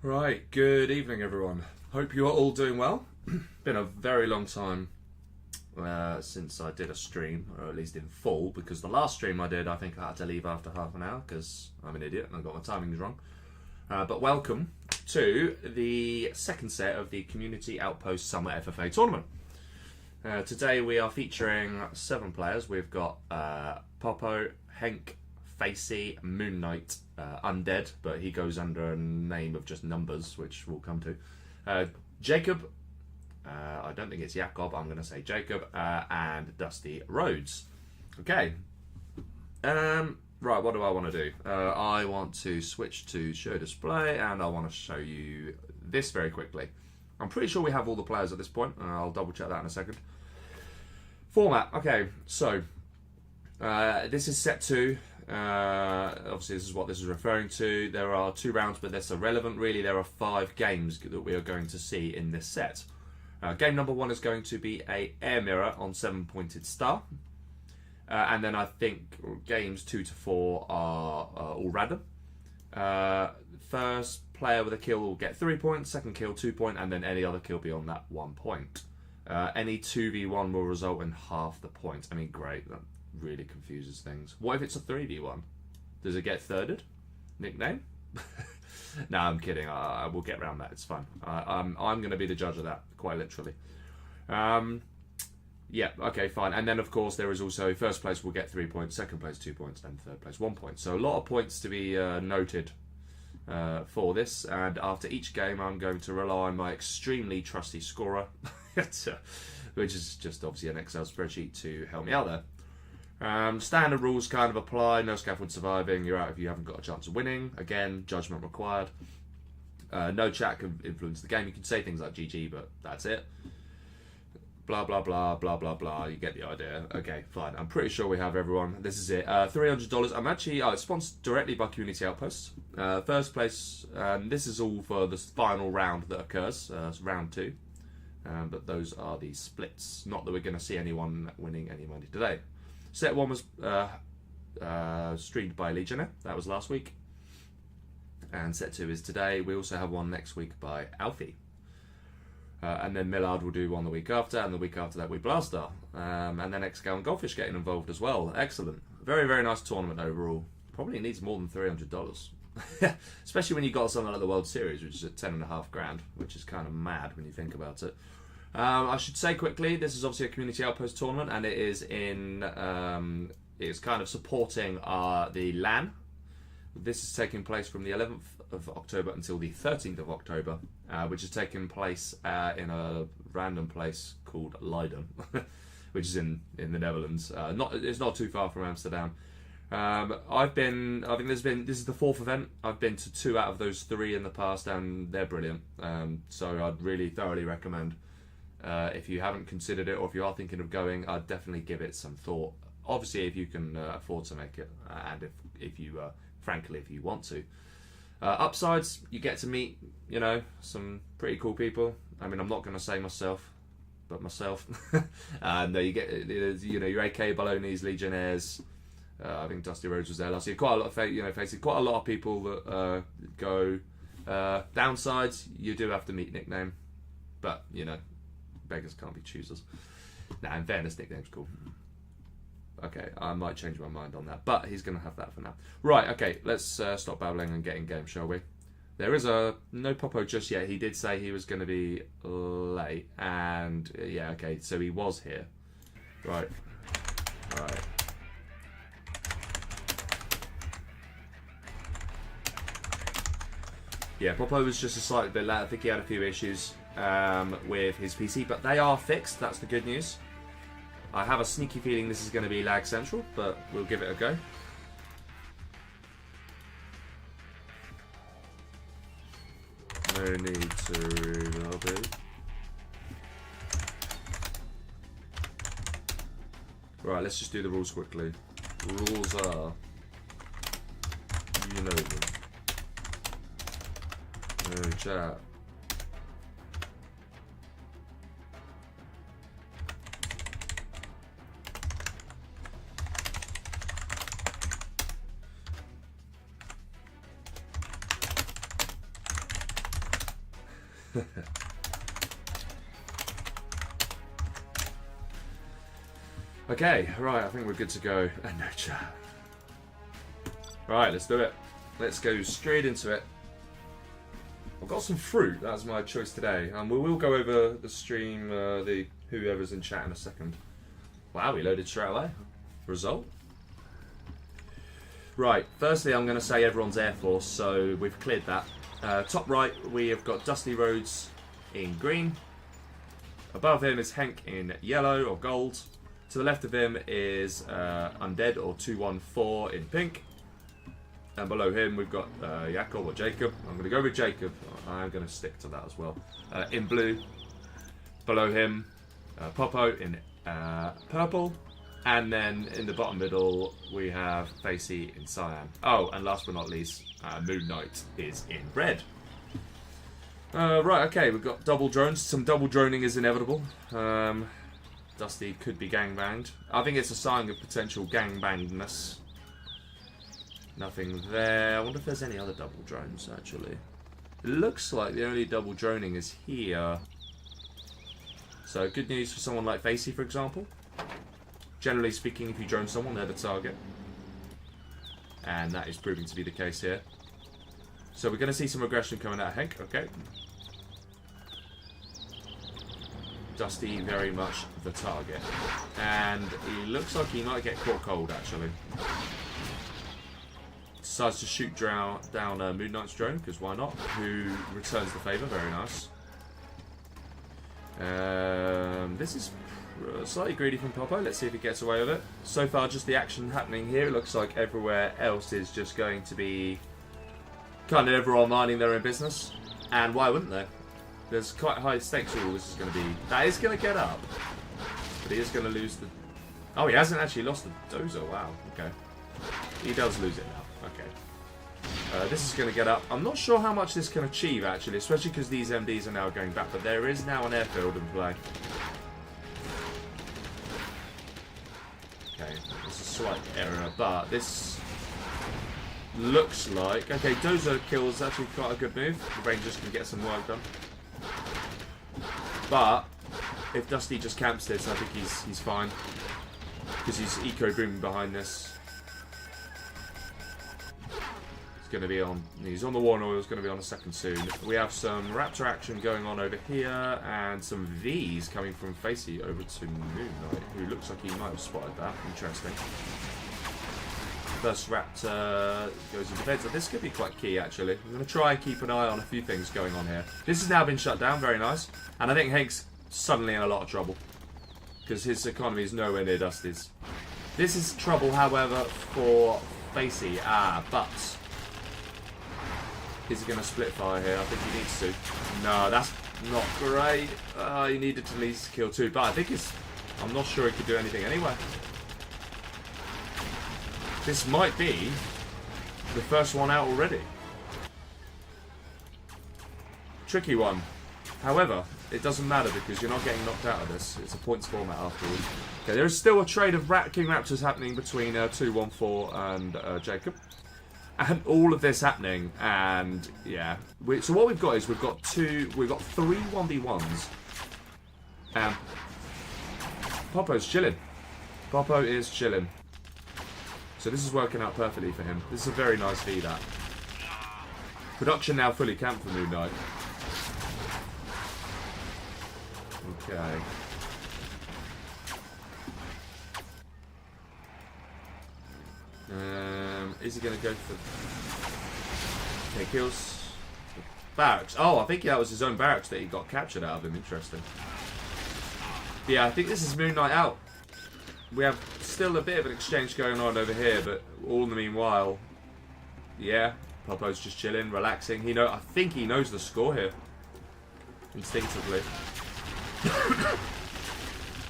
Right, good evening everyone. Hope you are all doing well. Been a very long time since I did a stream, or at least in full, because the last stream I did, I think I had to leave after half an hour because I'm an idiot and I got my timings wrong. But welcome to the second set of the Community Outpost Summer FFA tournament. Today we are featuring 7 players. We've got POPO, Henk, Facey, MoonKnight, Undead, but he goes under a name of just numbers, which we'll come to. Jacob, I don't think it's Jacob, I'm going to say Jacob, and Dusty Rhodes. Okay. Right, what do I want to do? I want to switch to show display, and I want to show you this very quickly. I'm pretty sure we have all the players at this point. I'll double check that in a second. Format. Okay, so this is set 2. Obviously this is what this is referring to. There are 2 rounds, but that's irrelevant really. There are 5 games that we are going to see in this set. Game number 1 is going to be a air mirror on 7-pointed star, and then I think games 2 to 4 are all random. First player with a kill will get 3 points, second kill 2 points, and then any other kill beyond that 1 point. Any 2v1 will result in half the points. I mean, great, that really confuses things. What if it's a 3v1? Does it get thirded? Nickname? No, I'm kidding. I will get around that. It's fine. I'm going to be the judge of that, quite literally. Yeah, okay, fine. And then, of course, there is also first place will get 3 points, second place 2 points, and third place 1 point. So a lot of points to be noted for this. And after each game, I'm going to rely on my extremely trusty scorer, which is just obviously an Excel spreadsheet to help me out there. Standard rules kind of apply. No scaffold surviving. You're out if you haven't got a chance of winning. Again, judgment required. No chat can influence the game. You can say things like GG, but that's it. Blah, blah, blah, blah, blah, blah. You get the idea. Okay, fine. I'm pretty sure we have everyone. This is it. $300. I'm actually... it's sponsored directly by Community Outposts. First place... this is all for the final round that occurs. Round 2. But those are the splits. Not that we're going to see anyone winning any money today. Set 1 was streamed by Legionnaire. That was last week. And set 2 is today. We also have one next week by Alfie. And then Millard will do one the week after, and the week after that we Blaster. And then Excal and Goldfish getting involved as well. Excellent. Very, very nice tournament overall. Probably needs more than $300. Especially when you got something like the World Series, which is at $10.5 grand, which is kind of mad when you think about it. I should say quickly, this is obviously a Community Outpost tournament, and it is in, it's kind of supporting the LAN. This is taking place from the 11th of October until the 13th of October, which is taking place in a random place called Leiden, which is in the Netherlands. It's not too far from Amsterdam. I think this is the 4th event. I've been to 2 out of those 3 in the past, and they're brilliant. So I'd really thoroughly recommend. If you haven't considered it, or if you are thinking of going, I'd definitely give it some thought. Obviously, if you can afford to make it, and if you frankly, if you want to. Upsides, you get to meet, some pretty cool people. I mean, I'm not going to say myself, but myself. No, you get, your AK Baloney's, Legionnaires. I think Dusty Rhodes was there last year. Quite a lot of, facing quite a lot of people that go. Downsides, you do have to meet nickname, but beggars can't be choosers. Nah, in fairness, nickname's cool. Okay, I might change my mind on that, but he's going to have that for now. Right, okay, let's stop babbling and get in game, shall we? There is no POPO just yet. He did say he was going to be late, and yeah, okay, so he was here. Right, alright. Yeah, POPO was just a slightly bit late. I think he had a few issues with his PC, but they are fixed. That's the good news. I have a sneaky feeling this is going to be lag central, but we'll give it a go. No need to reload it. Right, let's just do the rules quickly. Rules are, you know them. No chat. Okay, right, I think we're good to go. And no chat. Right, let's do it. Let's go straight into it. I've got some fruit, that's my choice today. And we will go over the stream, the whoever's in chat in a second. Wow, we loaded straight away. Result. Right, firstly I'm going to say everyone's Air Force, so we've cleared that. Top right, we have got Dusty Rhodes in green. Above him is Henk in yellow or gold. To the left of him is Undead or 214 in pink. And below him we've got Jakob or Jacob. I'm going to go with Jacob. I'm going to stick to that as well. In blue. Below him, POPO in purple. And then in the bottom middle we have Facey in cyan. Oh, and last but not least, MoonKnight is in red. Right, okay, we've got double drones. Some double droning is inevitable. Dusty could be gangbanged. I think it's a sign of potential gangbangedness. Nothing there. I wonder if there's any other double drones, actually. It looks like the only double droning is here. So, good news for someone like Facey, for example. Generally speaking, if you drone someone, they're the target. And that is proving to be the case here. So we're going to see some aggression coming out of Henk, okay. Dusty very much the target. And he looks like he might get caught cold, actually. Decides to shoot down MoonKnight's drone, because why not? Who returns the favour, very nice. This is slightly greedy from POPO. Let's see if he gets away with it. So far, just the action happening here. It looks like everywhere else is just going to be kind of everyone minding their own business. And why wouldn't they? There's quite high stakes all this is going to be. That is going to get up. But he is going to lose the... Oh, he hasn't actually lost the dozer. Wow. Okay. He does lose it now. Okay. This is going to get up. I'm not sure how much this can achieve, actually. Especially because these MDs are now going back. But there is now an airfield in play. Okay, there's a slight error, but this looks like... Okay, dozer kill is actually quite a good move. The Rangers can get some work done. But if Dusty just camps this, I think he's fine. Because he's eco-booming behind this. He's going to be on... He's on the one oil, he's going to be on a second soon. We have some Raptor action going on over here, and some Vs coming from Facey over to MoonKnight, who looks like he might have spotted that. Interesting. First Raptor goes into bed, so this could be quite key, actually. I'm going to try and keep an eye on a few things going on here. This has now been shut down, very nice. And I think Henk's suddenly in a lot of trouble, because his economy is nowhere near Dusty's. This is trouble, however, for Facey. But... is he going to split fire here? I think he needs to. No, that's not great. He needed to at least kill two. But I think it's... I'm not sure he could do anything anyway. This might be the first one out already. Tricky one. However, it doesn't matter because you're not getting knocked out of this. It's a points format afterwards. Okay, there is still a trade of King Raptors happening between 214 and Jacob. And all of this happening, and yeah. So what we've got is we've got three 1v1s. And POPO's chilling. POPO is chilling. So this is working out perfectly for him. This is a very nice V, that. Production now fully camped for MoonKnight. Okay. Is he going to go for... Okay, kills... Barracks. Oh, I think that was his own barracks that he got captured out of him. Interesting. Yeah, I think this is MoonKnight out. We have still a bit of an exchange going on over here, but all in the meanwhile... Yeah, POPO's just chilling, relaxing. I think he knows the score here. Instinctively.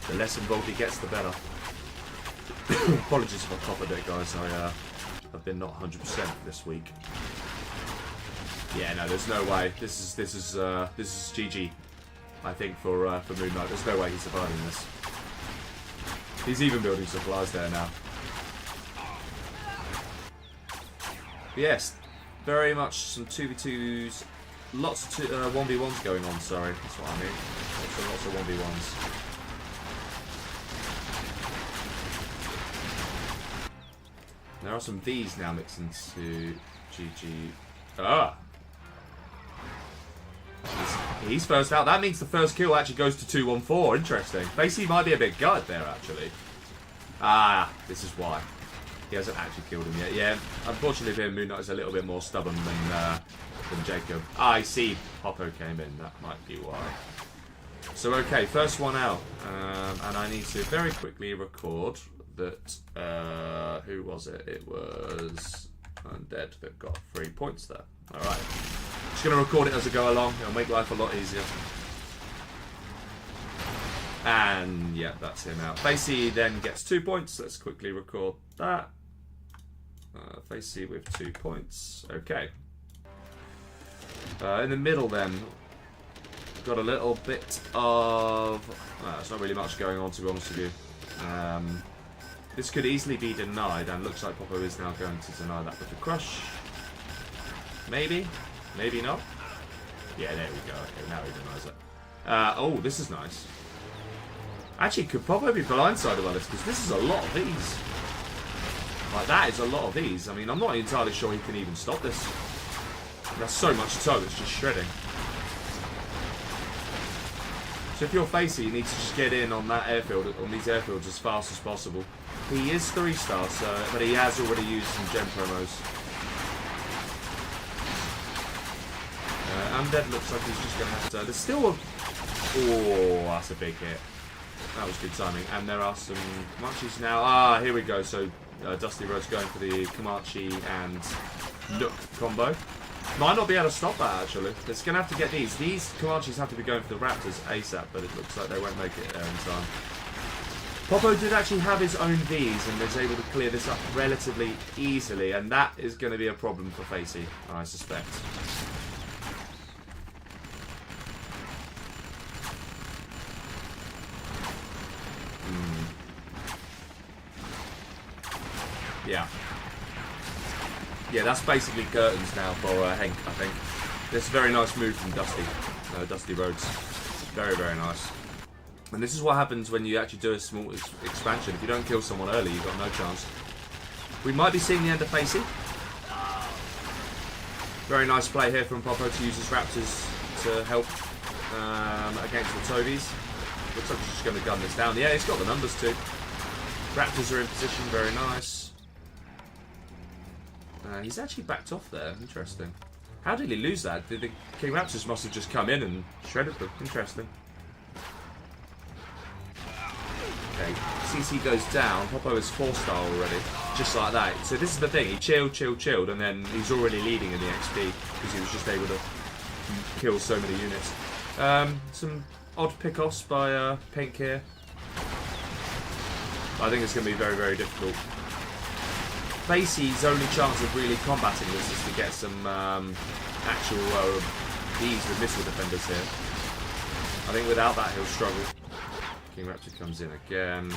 The less involved he gets, the better. Apologies if I coughed it, guys. I've been not 100% this week. Yeah, no, there's no way. This is GG. I think for MoonKnight, there's no way he's surviving this. He's even building supplies there now. Yes, very much some 2v2s lots of 1v1s going on, sorry. That's what I mean. Lots of 1v1s. There are some V's now mixed into GG. Ah! He's first out. That means the first kill actually goes to 2-1-4. Interesting. Facey might be a bit gutted there, actually. Ah, this is why. He hasn't actually killed him yet. Yeah, unfortunately for him, MoonKnight is a little bit more stubborn than Jacob. Ah, I see. POPO came in. That might be why. So, okay, first one out. And I need to very quickly record that... who was it? It was Undead that got 3 points there. Alright. Just going to record it as I go along. It'll make life a lot easier. And, yeah, that's him out. Facey then gets 2 points. Let's quickly record that. Facey with 2 points. Okay. In the middle then, got a little bit of... there's not really much going on, to be honest with you. This could easily be denied, and looks like POPO is now going to deny that with the crush. Maybe? Maybe not? Yeah, there we go. Okay, now he denies it. Oh, this is nice. Actually, could POPO be blindsided by this? Because this is a lot of these. Like, that is a lot of these. I mean, I'm not entirely sure he can even stop this. That's so much toe, it's just shredding. So if you're Facey, you need to just get in on that airfield, on these airfields as fast as possible. He is 3-star, so, but he has already used some gem promos. Undead looks like he's just going to have to... There's still a... Oh, that's a big hit. That was good timing. And there are some Comanches now. Ah, here we go. So Dusty Rhodes going for the Comanche and Nook combo. Might not be able to stop that, actually. It's going to have to get these. These Comanches have to be going for the Raptors ASAP, but it looks like they won't make it there in time. POPO did actually have his own Vs and was able to clear this up relatively easily, and that is going to be a problem for Facey, I suspect. Yeah. Yeah, that's basically curtains now for Henk, I think. This is a very nice move from Dusty Rhodes. Very, very nice. And this is what happens when you actually do a small expansion. If you don't kill someone early, you've got no chance. We might be seeing the end of Facey. Very nice play here from POPO to use his Raptors to help against the Tobies. Looks like he's just going to gun this down. Yeah, he's got the numbers too. Raptors are in position, very nice. He's actually backed off there. Interesting. How did he lose that? The King Raptors must have just come in and shredded them. Interesting. Okay, CC goes down. POPO is 4-star already. Just like that. So this is the thing. He chilled, and then he's already leading in the XP because he was just able to kill so many units. Some odd pick-offs by Pink here. I think it's going to be very, very difficult. Facey's only chance of really combating this is to get some actual ease with missile defenders here. I think without that he'll struggle. King Raptor comes in again.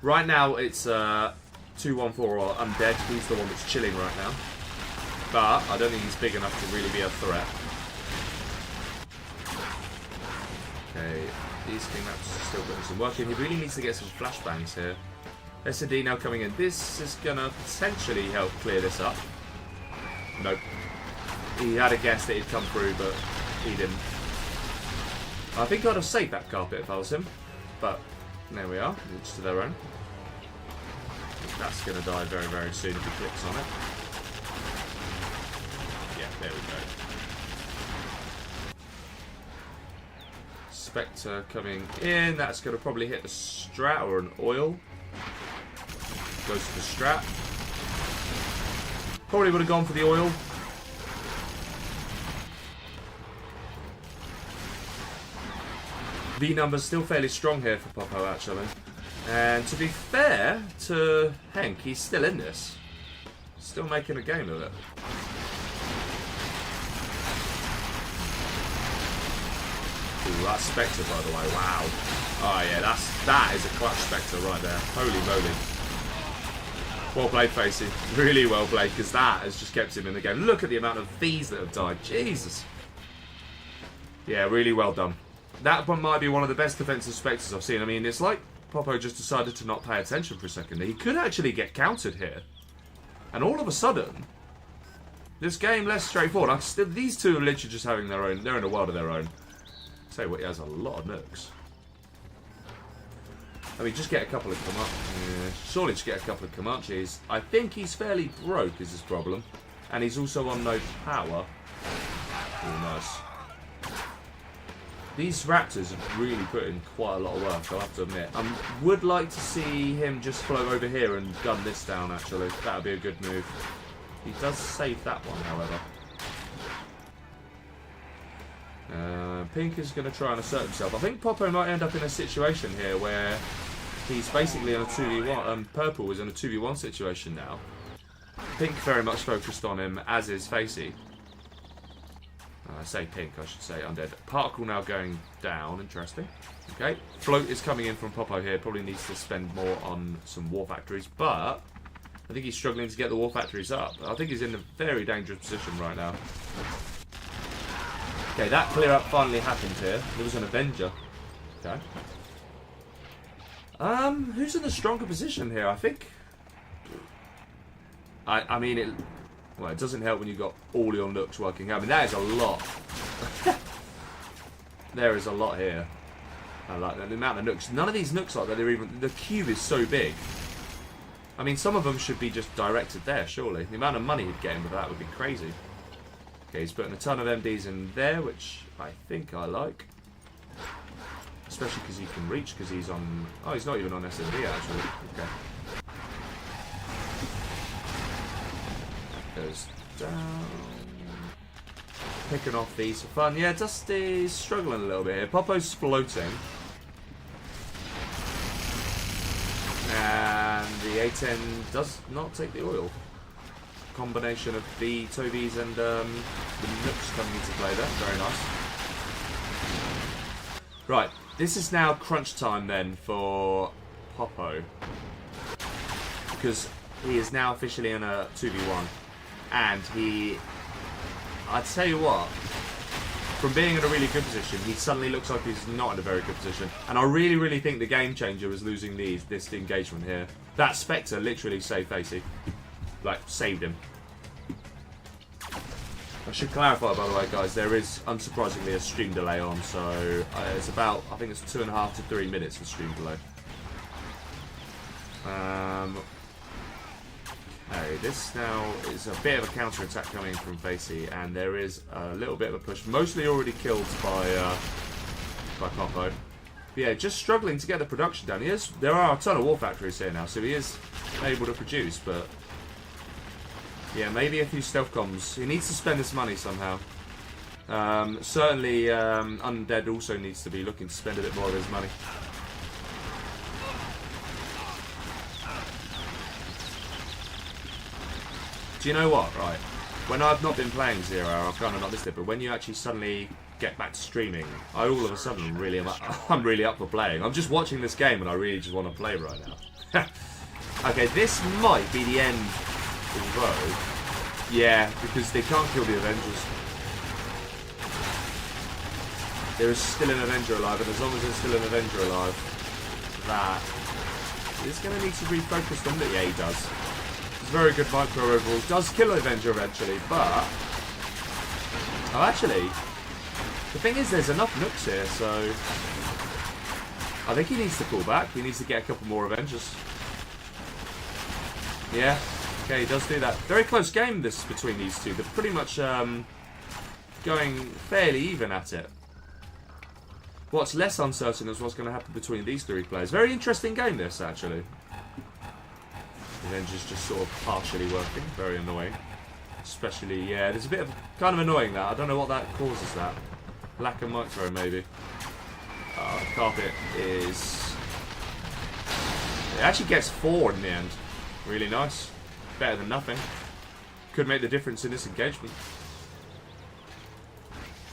Right now it's 2-1-4 or Undead. He's the one that's chilling right now. But I don't think he's big enough to really be a threat. Okay, these King Raptors are still putting some work in. He really needs to get some flashbangs here. S&D now coming in. This is going to potentially help clear this up. Nope. He had a guess that he'd come through, but he didn't. I think I'd have saved that carpet if I was him. But there we are. It's to their own. That's going to die very, very soon if he clicks on it. Yeah, there we go. Spectre coming in. That's going to probably hit the strat or an oil. Goes to the strat. Probably would have gone for the oil. V numbers still fairly strong here for POPO, actually. And to be fair to Henk, he's still in this. Still making a game of it. Ooh, that Spectre, by the way, wow. Oh yeah, that is a clutch Spectre right there. Holy moly. Well played, Facey. Really well played, because that has just kept him in the game. Look at the amount of these that have died. Jesus. Yeah, really well done. That one might be one of the best defensive spectres I've seen. I mean, it's like POPO just decided to not pay attention for a second. He could actually get countered here. And all of a sudden, this game less straightforward. These two are literally just having their own. They're in a world of their own. I'll tell you what, he has a lot of nooks. I mean, just get a couple of Comanches. Yeah, surely just get a couple of Comanches. I think he's fairly broke is his problem. And he's also on no power. Oh, nice. These Raptors have really put in quite a lot of work, I'll have to admit. I would like to see him just float over here and gun this down, actually. That would be a good move. He does save that one, however. Pink is going to try and assert himself. I think POPO might end up in a situation here where he's basically in a 2v1. Purple is in a 2v1 situation now. Pink very much focused on him, as is Facey. I say Pink, I should say undead. Particle now going down. Interesting. Okay. Float is coming in from POPO here. Probably needs to spend more on some war factories, but I think he's struggling to get the war factories up. I think he's in a very dangerous position right now. Okay, that clear up finally happened here. There was an Avenger. Okay. Who's in the stronger position here? I think. I mean, it doesn't help when you've got all your nooks working. I mean, that is a lot. There is a lot here. I like that. The amount of nooks. None of these nooks like that. They're even. The cube is so big. I mean, some of them should be just directed there, surely. The amount of money he'd get in with that would be crazy. Okay, he's putting a ton of MDs in there, which I think I like. Especially because he can reach, because he's on... Oh, he's not even on SMD, actually. Okay. That goes down. Picking off these for fun. Yeah, Dusty's struggling a little bit here. POPO's floating. And the A10 does not take the oil. Combination of the Tobies and the Nooks coming into play there. Very nice. Right, this is now crunch time then for POPO. Because he is now officially in a 2v1. And I'd tell you what, from being in a really good position, he suddenly looks like he's not in a very good position. And I really, really think the game changer was losing this engagement here. That Spectre literally saved Facey. Like, saved him. I should clarify, by the way, guys, there is, unsurprisingly, a stream delay on, so it's about, I think it's 2.5 to 3 minutes of stream delay. Okay, this now is a bit of a counter-attack coming from Facey, and there is a little bit of a push, mostly already killed by POPO. Yeah, just struggling to get the production down. There are a ton of war factories here now, so he is able to produce, but yeah, maybe a few stealth comms. He needs to spend this money somehow. Certainly, Undead also needs to be looking to spend a bit more of his money. Do you know what, right? When I've not been playing Zero Hour, I've kind of not missed it, but when you actually suddenly get back to streaming, I all of a sudden really I'm really up for playing. I'm just watching this game and I really just want to play right now. Okay, this might be the end. Although, yeah, because they can't kill the Avengers. There is still an Avenger alive, and as long as there's still an Avenger alive, that is going to need to be refocused on the... Yeah, he does. It's very good micro overall. Does kill an Avenger eventually, but... Oh, actually, the thing is there's enough nooks here, so... I think he needs to pull back. He needs to get a couple more Avengers. Yeah. Okay, he does do that. Very close game this between these two. They're pretty much going fairly even at it. What's less uncertain is what's going to happen between these three players. Very interesting game this, actually. Avenger's just sort of partially working. Very annoying. Especially, yeah, there's a bit of kind of annoying that. I don't know what that causes that. Lack of micro, maybe. Carpet is... It actually gets 4 in the end. Really nice. Better than nothing. Could make the difference in this engagement.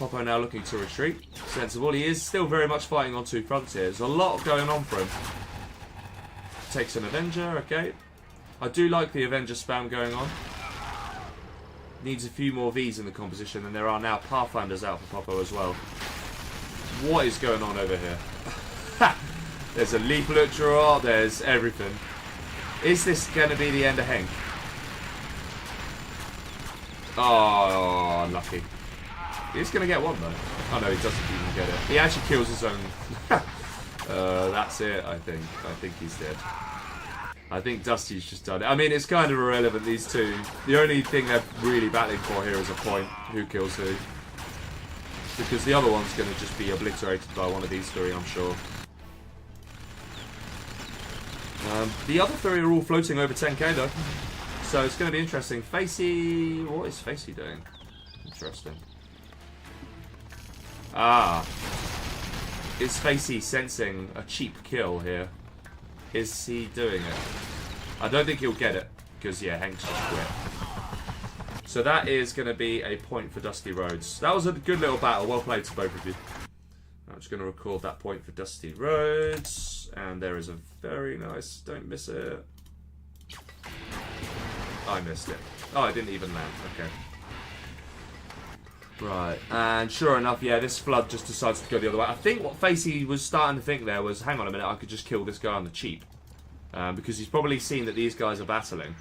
POPO now looking to retreat. Sensible. He is still very much fighting on two fronts here. There's a lot going on for him. Takes an Avenger, okay. I do like the Avenger spam going on. Needs a few more Vs in the composition, and there are now Pathfinders out for POPO as well. What is going on over here? There's a leaflet draw, there's everything. Is this going to be the end of Henk? Oh, unlucky. He's going to get one though. Oh no, he doesn't even get it. He actually kills his own. That's it, I think. I think he's dead. I think Dusty's just done it. I mean, it's kind of irrelevant, these two. The only thing they're really battling for here is a point. Who kills who. Because the other one's going to just be obliterated by one of these three, I'm sure. The other three are all floating over 10k though. So it's going to be interesting. Facey... What is Facey doing? Interesting. Ah. Is Facey sensing a cheap kill here? Is he doing it? I don't think he'll get it. Because, yeah, Henk's just quit. So that is going to be a point for Dusty Rhodes. That was a good little battle. Well played to both of you. I'm just going to record that point for Dusty Rhodes. And there is a very nice... Don't miss it. I missed it. Oh, I didn't even land. Okay. Right. And sure enough, yeah, this flood just decides to go the other way. I think what Facey was starting to think there was, hang on a minute, I could just kill this guy on the cheap. Because he's probably seen that these guys are battling.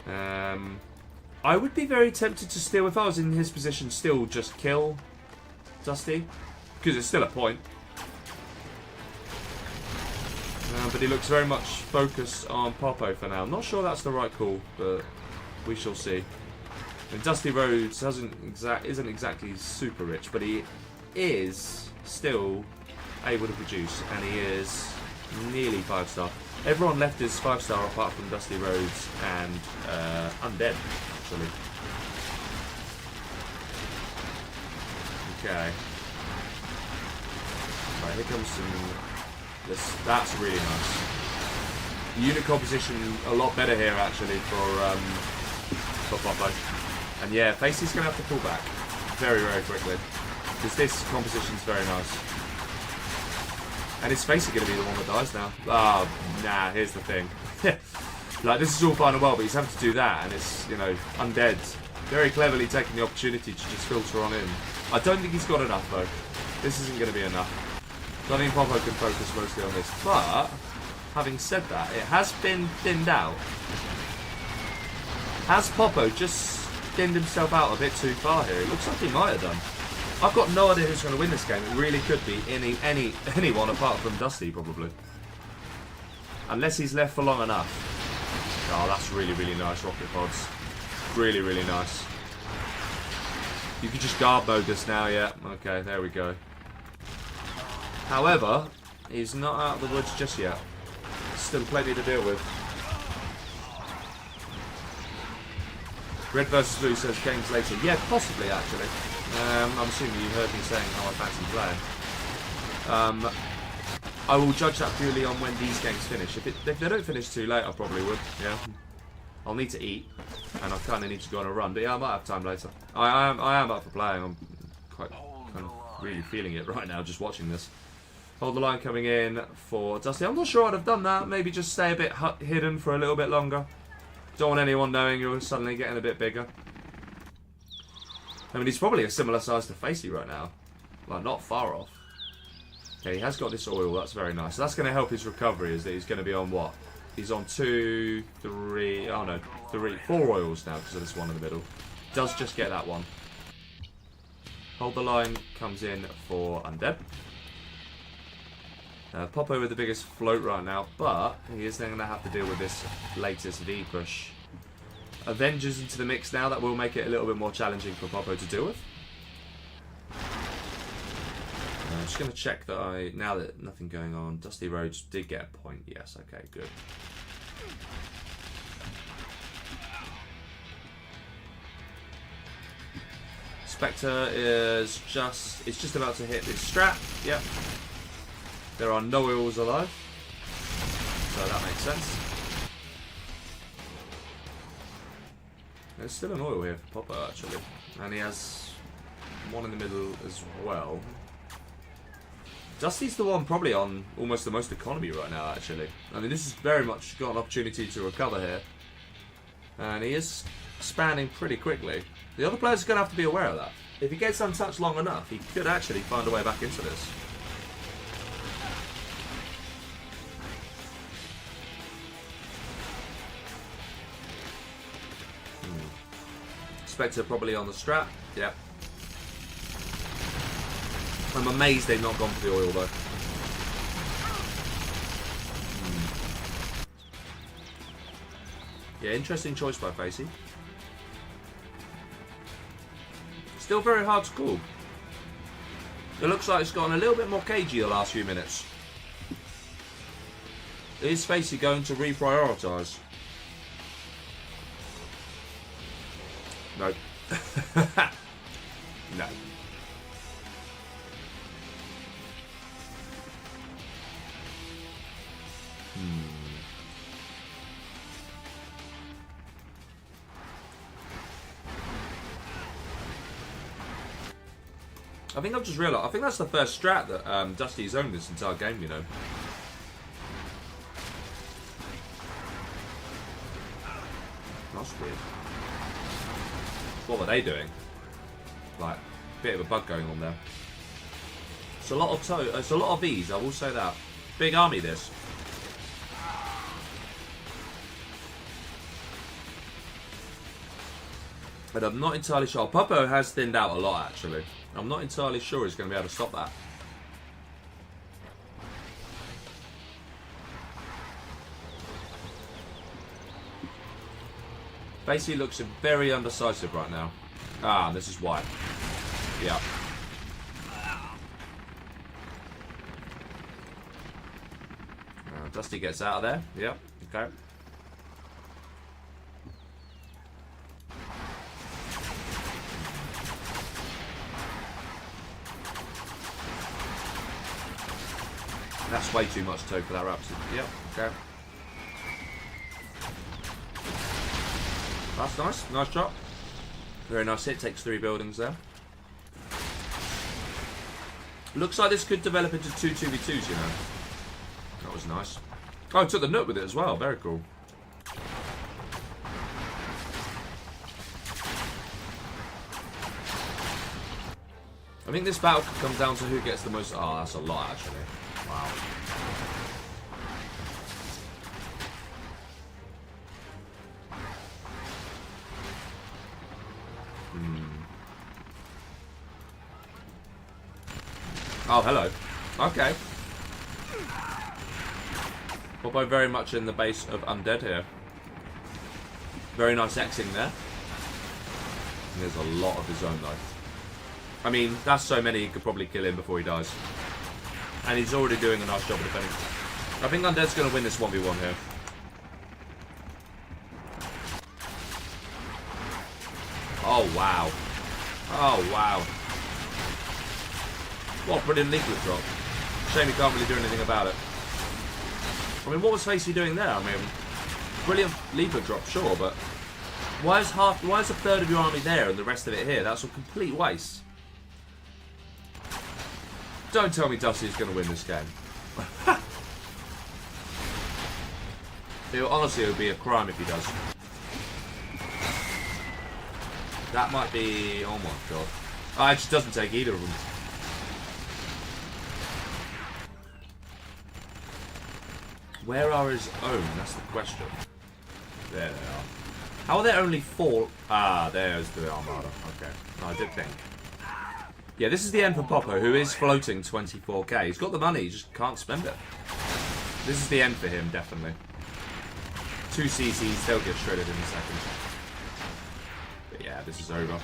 I would be very tempted to still, if I was in his position, still just kill Dusty. Because it's still a point. But he looks very much focused on POPO for now. I'm not sure that's the right call, but we shall see. And Dusty Rhodes isn't exactly super rich, but he is still able to produce, and he is nearly 5-star. Everyone left is 5-star apart from Dusty Rhodes and Undead, actually. Okay. Right, here comes some... That's really nice. The unit composition a lot better here, actually, for POPO. And yeah, Facey's going to have to pull back very, very quickly. Because this composition's very nice. And it's Facey going to be the one that dies now. Oh, nah, here's the thing. Like, this is all fine and well, but he's having to do that. And it's, you know, Undead very cleverly taking the opportunity to just filter on in. I don't think he's got enough, though. This isn't going to be enough. So I think POPO can focus mostly on this. But, having said that, it has been thinned out. Has POPO just thinned himself out a bit too far here? It looks like he might have done. I've got no idea who's going to win this game. It really could be anyone apart from Dusty, probably. Unless he's left for long enough. Oh, that's really, really nice rocket pods. Really, really nice. You could just guard mode this now, yeah. Okay, there we go. However, he's not out of the woods just yet. Still plenty to deal with. Red versus Blue says games later. Yeah, possibly actually. I'm assuming you heard me saying how I fancy playing. I will judge that purely on when these games finish. If they don't finish too late, I probably would. Yeah. I'll need to eat, and I kind of need to go on a run. But yeah, I might have time later. I am up for playing. I'm quite kind of really feeling it right now, just watching this. Hold the line coming in for Dusty. I'm not sure I'd have done that. Maybe just stay a bit hidden for a little bit longer. Don't want anyone knowing you're suddenly getting a bit bigger. I mean, he's probably a similar size to Facey right now. Like, not far off. Okay, he has got this oil. That's very nice. So that's going to help his recovery, is that he's going to be on what? He's on 2, 3... Oh, no. 4 oils now because of this one in the middle. Does just get that one. Hold the line comes in for Undead. POPO with the biggest float right now, but he is then going to have to deal with this latest V push. Avengers into the mix now. That will make it a little bit more challenging for POPO to deal with. I'm just going to check that now that nothing going on. Dusty Rhodes did get a point. Yes, okay, good. Spectre is just about to hit this strap. Yep. There are no oils alive, so that makes sense. There's still an oil here for POPO actually, and he has one in the middle as well. Dusty's the one probably on almost the most economy right now, actually. I mean, this has very much got an opportunity to recover here. And he is expanding pretty quickly. The other players are going to have to be aware of that. If he gets untouched long enough, he could actually find a way back into this. Spectre probably on the strat. Yep. I'm amazed they've not gone for the oil though. Yeah, interesting choice by Facey. Still very hard to call. It looks like it's gotten a little bit more cagey the last few minutes. Is Facey going to reprioritise? No. No. I think I've just realised, I think that's the first strat that Dusty's owned this entire game, you know. That's weird. What were they doing? Like, bit of a bug going on there. It's a lot of V's, I will say that. Big army, this. But I'm not entirely sure. POPO has thinned out a lot, actually. I'm not entirely sure he's going to be able to stop that. Facey looks very undecisive right now. Ah, this is why. Yeah. Dusty gets out of there. Yep. Okay. That's way too much toe for that Rhapsody. Yep, okay. That's nice. Nice drop. Very nice hit. Takes 3 buildings there. Looks like this could develop into 2 2v2s, you know. That was nice. Oh, took the nut with it as well. Very cool. I think this battle could come down to who gets the most... Oh, that's a lot, actually. Wow. Oh, hello. Okay. POPO very much in the base of undead here. Very nice Xing there. And there's a lot of his own though. I mean, that's so many he could probably kill him before he dies. And he's already doing a nice job of defending. I think Undead's going to win this 1v1 here. Oh, wow. Oh, wow. What a brilliant leaflet drop. Shame he can't really do anything about it. I mean, what was Facey doing there? I mean, brilliant leaflet drop, sure, but why is a third of your army there and the rest of it here? That's a complete waste. Don't tell me Dusty's going to win this game. Honestly, it would be a crime if he does. That might be... Oh my god. Oh, it just doesn't take either of them. Where are his own? That's the question. There they are. How are there only 4? Ah, there's the Armada. Okay. No, I did think. Yeah, this is the end for POPO, who is floating 24k. He's got the money, he just can't spend it. This is the end for him, definitely. 2 CCs, they'll get shredded in a second. But yeah, this is over.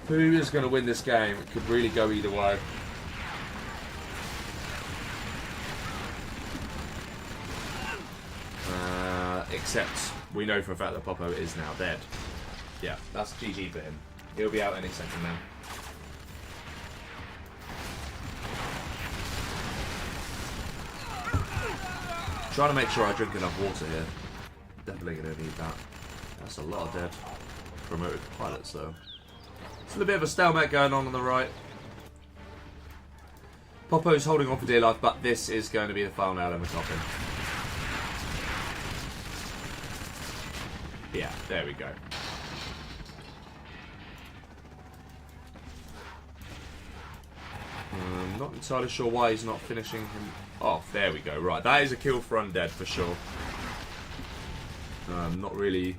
Who is going to win this game? It could really go either way. Except we know for a fact that POPO is now dead. Yeah, that's GG for him. He'll be out any second now. Trying to make sure I drink enough water here. Definitely going to need that. That's a lot of dead promoted pilots though. Still a bit of a stalemate going on the right. POPO's holding on for dear life, but this is going to be the final nail in the coffin. Yeah, there we go. Not entirely sure why he's not finishing him off. There we go. Right, that is a kill for undead for sure. Not really.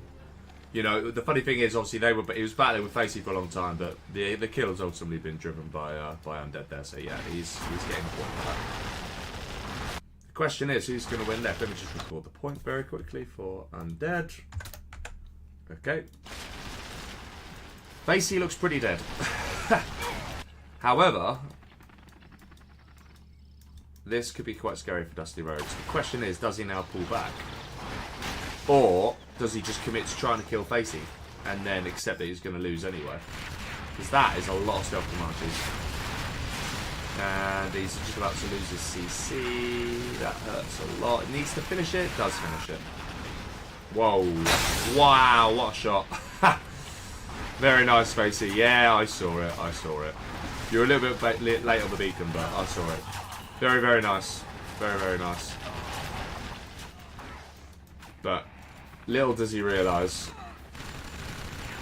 You know, the funny thing is, obviously he was battling with Facey for a long time, but the kill has ultimately been driven by undead there. So yeah, he's getting the point for that. The question is, who's going to win left? Let me just record the point very quickly for undead. Okay. Facey looks pretty dead. However, this could be quite scary for Dusty Rhodes. The question is, does he now pull back? Or does he just commit to trying to kill Facey and then accept that he's going to lose anyway? Because that is a lot of stealth advantage. And he's just about to lose his CC. That hurts a lot. He needs to finish it. Does finish it. Whoa. Wow, what a shot. Very nice, Facey. Yeah, I saw it. I saw it. You're a little bit late on the beacon, but I saw it. Very, very nice. Very, very nice. But little does he realise,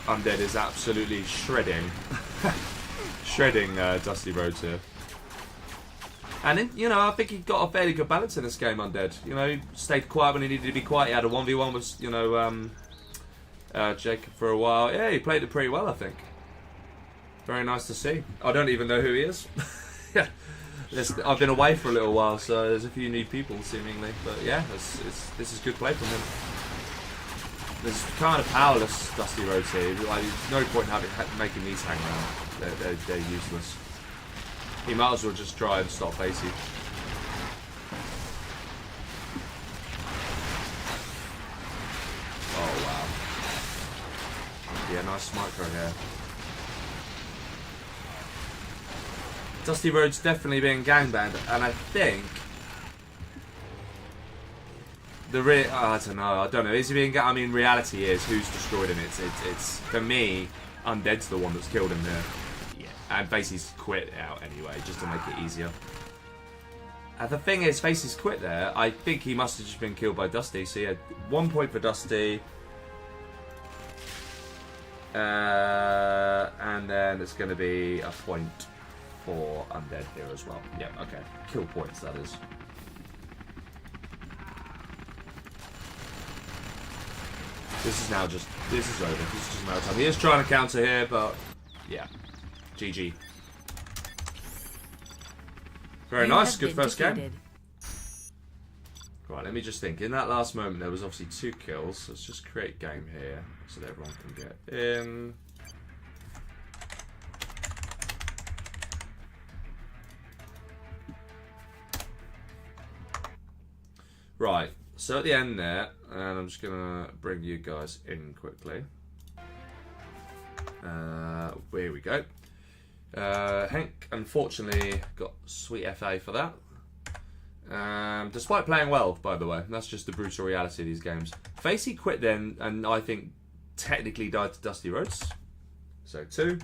undead is absolutely shredding. Shredding Dusty Rhodes here. And, you know, I think he got a fairly good balance in this game, undead. You know, he stayed quiet when he needed to be quiet. He had a 1v1 with, you know, Jacob for a while. Yeah, he played it pretty well, I think. Very nice to see. I don't even know who he is. Yeah. I've been away for a little while, so there's a few new people, seemingly. But yeah, this is good play from him. There's kind of powerless Dusty Rhodes here. Like, there's no point in making these hang around. They're useless. He might as well just try and stop Facey. Oh, wow. Yeah, nice micro here. Dusty Rhodes definitely being gangbanged, and I think I don't know. Is he being? I mean, reality is who's destroyed him. It's for me, undead's the one that's killed him there. Yeah, and Facey's quit out anyway, just to make it easier. And the thing is, Facey's quit there. I think he must have just been killed by Dusty. So yeah, 1 point for Dusty, and then it's going to be a point for undead here as well. Yeah, okay. Kill points, that is. This is over. This is just a matter of time. He is trying to counter here, but yeah. GG. Very nice. Good first game. Right, let me just think. In that last moment, there was obviously 2 kills. Let's just create game here so that everyone can get in. Right, so at the end there, and I'm just going to bring you guys in quickly. Here we go. Henk, unfortunately, got sweet FA for that. Despite playing well, by the way. That's just the brutal reality of these games. Facey quit then, and I think technically died to Dusty Rhodes. So 2.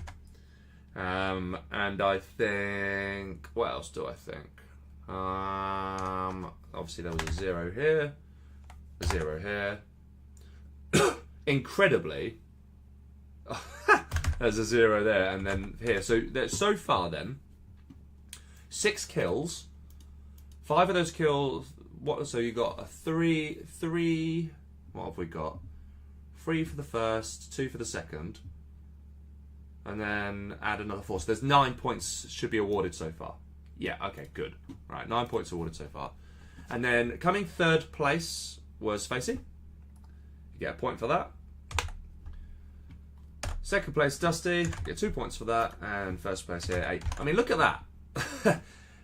And I think... What else do I think? Obviously there was a 0 here, a 0 here. Incredibly, there's a 0 there, and then here. So far then, 6 kills. 5 of those kills. What? So you got a 3. What have we got? 3 for the first, 2 for the second, and then add another 4. So there's 9 points should be awarded so far. Yeah, okay, good. Right, 9 points awarded so far. And then coming 3rd place was Facey. You get a point for that. 2nd place, Dusty. You get 2 points for that. And 1st place here, 8. I mean, look at that.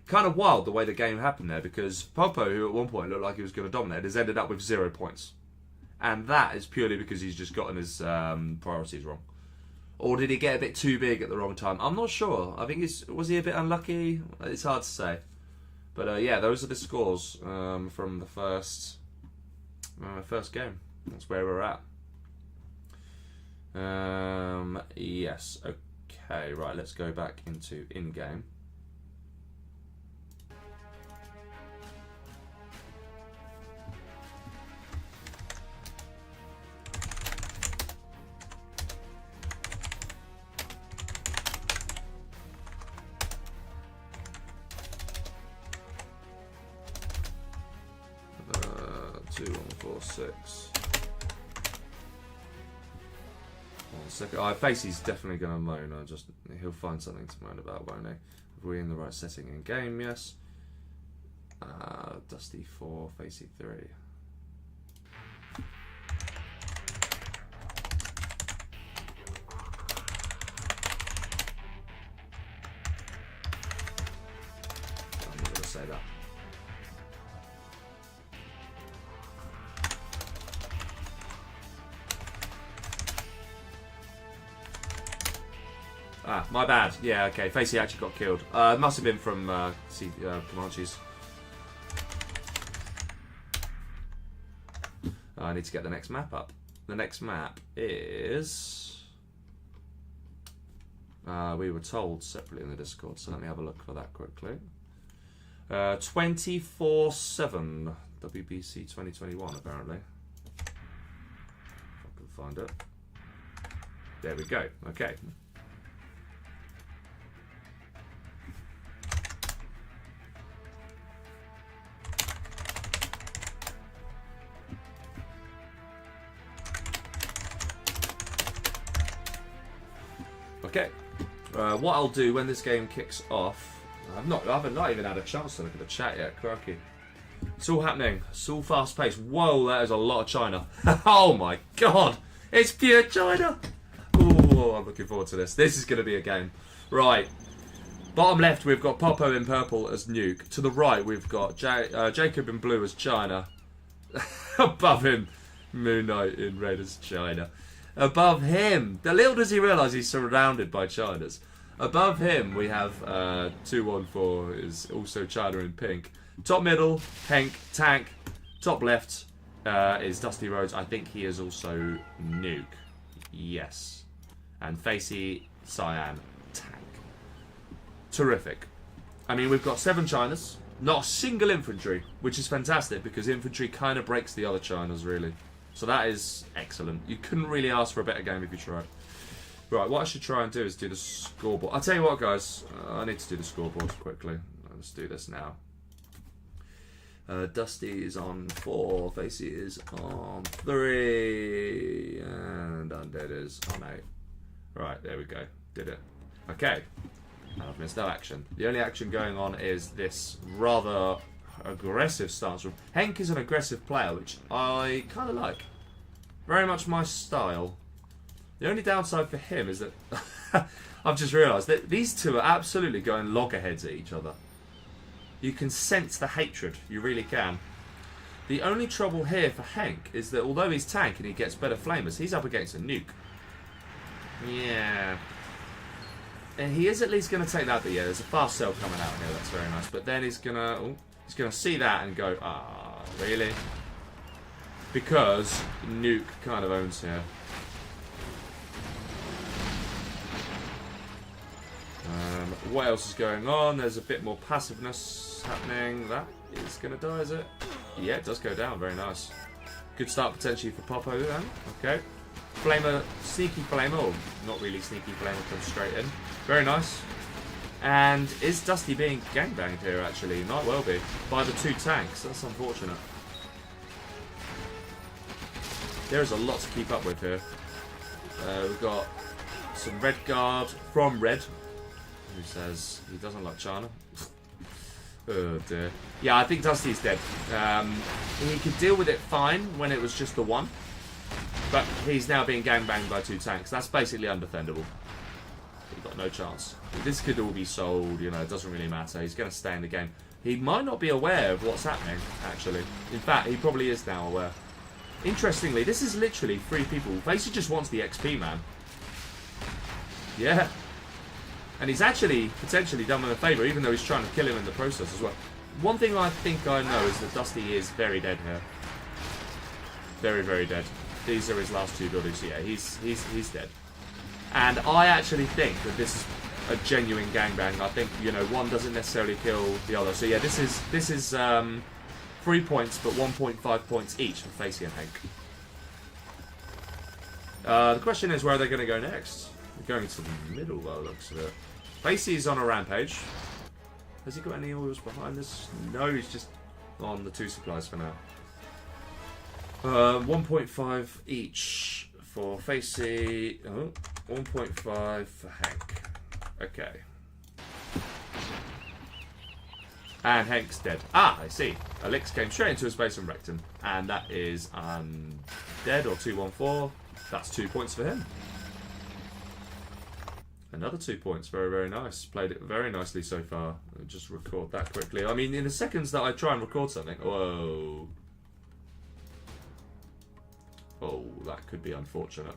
Kind of wild the way the game happened there, because POPO, who at one point looked like he was going to dominate, has ended up with 0 points. And that is purely because he's just gotten his priorities wrong. Or did he get a bit too big at the wrong time? I'm not sure. I think was he a bit unlucky? It's hard to say. But yeah, those are the scores from the first game. That's where we're at. Yes. Okay. Right. Let's go back into in-game. 2, 1, 4, 6. 1 second. Facey's definitely going to moan. He'll find something to moan about, won't he? Are we in the right setting in game? Yes. Dusty 4, Facey 3. I'm not going to say that. My bad. Yeah, okay. Facey actually got killed. Must have been from Comanches. I need to get the next map up. The next map is... we were told separately in the Discord, so let me have a look for that quickly. 24/7 WBC 2021, apparently. If I can find it. There we go. Okay. Okay, what I'll do when this game kicks off, I haven't even had a chance to look at the chat yet, crikey. It's all happening, it's all fast paced. Whoa, that is a lot of China. Oh my god, it's pure China. Oh, I'm looking forward to this. This is going to be a game. Right, bottom left we've got POPO in purple as Nuke. To the right we've got Jacob in blue as China. Above him, MoonKnight in red as China. Above him, little does he realise he's surrounded by Chinas. Above him we have 214 is also China in pink. Top middle, Henk, tank. Top left is Dusty Rhodes. I think he is also Nuke. Yes. And Facey, Cyan, tank. Terrific. I mean, we've got 7 Chinas, not a single infantry, which is fantastic because infantry kind of breaks the other Chinas, really. So that is excellent. You couldn't really ask for a better game if you tried. Right, what I should try and do is do the scoreboard. I'll tell you what, guys. I need to do the scoreboard quickly. Let's do this now. Dusty is on 4. Facey is on 3. And Undead is on 8. Right, there we go. Did it. Okay. And I've missed no action. The only action going on is this rather... aggressive stance from Henk is an aggressive player, which I kind of like. Very much my style. The only downside for him is that I've just realised that these two are absolutely going loggerheads at each other. You can sense the hatred, you really can. The only trouble here for Henk is that although he's tank and he gets better flamers, he's up against a nuke. Yeah. And he is at least going to take that, but yeah, there's a fast cell coming out here, that's very nice. But then he's going to... Oh, he's going to see that and go, really? Because Nuke kind of owns here. What else is going on? There's a bit more passiveness happening. That is going to die, is it? Yeah, it does go down. Very nice. Good start potentially for POPO then. Okay. Flamer, sneaky Flamer, or not really sneaky Flamer, comes straight in. Very nice. And is Dusty being gangbanged here, actually? Might well be. By the 2 tanks. That's unfortunate. There is a lot to keep up with here. We've got some Red Guard from Red, who says he doesn't like China. Oh dear. Yeah, I think Dusty's dead. He could deal with it fine when it was just the 1. But he's now being gangbanged by 2 tanks. That's basically undefendable. He's got no chance. This could all be sold, you know, it doesn't really matter. He's going to stay in the game. He might not be aware of what's happening, actually. In fact, he probably is now aware. Interestingly, this is literally 3 people. Facey just wants the XP, man. Yeah. And he's actually potentially done him a favour, even though he's trying to kill him in the process as well. One thing I think I know is that Dusty is very dead here. Very, very dead. These are his last 2 buildings. Yeah, he's dead. And I actually think that this is a genuine gangbang. I think, you know, one doesn't necessarily kill the other. So yeah, this is 3 points, but 1.5 points each for Facey and Henk. The question is, where are they going to go next? They're going to the middle, by the looks of it. Facey's on a rampage. Has he got any oils behind this? No, he's just on the 2 supplies for now. 1.5 each for Facey. 1.5 for Henk. Okay. And Henk's dead. Ah, I see. Elix came straight into his base and wrecked him. And that is undead or 214. That's 2 points for him. Another 2 points. Very, very nice. Played it very nicely so far. I'll just record that quickly. I mean, in the seconds that I try and record something... Whoa. Oh, that could be unfortunate.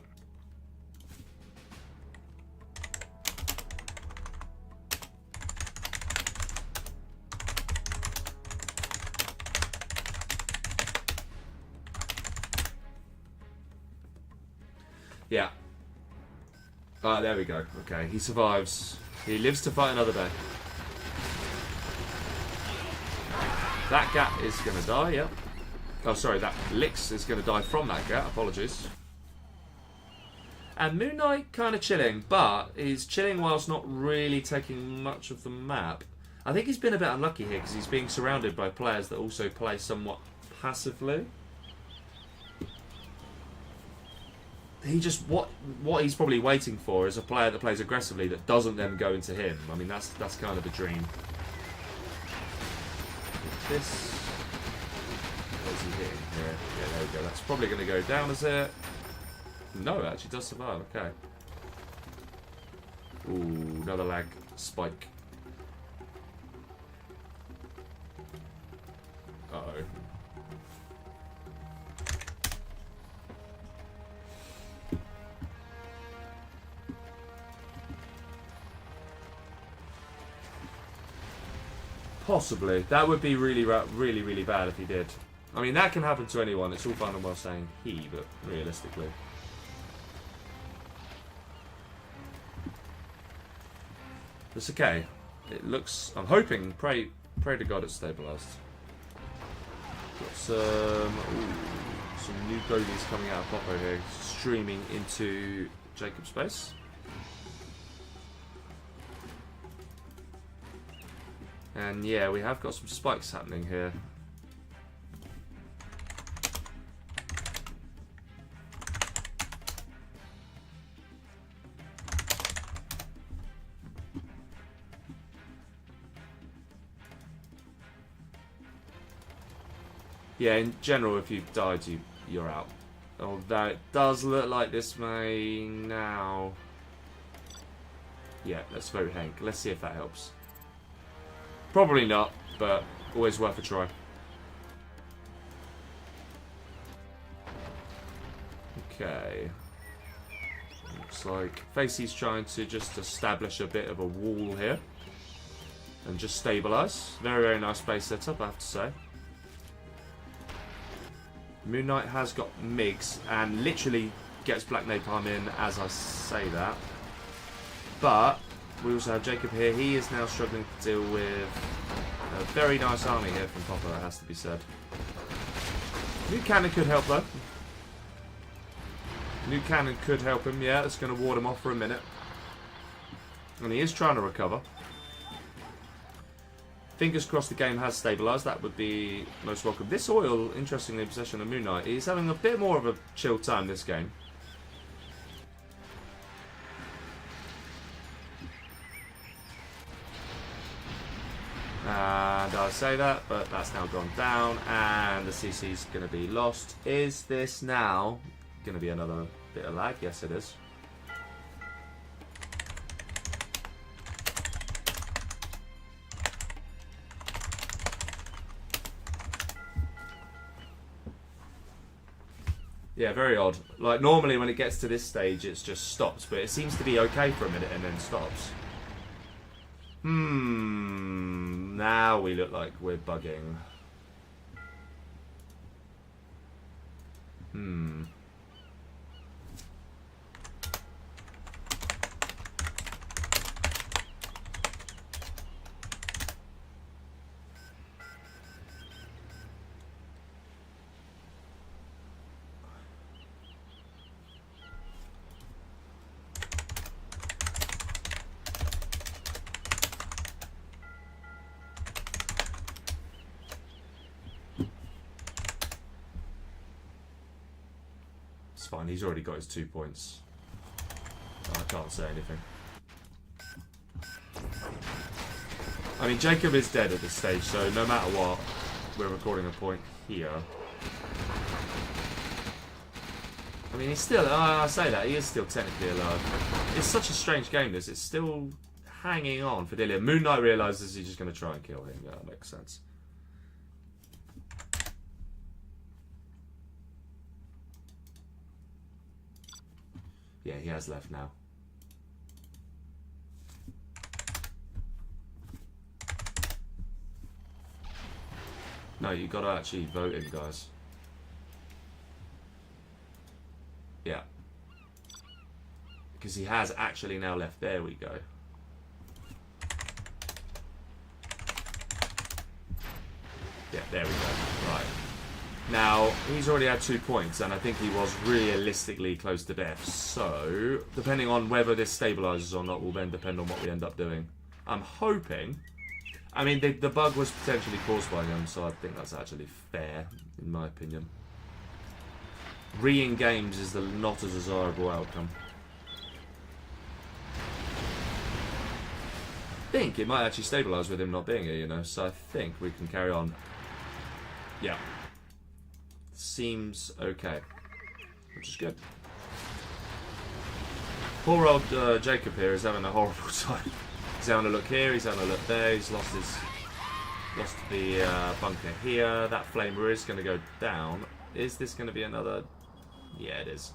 Yeah. Ah, there we go. Okay, he survives. He lives to fight another day. That Gat is going to die, yep. Oh, sorry, that Lix is going to die from that Gat. Apologies. And MoonKnight kind of chilling, but he's chilling whilst not really taking much of the map. I think he's been a bit unlucky here because he's being surrounded by players that also play somewhat passively. He just what he's probably waiting for is a player that plays aggressively that doesn't then go into him. I mean, that's kind of a dream. This. What is he hitting here? Yeah, there we go. That's probably going to go down, is it? No, it actually does survive. Okay. Ooh, another lag spike. Uh-oh. Possibly. That would be really bad if he did. I mean, that can happen to anyone. It's all fun and well saying he, but realistically. It's okay. It looks... I'm hoping... Pray to God it's stabilised. Got some new goalies coming out of POPO here. Streaming into Jacob's base. And yeah, we have got some spikes happening here. Yeah, in general, if you've died, you're out. Although it does look like this may now... Yeah, let's vote Henk. Let's see if that helps. Probably not, but always worth a try. Okay. Looks like Facey's trying to just establish a bit of a wall here. And just stabilise. Very, very nice base setup, I have to say. MoonKnight has got MiGs and literally gets Black Napalm in as I say that. But we also have Jacob here. He is now struggling to deal with a very nice army here from POPO, it has to be said. New cannon could help though. New cannon could help him, yeah. It's going to ward him off for a minute. And he is trying to recover. Fingers crossed the game has stabilised. That would be most welcome. This oil, interestingly, in possession of MoonKnight, he's having a bit more of a chill time this game. And I say that, but that's now gone down, and the CC's going to be lost. Is this now going to be another bit of lag? Yes, it is. Yeah, very odd. Like, normally when it gets to this stage, it just stops, but it seems to be okay for a minute and then stops. Now we look like we're bugging. It's fine, he's already got his 2 points. I can't say anything. I mean, Jacob is dead at this stage, so no matter what, we're recording a point here. I mean, he's still, I say that, he is still technically alive. It's such a strange game, this. It's still hanging on for Dillian. MoonKnight realises he's just going to try and kill him. Yeah, that makes sense. Yeah, he has left now. No, you got to actually vote him, guys. Yeah. Because he has actually now left. There we go. Yeah, there we go. Right. Now, he's already had 2 points, and I think he was realistically close to death. So, depending on whether this stabilises or not will then depend on what we end up doing. I'm hoping... I mean, the bug was potentially caused by him, so I think that's actually fair, in my opinion. Re-in games is not a desirable outcome. I think it might actually stabilise with him not being here, you know, so I think we can carry on. Yeah. Seems okay. Which is good. Poor old Jacob here is having a horrible time. He's having a look here, he's having a look there, he's lost the bunker here. That flamer is going to go down. Is this going to be another... Yeah, it is.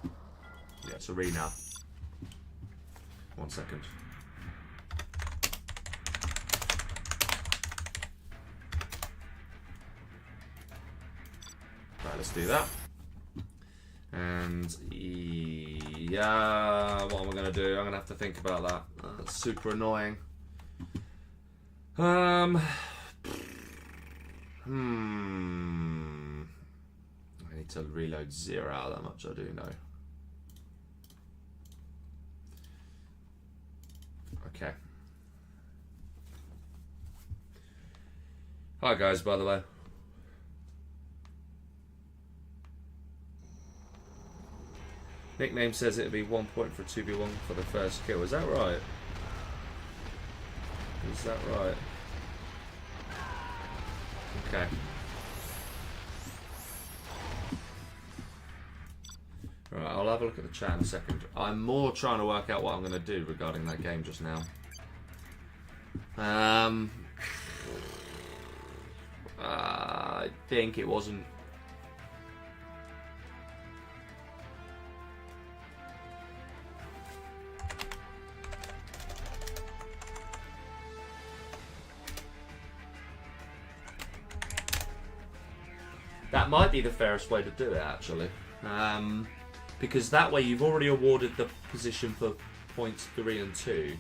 Yeah, it's a re now. 1 second. Right, let's do that. And yeah, what am I going to do? I'm going to have to think about that. That's super annoying. I need to reload 0, that much I do know. Okay. Hi guys, by the way. Nickname says it'd be 1 point for 2v1 for the first kill. Is that right? Is that right? Okay. Right, I'll have a look at the chat in a second. I'm more trying to work out what I'm going to do regarding that game just now. I think it wasn't... That might be the fairest way to do it, actually. Because that way you've already awarded the position for points 3 and 2.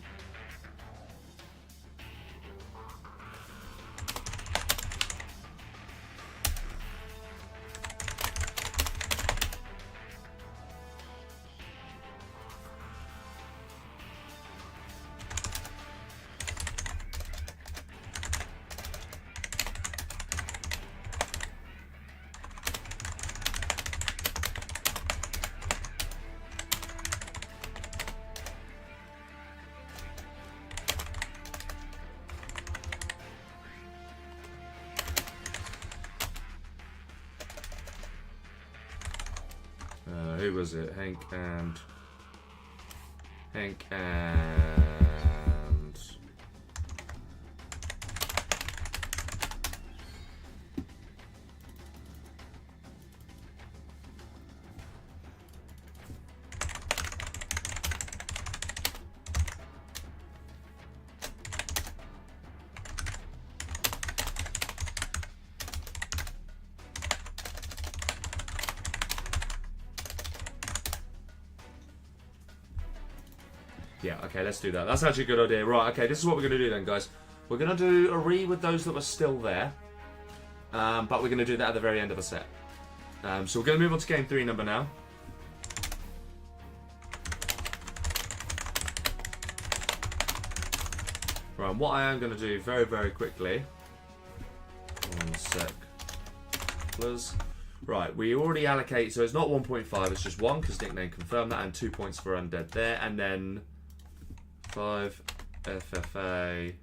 Who was it? Henk and... Yeah, okay, let's do that. That's actually a good idea. Right, okay, this is what we're going to do then, guys. We're going to do a re with those that were still there. But we're going to do that at the very end of the set. So we're going to move on to game 3 number now. Right, what I am going to do very, very quickly... 1 sec. wrestlers. Right, we already allocate, so it's not 1.5, it's just 1 because nickname confirmed that, and 2 points for undead there, and then 5 FFA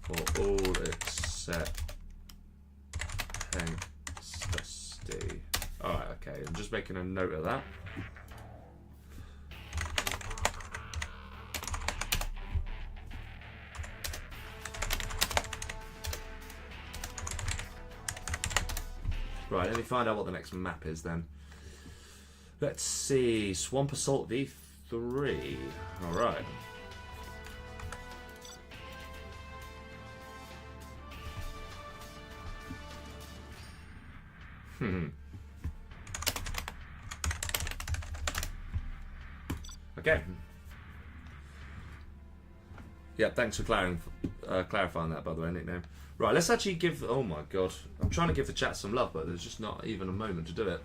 for all except Henk, Dusty. Alright, okay, I'm just making a note of that. Right, let me find out what the next map is then. Let's see. Swamp Assault V3. Alright. Okay. Yeah, thanks for clarifying that, by the way, nickname. Right, let's actually give... Oh my god. I'm trying to give the chat some love, but there's just not even a moment to do it.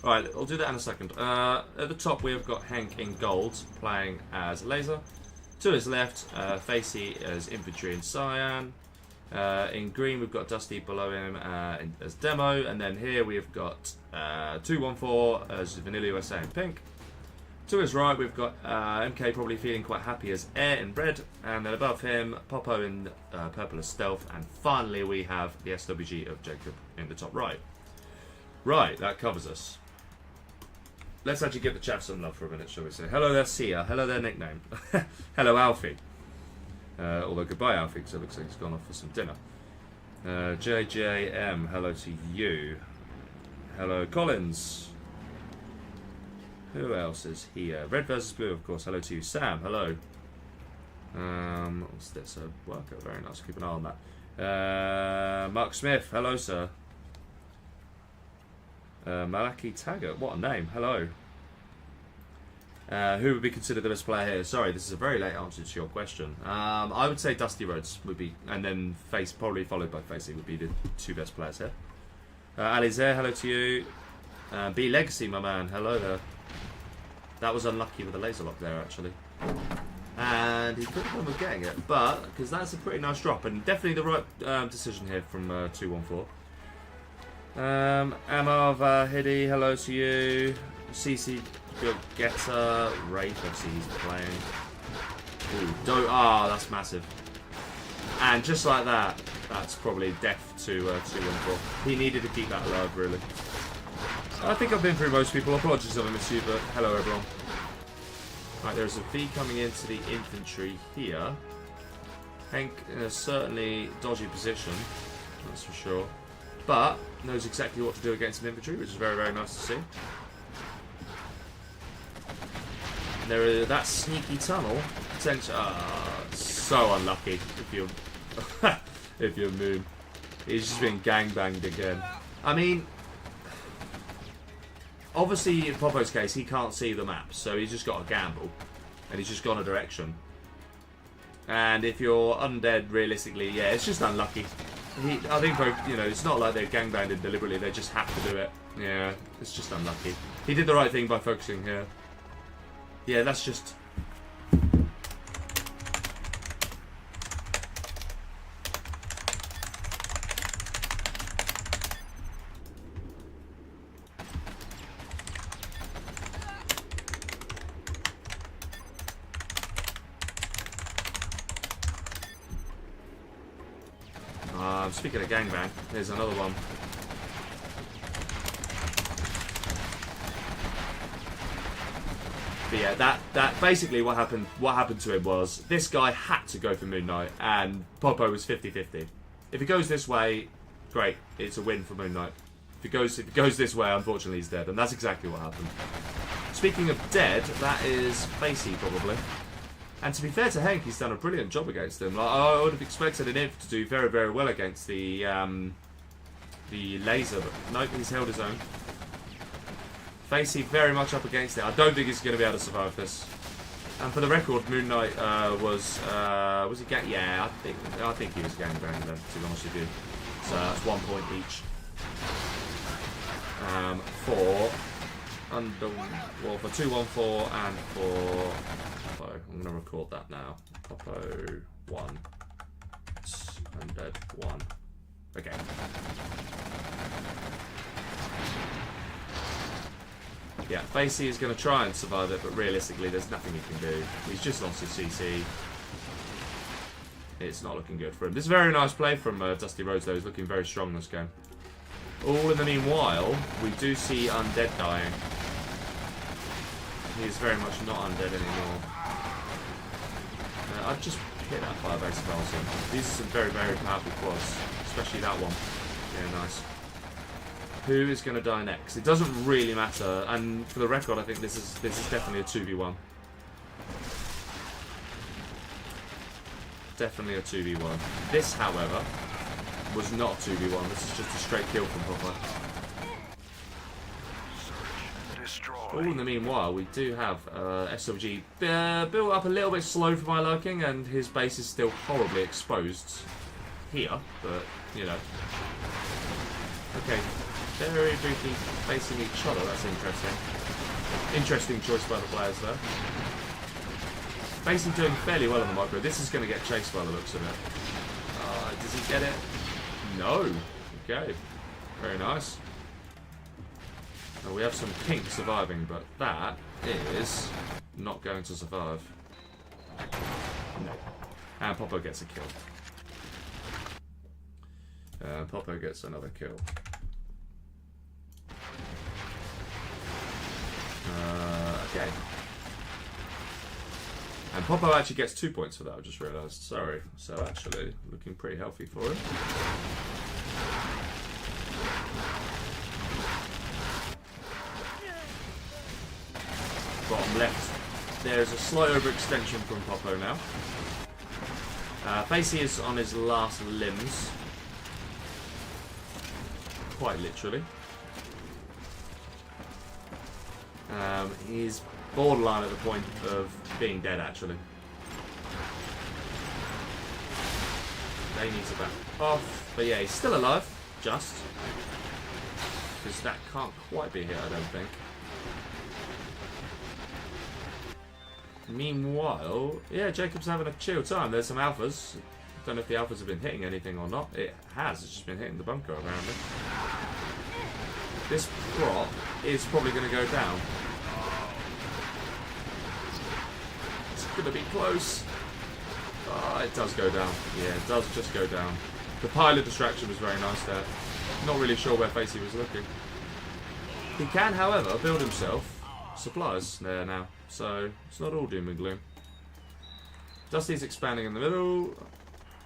Alright, I'll do that in a second. At the top, we have got Henk in gold, playing as Laser. To his left, Facey as Infantry and Cyan. In green, we've got Dusty below him as Demo. And then here, we've got 214 as Vanilla USA in pink. To his right, we've got MK probably feeling quite happy as Air in red, and then above him, Popo in purple as Stealth, and finally we have the SWG of Jacob in the top right. Right, that covers us. Let's actually give the chat some love for a minute, shall we say. Hello there, Sia. Hello there, nickname. Hello, Alfie. Although goodbye, Alfie, because it looks like he's gone off for some dinner. JJM, hello to you. Hello, Collins. Who else is here? Red versus Blue, of course. Hello to you. Sam, hello. What's this? A worker. Very nice. Keep an eye on that. Mark Smith, hello, sir. Malaki Taggart, what a name. Hello. Who would be considered the best player here? Sorry, this is a very late answer to your question. I would say Dusty Rhodes would be, and then Face, probably followed by Facey, would be the 2 best players here. Alizair, hello to you. B Legacy, my man. Hello there. That was unlucky with the laser lock there, actually. And he couldn't come with getting it, but, because that's a pretty nice drop, and definitely the right decision here from 214. Amav Hidi, hello to you. CC Getter, Wraith, obviously he's playing. Ooh, that's massive. And just like that, that's probably death to 214. He needed to keep that alive, really. I think I've been through most people. Apologies if I missed you, but hello everyone. Right, there's a V coming into the infantry here. Henk in a certainly dodgy position, that's for sure. But knows exactly what to do against an infantry, which is very, very nice to see. There is that sneaky tunnel. So unlucky if you're if you're Moon. He's just been gangbanged again. I mean, obviously, in Popo's case, he can't see the map, so he's just got to gamble, and he's just gone a direction. And if you're undead, realistically, yeah, it's just unlucky. I think, you know, it's not like they're gangbanged deliberately; they just have to do it. Yeah, it's just unlucky. He did the right thing by focusing here. Yeah, that's just. Speaking of gangbang, there's another one. But yeah, that basically what happened to him was this guy had to go for MoonKnight, and Popo was 50-50. If it goes this way, great, it's a win for MoonKnight. If it goes this way, unfortunately he's dead, and that's exactly what happened. Speaking of dead, that is Facey probably. And to be fair to Henk, he's done a brilliant job against him. Like, I would have expected an Inf to do very, very well against the laser, but nope, he's held his own. Facey very much up against it. I don't think he's going to be able to survive this. And for the record, MoonKnight was he gang? Yeah, I think he was gangbanging then, to be honest with you. So that's 1 point each. For 214 and for. I'm going to record that now. Popo 1. Undead 1. Okay. Yeah, Facey is going to try and survive it, but realistically there's nothing he can do. He's just lost his CC. It's not looking good for him. This is a very nice play from Dusty Rhodes, though. He's looking very strong this game. All in the meanwhile, we do see Undead dying. He is very much not undead anymore. I'd just hit that fire-based spells in. These are some very, very powerful quads. Especially that one. Yeah, nice. Who is going to die next? It doesn't really matter. And for the record, I think this is definitely a 2v1. Definitely a 2v1. This, however, was not a 2v1. This is just a straight kill from POPO. All in the meanwhile, we do have SLG built up a little bit slow for my liking, and his base is still horribly exposed here, but, you know. Okay, very briefly facing each other, that's interesting. Interesting choice by the players there. Facey doing fairly well on the micro. This is going to get chased by the looks of it. Does he get it? No. Okay, very nice. We have some pink surviving, but that is not going to survive. No. And POPO gets a kill. POPO gets another kill. Okay. And POPO actually gets 2 points for that, I just realised. Sorry. So actually, looking pretty healthy for him. Bottom left, there's a slight overextension from POPO now. Facey is on his last limbs. Quite literally. He's borderline at the point of being dead, actually. They need to back off. But yeah, he's still alive. Just. Because that can't quite be hit, I don't think. Meanwhile, yeah, Jacob's having a chill time. There's some alphas. Don't know if the alphas have been hitting anything or not. It has. It's just been hitting the bunker around it. This prop is probably going to go down. It's going to be close. Oh, it does go down. Yeah, it does just go down. The pilot distraction was very nice there. Not really sure where Facey was looking. He can, however, build himself supplies there now. So, it's not all doom and gloom. Dusty's expanding in the middle.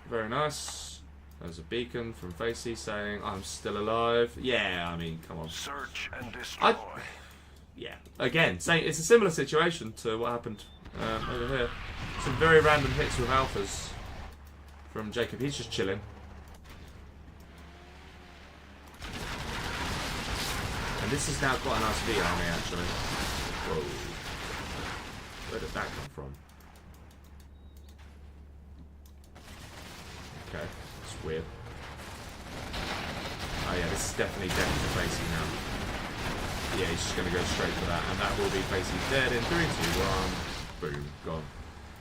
Very nice. There's a beacon from Facey saying, I'm still alive. Yeah, I mean, come on. Search and destroy. Yeah, again, it's a similar situation to what happened over here. Some very random hits with alphas from Jacob. He's just chilling. And this is now quite a nice V army, actually. Whoa. Where did that come from? Okay, it's weird. Oh yeah, this is definitely dead for Facey now. Yeah, he's just going to go straight for that. And that will be Facey dead in 3, 2, 1. Boom, gone.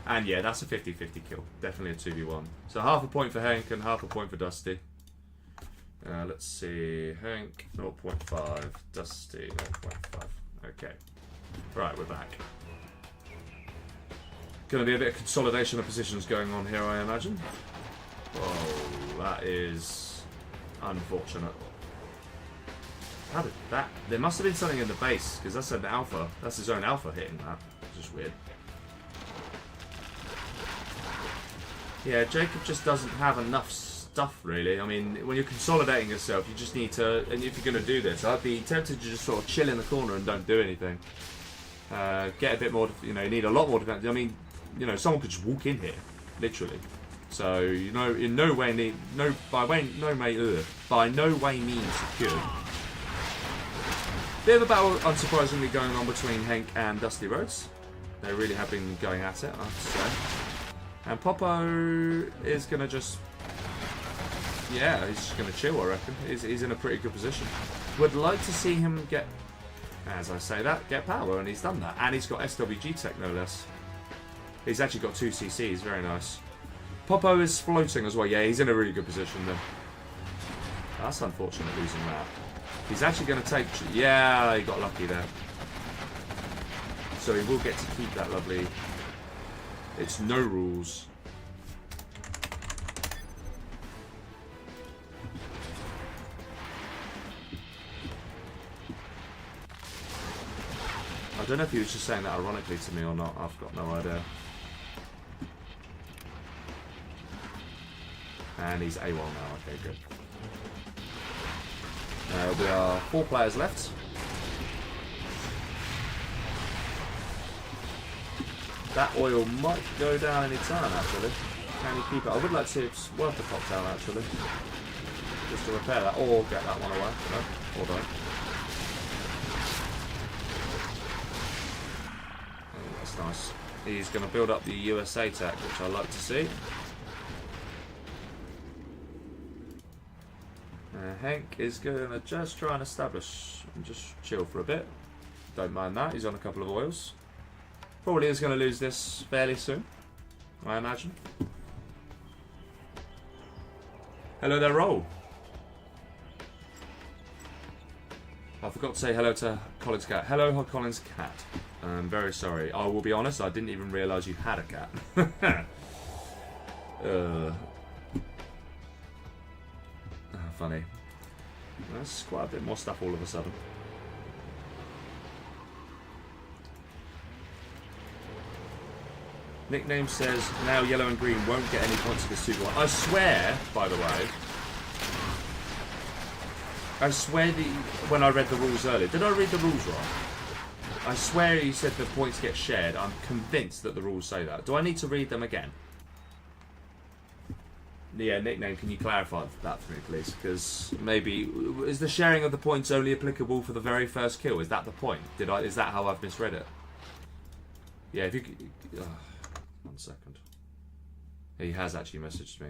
And yeah, that's a 50-50 kill. Definitely a 2v1. So half a point for Henk and half a point for Dusty. Let's see. Henk, 0.5. Dusty, 0.5. Okay. Right, we're back. Going to be a bit of consolidation of positions going on here, I imagine. Oh, that is unfortunate. How did that... There must have been something in the base, because that's an alpha. That's his own alpha hitting that. Which is weird. Yeah, Jacob just doesn't have enough stuff, really. I mean, when you're consolidating yourself, you just need to... And if you're going to do this, I'd be tempted to just sort of chill in the corner and don't do anything. Get a bit more... You know, you need a lot more defense. I mean, you know, someone could just walk in here, literally. So, you know, in no way... By no way means secured. Bit of a battle, unsurprisingly, going on between Henk and Dusty Rhodes. They really have been going at it, I have to say. And POPO is going to just... Yeah, he's just going to chill, I reckon. He's in a pretty good position. Would like to see him get... As I say that, get power, and he's done that. And he's got SWG tech, no less. He's actually got 2 CCs, very nice. POPO is floating as well. Yeah, he's in a really good position then. That's unfortunate losing that. He's actually going to take... Yeah, he got lucky there. so he will get to keep that lovely. It's no rules. I don't know if he was just saying that ironically to me or not. I've got no idea. And he's AWOL now. Okay, good. We are 4 players left. That oil might go down any time, actually. Can he keep it? I would like to see if it's worth the pop down, actually. Just to repair that, or get that one away. No, or don't. Oh, that's nice. He's going to build up the USA tech, which I like to see. Henk is going to just try and establish and just chill for a bit. Don't mind that. He's on a couple of oils. Probably is going to lose this fairly soon, I imagine. Hello there, Roll. I forgot to say hello to Colin's cat. Hello, Colin's cat. I'm very sorry. I will be honest, I didn't even realise you had a cat. Funny. That's quite a bit more stuff all of a sudden. Nickname says, now yellow and green won't get any points against 2-1. I swear, by the way, when I read the rules earlier, did I read the rules wrong? I swear you said the points get shared. I'm convinced that the rules say that. Do I need to read them again? Yeah, Nickname, can you clarify that for me, please? Because maybe, is the sharing of the points only applicable for the very first kill? Is that the point? Is that how I've misread it? Yeah, if you could... 1 second. He has actually messaged me.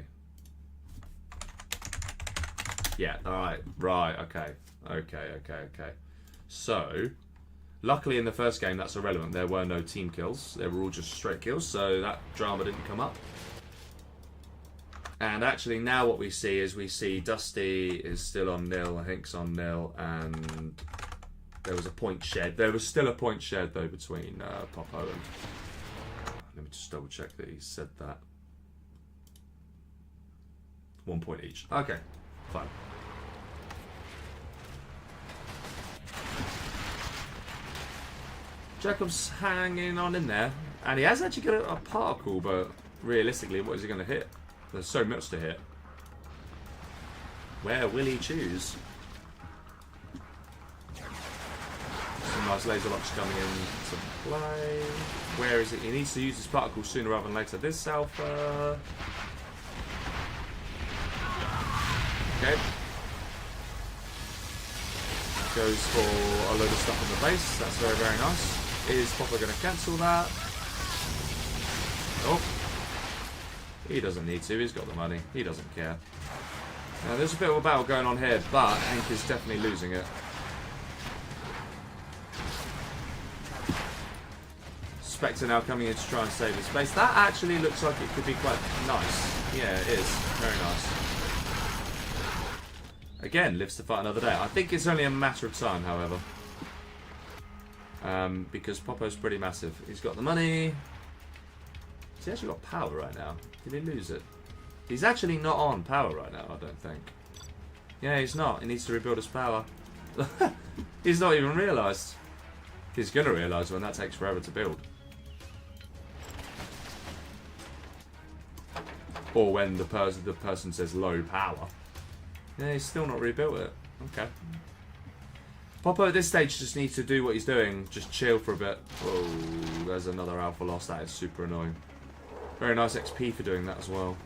Yeah, alright. Right, okay. Okay. So, luckily in the first game that's irrelevant. There were no team kills. They were all just straight kills, so that drama didn't come up. And actually now what we see is Dusty is still on 0, Henk's on 0, and there was a point shared. There was still a point shared though between POPO and... Let me just double check that he said that. 1 point each. Okay, fine. Jacob's hanging on in there, and he has actually got a particle, but realistically, what is he going to hit? There's so much to hit. Where will he choose? Some nice laser locks coming in to play. Where is it? He needs to use his particle sooner rather than later. This alpha. Okay. Goes for a load of stuff on the base. That's very, very nice. Is POPO going to cancel that? Oh. He doesn't need to, he's got the money, he doesn't care. Now there's a bit of a battle going on here, but Henk is definitely losing it. Spectre now coming in to try and save his base. That actually looks like it could be quite nice. Yeah, it is. Very nice. Again, lives to fight another day. I think it's only a matter of time, however. Because POPO's pretty massive. He's got the money. He's actually got power right now. Did he lose it? He's actually not on power right now, I don't think. Yeah, he's not. He needs to rebuild his power. He's not even realised. He's going to realise when that takes forever to build. Or when the person says low power. Yeah, he's still not rebuilt it. Okay. POPO at this stage just needs to do what he's doing. Just chill for a bit. Oh, there's another alpha loss. That is super annoying. Very nice XP for doing that as well.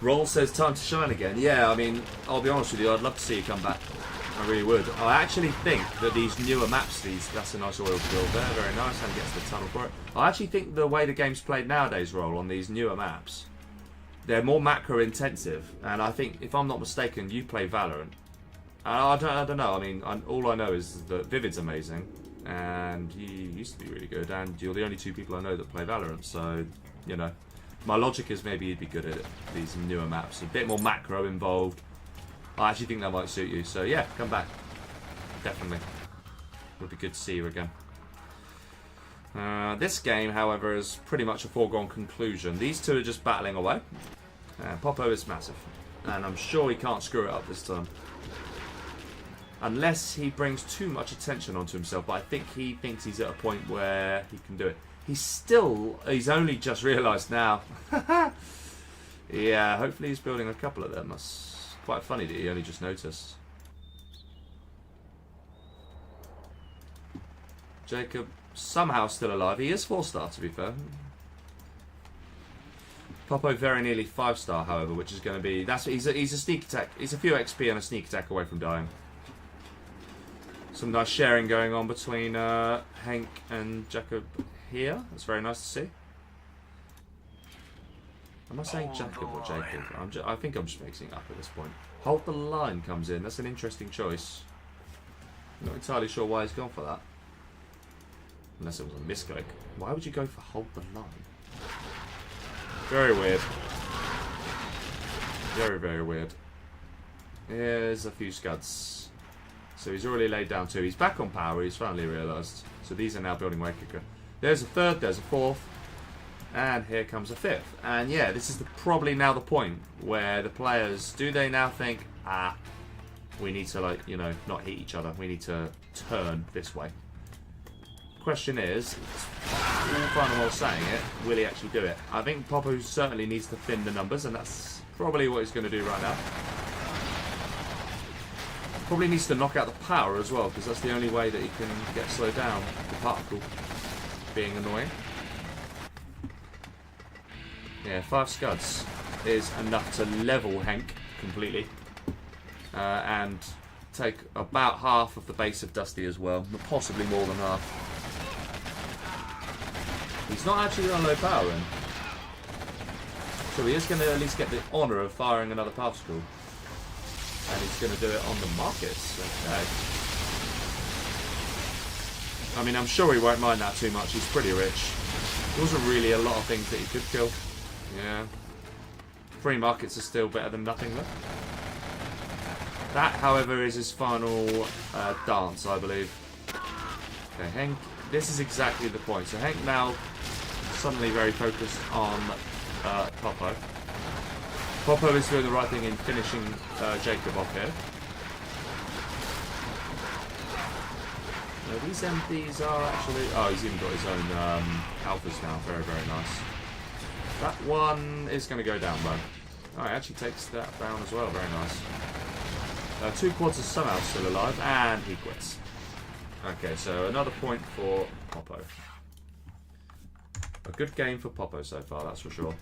Roll says time to shine again. Yeah, I mean, I'll be honest with you, I'd love to see you come back. I really would. I actually think that these newer maps, that's a nice oil build there, very nice, and gets the tunnel for it. I actually think the way the game's played nowadays, Roll, on these newer maps, they're more macro intensive, and I think, if I'm not mistaken, you play Valorant. I don't know, I mean, all I know is that Vivid's amazing, and he used to be really good, and you're the only 2 people I know that play Valorant, so, you know. My logic is maybe you'd be good at these newer maps. A bit more macro involved, I actually think that might suit you. So yeah, come back. Definitely. Would be good to see you again. This game, however, is pretty much a foregone conclusion. These two are just battling away. POPO is massive. And I'm sure he can't screw it up this time. Unless he brings too much attention onto himself. But I think he thinks he's at a point where he can do it. He's only just realised now. Yeah, hopefully he's building a couple of them. That's quite funny that he only just noticed. Jacob somehow still alive. He is 4-star, to be fair. POPO very nearly 5-star, however, which is going to be... He's a sneak attack. He's a few XP and a sneak attack away from dying. Some nice sharing going on between Henk and Jacob here. That's very nice to see. Am I saying Jacob or Jacob? I think I'm just mixing it up at this point. Hold the line comes in. That's an interesting choice. I'm not entirely sure why he's gone for that. Unless it was a misclick. Why would you go for hold the line? Very weird. Very, very weird. Here's a few scuds. So he's already laid down 2. He's back on power. He's finally realised. So these are now building way quicker. There's a 3rd. There's a 4th. And here comes a 5th. And yeah, this is probably now the point where the players, do they now think, we need to, like, you know, not hit each other. We need to turn this way. Question is, all fun and well saying it, will he actually do it? I think POPO certainly needs to thin the numbers, and that's probably what he's going to do right now. Probably needs to knock out the power as well, because that's the only way that he can get slowed down. The particle being annoying. Yeah, 5 scuds is enough to level Henk completely. And take about half of the base of Dusty as well. Possibly more than half. He's not actually on low power then. So he is going to at least get the honour of firing another particle. And he's going to do it on the markets. Okay. I mean, I'm sure he won't mind that too much. He's pretty rich. There wasn't really a lot of things that he could kill. Yeah. Free markets are still better than nothing though. That, however, is his final dance, I believe. Okay, Henk. This is exactly the point. So Henk now suddenly very focused on POPO. POPO is doing the right thing in finishing Jacob off here. Now, these MPs are actually... Oh, he's even got his own alphas now. Very, very nice. That one is going to go down, though. Oh, he actually takes that down as well. Very nice. 2 quarters somehow still alive, and he quits. Okay, so another point for POPO. A good game for POPO so far, that's for sure.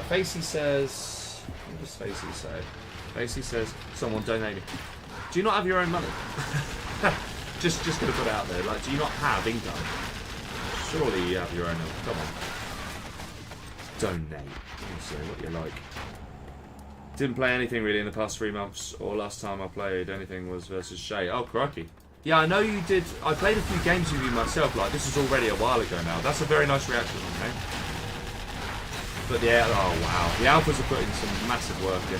Facey says... What does Facey say? Facey says, someone donate me. Do you not have your own money? just gonna put it out there. Like, do you not have income? Surely you have your own. Come on. Donate. You say what you like. Didn't play anything really in the past 3 months, or last time I played anything was versus Shay. Oh, crikey. Yeah, I know you did. I played a few games with you myself. Like, this was already a while ago now. That's a very nice reaction, okay? But yeah, oh wow. The alphas are putting some massive work in.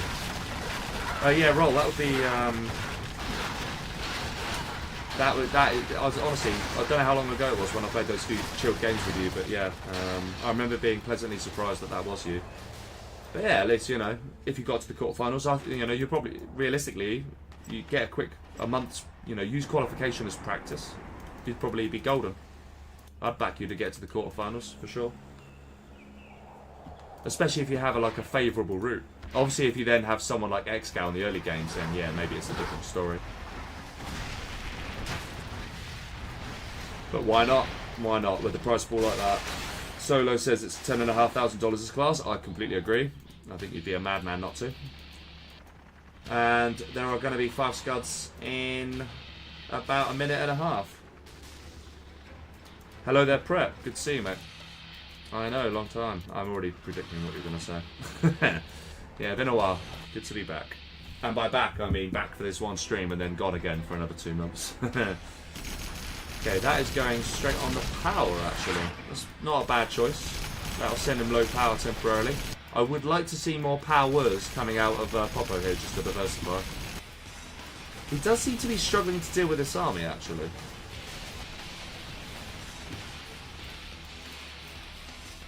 Yeah, roll. That would be. I was honestly, I don't know how long ago it was when I played those few chilled games with you, but yeah, I remember being pleasantly surprised that that was you. But yeah, at least, you know, if you got to the quarterfinals, you know, you probably, realistically, you get a month's, you know, use qualification as practice, you'd probably be golden. I'd back you to get to the quarterfinals, for sure. Especially if you have like a favourable route. Obviously, if you then have someone like Xcal in the early games, then yeah, maybe it's a different story. But why not? Why not? With the price pool like that. Solo says it's $10,500 as class. I completely agree. I think you'd be a madman not to. And there are going to be 5 scuds in about a minute and a half. Hello there, Prep. Good to see you, mate. I know, long time. I'm already predicting what you're going to say. Yeah, been a while. Good to be back. And by back, I mean back for this one stream and then gone again for another 2 months. Okay, that is going straight on the power, actually. That's not a bad choice. That'll send him low power temporarily. I would like to see more powers coming out of POPO here, just to diversify. He does seem to be struggling to deal with this army, actually.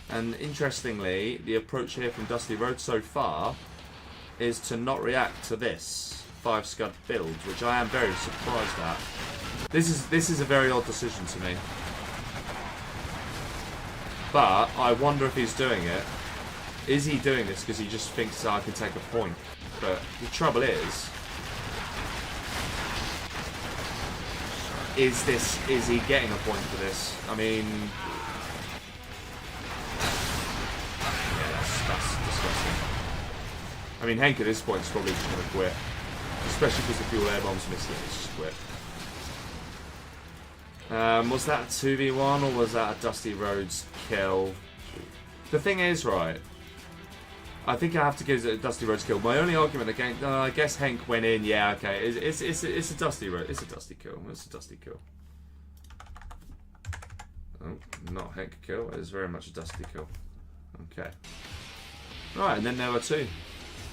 And interestingly, the approach here from Dusty Rhodes so far is to not react to this 5 scud build, which I am very surprised at. This is a very odd decision to me. But I wonder if he's doing it. Is he doing this because he just thinks I can take a point? But the trouble is he getting a point for this? I mean, yeah, that's disgusting. I mean, Henk at this point is probably just going to quit. Especially because the fuel air bombs missed it, it's just quit. Was that a 2v1 or was that a Dusty Rhodes kill? The thing is, right, I think I have to give it a Dusty Rhodes kill. My only argument against, I guess Henk went in. Yeah, okay, it's a Dusty Rhodes. It's a Dusty kill. It's a Dusty kill. Oh, not Henk kill. It's very much a Dusty kill. Okay. Right, and then there were 2.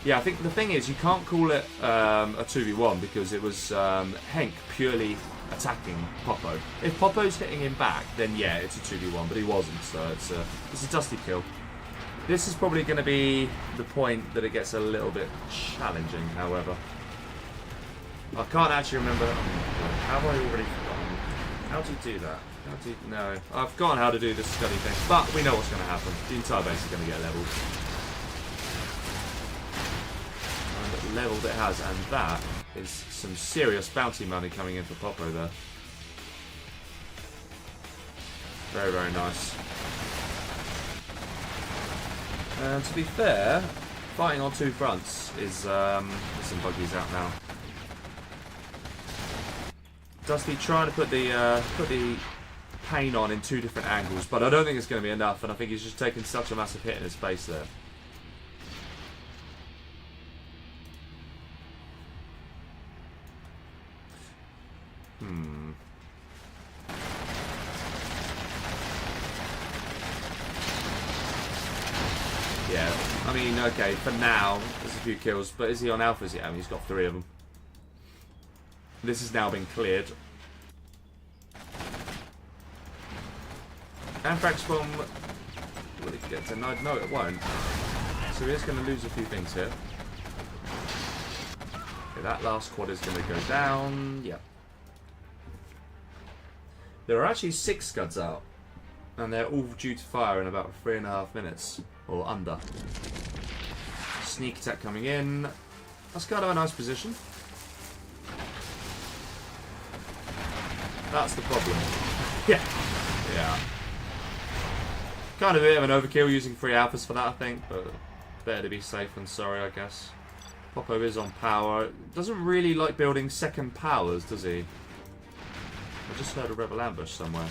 Yeah, I think the thing is you can't call it a 2v1 because it was Henk purely attacking POPO. If POPO's hitting him back, then yeah, it's a 2v1, but he wasn't, so it's a Dusty kill. This is probably going to be the point that it gets a little bit challenging, however. I can't actually remember. Have I already forgotten? How do you do that? No, I've forgotten how to do this study thing, but we know what's going to happen. The entire base is going to get leveled. And leveled it has, and that is some serious bounty money coming in for POPO there. Very, very nice. And to be fair, fighting on 2 fronts is there's some buggies out now. Dusty trying to put the pain on in 2 different angles, but I don't think it's going to be enough, and I think he's just taking such a massive hit in his face there. Yeah, I mean, okay, for now, there's a few kills, but is he on alphas yet? I mean, he's got 3 of them. This has now been cleared. Anthrax bomb, will it get denied? No, it won't. So he is going to lose a few things here. Okay, that last quad is going to go down. Yep. There are actually 6 scuds out, and they're all due to fire in about 3.5 minutes. Or under. Sneak attack coming in. That's kind of a nice position. That's the problem. Yeah. Yeah. Kind of a bit of an overkill using 3 alphas for that, I think, but better to be safe than sorry, I guess. POPO is on power. Doesn't really like building second powers, does he? I just heard a rebel ambush somewhere.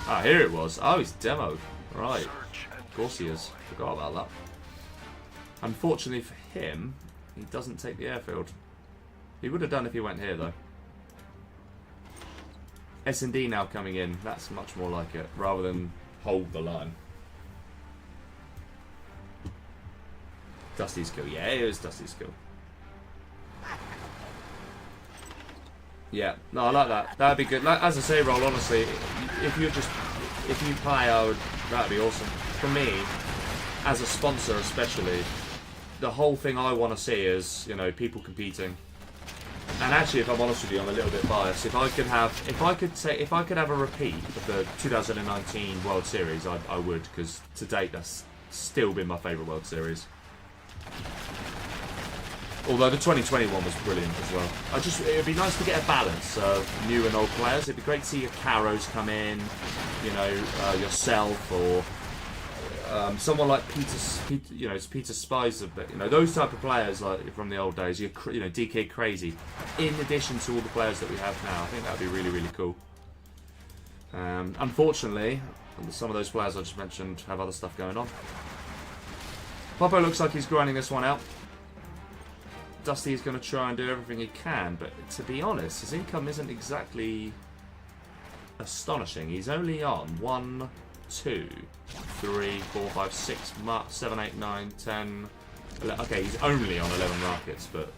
Ah, here it was. Oh, he's demoed. Right. Of course he is. Forgot about that. Unfortunately for him, he doesn't take the airfield. He would have done if he went here, though. S&D now coming in. That's much more like it, rather than hold the line. Dusty's kill. Yeah, it was Dusty's kill. Yeah, no, I like that. That'd be good. Like, as I say, Roll, honestly, if you play, that'd be awesome. For me, as a sponsor especially, the whole thing I want to see is, you know, people competing. And actually, if I'm honest with you, I'm a little bit biased. If I could have a repeat of the 2019 World Series, I would, because to date that's still been my favourite World Series. Although the 2021 was brilliant as well. It'd be nice to get a balance of new and old players. It'd be great to see your Caros come in, you know, yourself, or someone like Peter Spicer, but you know, those type of players like from the old days. You know, DK Crazy, in addition to all the players that we have now. I think that'd be really, really cool. Unfortunately, some of those players I just mentioned have other stuff going on. POPO looks like he's grinding this one out. Dusty is going to try and do everything he can, but to be honest, his income isn't exactly astonishing. He's only on 1, 2, 3, 4, 5, 6, 7, 8, 9, 10... Okay, he's only on 11 markets, but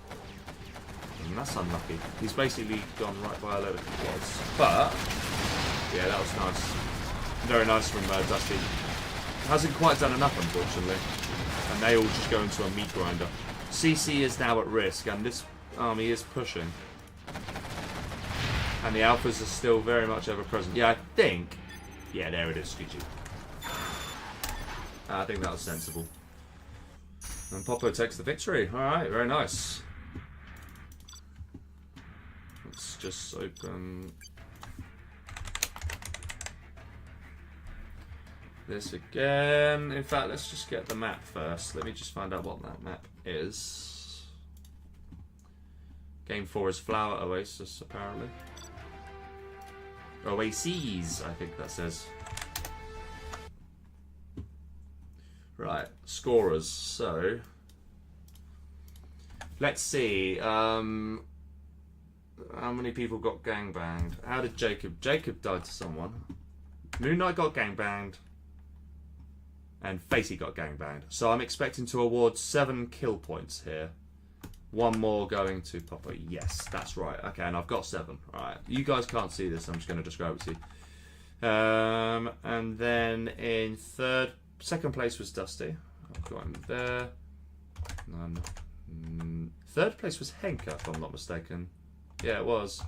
that's unlucky. He's basically gone right by a load of quads. But, yeah, that was nice. Very nice from Dusty. Hasn't quite done enough, unfortunately. And they all just go into a meat grinder. CC is now at risk, and this army is pushing. And the alphas are still very much ever present. Yeah, I think... Yeah, there it is, GG. I think that was sensible. And POPO takes the victory. Alright, very nice. Let's just open this again. In fact, let's just get the map first. Let me just find out what that map is. Game 4 is Flower Oasis, apparently. Oases, I think that says. Right, scorers. So, let's see. How many people got gangbanged? How did Jacob? Jacob died to someone. MoonKnight got gangbanged. And Facey got gangbanged. So I'm expecting to award 7 kill points here. 1 more going to POPO. Yes, that's right. Okay, and I've got 7. Alright. You guys can't see this. I'm just going to describe it to you. And then in second place was Dusty. I've got him there. Third place was Henk, if I'm not mistaken. Yeah, it was.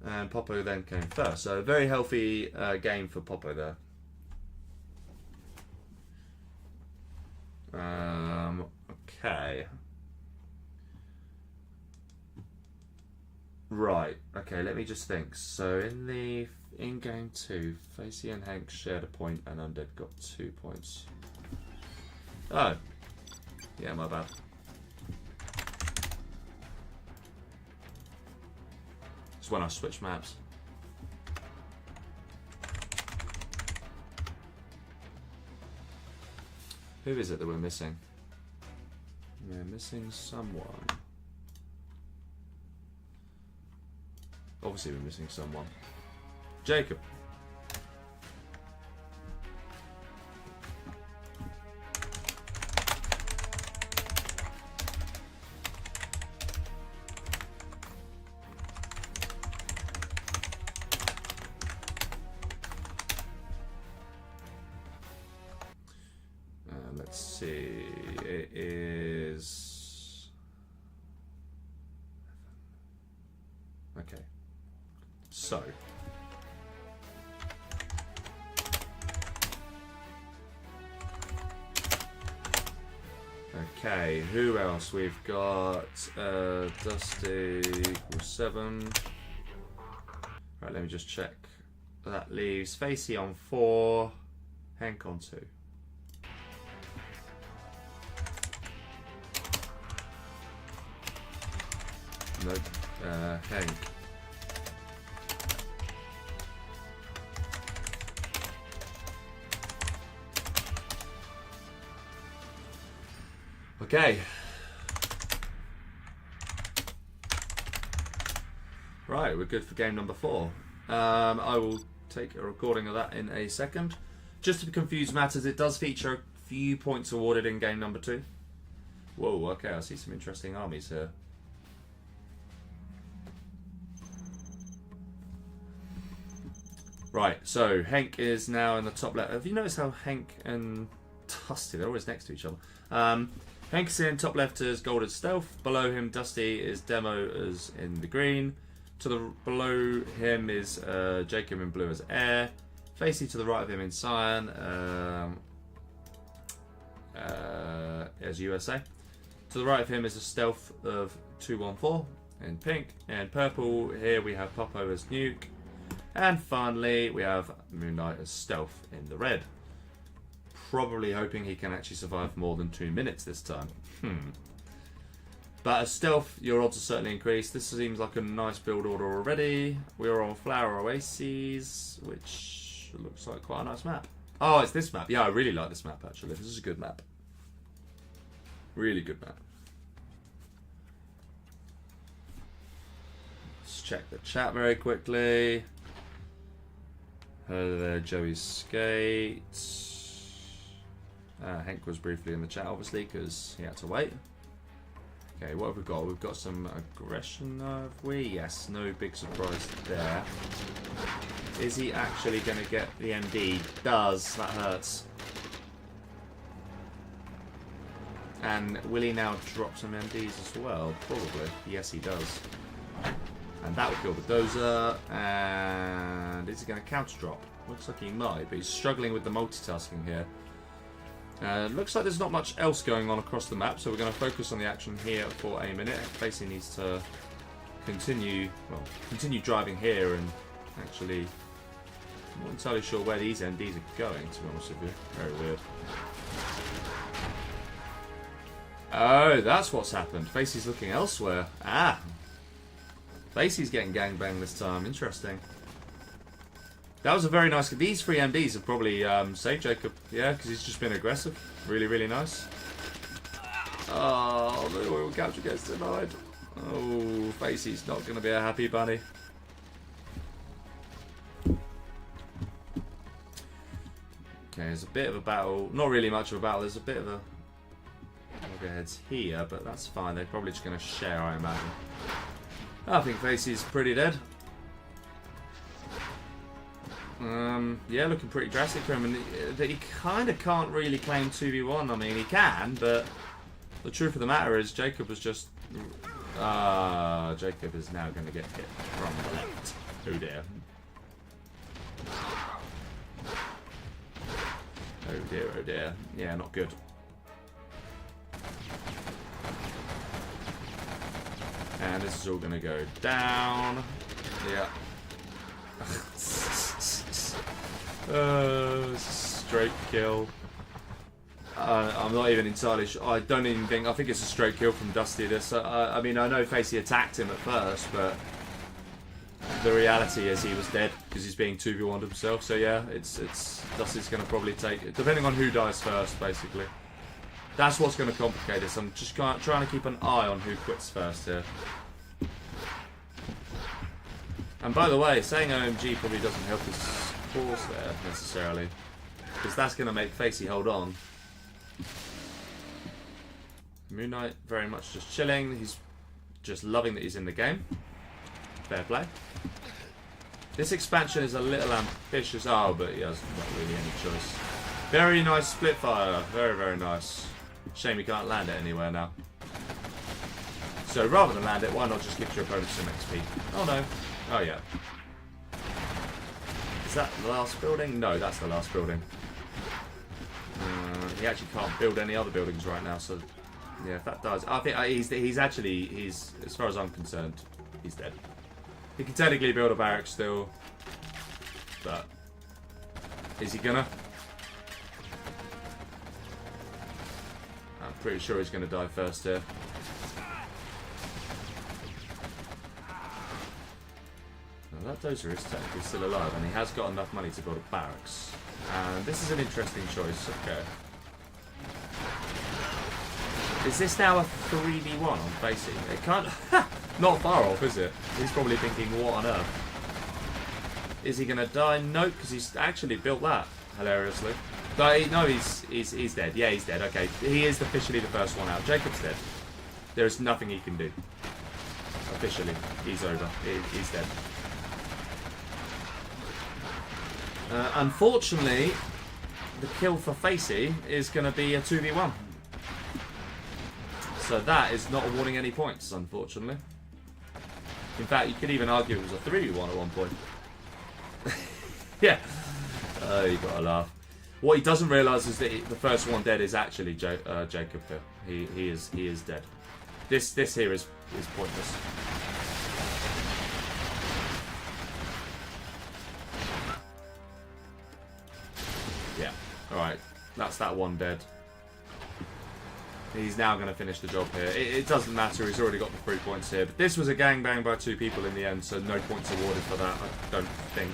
And POPO then came first. So a very healthy game for POPO there. Okay. Right. Okay, let me just think. So in game 2, Facey and Henk shared a point and Undead got 2 points. Oh. Yeah, my bad. It's when I switch maps. Who is it that we're missing? We're missing someone. Obviously we're missing someone. Jacob. Let's see. It is... Okay. So... Okay, who else? We've got Dusty equals 7. Right, let me just check. That leaves Facey on 4, Henk on 2. No, Henk. Okay. Right, we're good for game number 4. I will take a recording of that in a second. Just to confuse matters, it does feature a few points awarded in game number 2. Whoa, okay, I see some interesting armies here. Right, so Henk is now in the top left. Have you noticed how Henk and Dusty, they're always next to each other. Henk's in top left as gold as stealth. Below him, Dusty is demo as in the green. Below him is Jacob in blue as air. Facey to the right of him in cyan as USA. To the right of him is a stealth of 214 in pink. And purple, here we have POPO as nuke. And finally, we have MoonKnight as stealth in the red. Probably hoping he can actually survive more than 2 minutes this time. But as stealth, your odds are certainly increased. This seems like a nice build order already. We're on Flower Oases, which looks like quite a nice map. Oh, it's this map. Yeah, I really like this map, actually. This is a good map. Really good map. check the chat very quickly. Hello there, Joey Skate. Henk was briefly in the chat, obviously, because he had to wait. Okay, what have we got? We've got some aggression, have we? Yes, no big surprise there. Is he actually going to get the MD? Does. That hurts. And will he now drop some MDs as well? Probably. Yes, he does. And that would kill the dozer. And is he going to counter drop? Looks like he might, but he's struggling with the multitasking here. Looks like there's not much else going on across the map, so we're going to focus on the action here for a minute. Facey needs to continue driving here, and actually, I'm not entirely sure where these MDs are going, to be honest with you. Very weird. Oh, that's what's happened. Facey's looking elsewhere. Ah! Facey's getting gangbanged this time. Interesting. That was a very nice... These three MDs have probably saved Jacob. Yeah, because he's just been aggressive. Really, really nice. Oh, the oil capture gets denied. Oh, Facey's not going to be a happy bunny. Okay, there's a bit of a battle. Not really much of a battle. There's a bit of a... Loggerheads here, but that's fine. They're probably just going to share, I imagine. I think Facey's pretty dead. Yeah, looking pretty drastic for him, and he kind of can't really claim 2v1. I mean, he can, but the truth of the matter is Jacob was just... Jacob is now going to get hit from the left. Oh dear. Oh dear, oh dear. Yeah, not good. And this is all going to go down. Yeah. Straight kill. I'm not even entirely sure. I don't even think... I think it's a straight kill from Dusty. This. I mean, I know Facey attacked him at first, but the reality is he was dead because he's being 2v1'd himself. So yeah, it's Dusty's going to probably take it, depending on who dies first, basically. That's what's going to complicate this. I'm just trying to keep an eye on who quits first here. And by the way, saying OMG probably doesn't help his cause there, necessarily. Because that's going to make Facey hold on. MoonKnight very much just chilling. He's just loving that he's in the game. Fair play. This expansion is a little ambitious. Oh, but he has not really any choice. Very nice split fire. Very, very nice. Shame he can't land it anywhere now. So rather than land it, why not just give your opponent some XP? Oh no. Oh yeah. Is that the last building? No, that's the last building. He actually can't build any other buildings right now, so yeah, if that does, I think he's as far as I'm concerned, he's dead. He can technically build a barracks still, but is he gonna? I'm pretty sure he's gonna die first here. That dozer is technically still alive, and he has got enough money to build a barracks. And this is an interesting choice. Okay. Is this now a 3v1 on Facey? It can't... Not far off, is it? He's probably thinking, what on earth? Is he going to die? No, because he's actually built that, hilariously. But no, he's dead. Yeah, he's dead. Okay, he is officially the first one out. Jacob's dead. There's nothing he can do. Officially, he's over. He's dead. Unfortunately, the kill for Facey is going to be a 2v1. So that is not awarding any points, unfortunately. In fact, you could even argue it was a 3v1 at one point. Yeah. You gotta laugh. What he doesn't realise is that the first one dead is actually Jacob here. He is dead. This here is pointless. Yeah. Alright. That's that one dead. He's now going to finish the job here. It doesn't matter, he's already got the 3 points here. But this was a gangbang by 2 people in the end, so no points awarded for that, I don't think.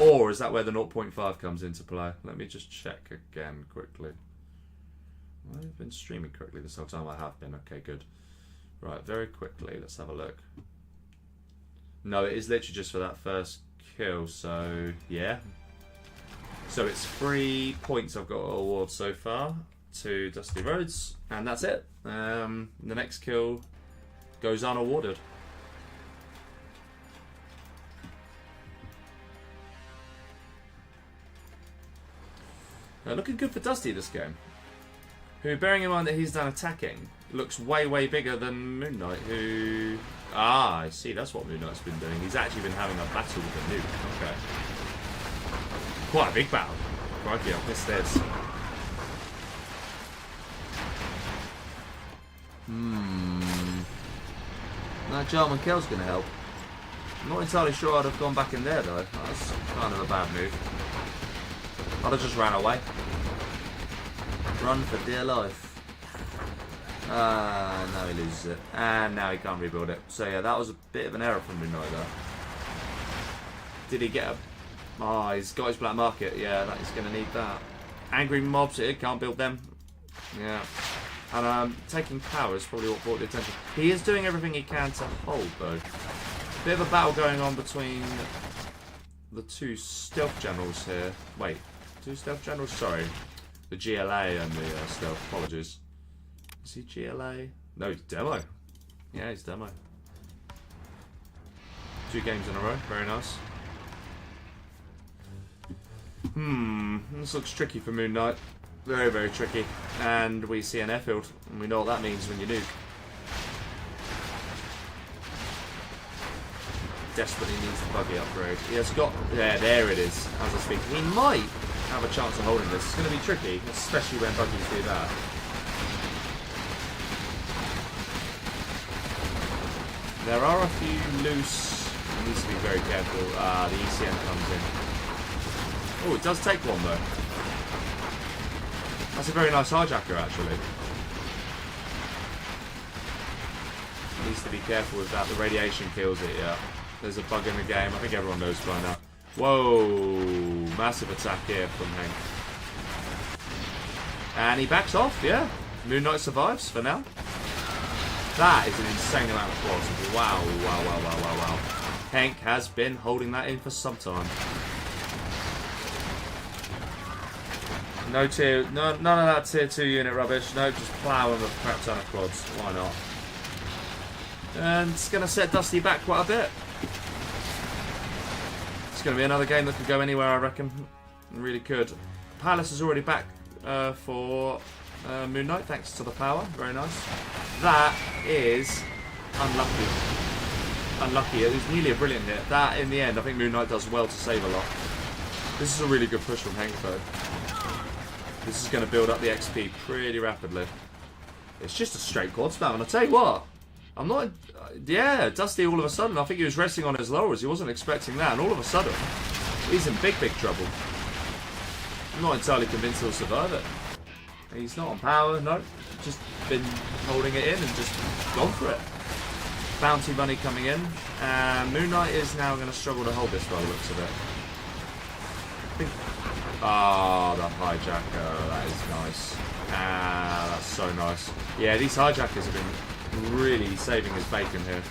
Or is that where the 0.5 comes into play? Let me just check again quickly. I've been streaming correctly this whole time. I have been. Okay, good. Right, very quickly, let's have a look. No, it is literally just for that first kill, so yeah. So it's 3 points I've got to award so far to Dusty Rhodes, and that's it. The next kill goes unawarded. Looking good for Dusty this game. Who, bearing in mind that he's done attacking, looks way bigger than MoonKnight, who... Ah, I see, that's what MoonKnight's been doing. He's actually been having a battle with a nuke. Okay. Quite a big battle. Crikey, I missed this. That German kill's going to help. I'm not entirely sure I'd have gone back in there, though. That's kind of a bad move. I'd have just ran away. Run for dear life. Now he loses it. And now he can't rebuild it. So yeah, that was a bit of an error from MoonKnight there. Did he get a... Ah, he's got his black market. Yeah, he's going to need that. Angry mobs here, can't build them. Yeah. And taking power is probably what brought the attention. He is doing everything he can to hold, though. Bit of a battle going on between the 2 stealth generals here. Wait, 2 stealth generals? Sorry. The GLA and the stealth. Apologies. Is he GLA? No, he's demo. Yeah, he's demo. 2 games in a row. Very nice. This looks tricky for MoonKnight. Very tricky. And we see an airfield. And we know what that means when you nuke. Desperately needs the buggy upgrade. He has got... Yeah, there it is. As I speak. He might have a chance of holding this. It's going to be tricky. Especially when buggies do that. There are a few loose... He needs to be very careful. The ECM comes in. Oh, it does take one though. That's a very nice hijacker, actually. Needs to be careful with that. The radiation kills it, yeah. There's a bug in the game. I think everyone knows by now. Whoa! Massive attack here from Henk. And he backs off, yeah. MoonKnight survives for now. That is an insane amount of quality. Wow. Henk has been holding that in for some time. None of that tier 2 unit rubbish. No, just plough him with a crap ton of quads. Why not? And it's going to set Dusty back quite a bit. It's going to be another game that could go anywhere, I reckon. It really could. Palace is already back for MoonKnight, thanks to the power. Very nice. That is unlucky. Unlucky. It was nearly a brilliant hit. That, in the end, I think MoonKnight does well to save a lot. This is a really good push from Henk, though. This is going to build up the XP pretty rapidly. It's just a straight quad spam, and I tell you what, I'm not... Yeah, Dusty all of a sudden, I think he was resting on his laurels, he wasn't expecting that, and all of a sudden, he's in big trouble. I'm not entirely convinced he'll survive it. He's not on power, no, just been holding it in and just gone for it. Bounty money coming in, and MoonKnight is now going to struggle to hold this by the looks of it. I think... Ah, the hijacker, that is nice. Ah, that's so nice. Yeah, these hijackers have been really saving his bacon here.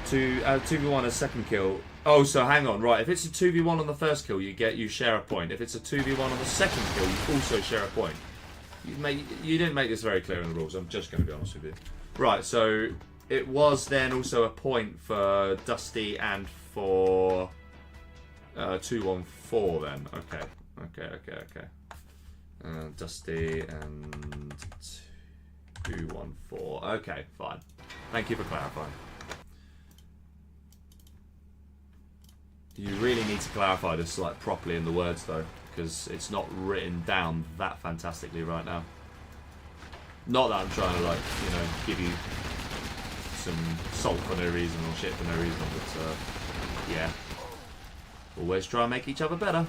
To 2v1 a second kill. Oh, so hang on, right. If it's a 2v1 on the first kill, you share a point. If it's a 2v1 on the second kill, you also share a point. You didn't make this very clear in the rules. I'm just going to be honest with you. Right, so it was then also a point for Dusty and for 214 then. Okay. Dusty and 214. Okay, fine. Thank you for clarifying. You really need to clarify this like properly in the words though, because it's not written down that fantastically right now. Not that I'm trying to like, give you some salt for no reason or shit for no reason, but yeah. Always try and make each other better.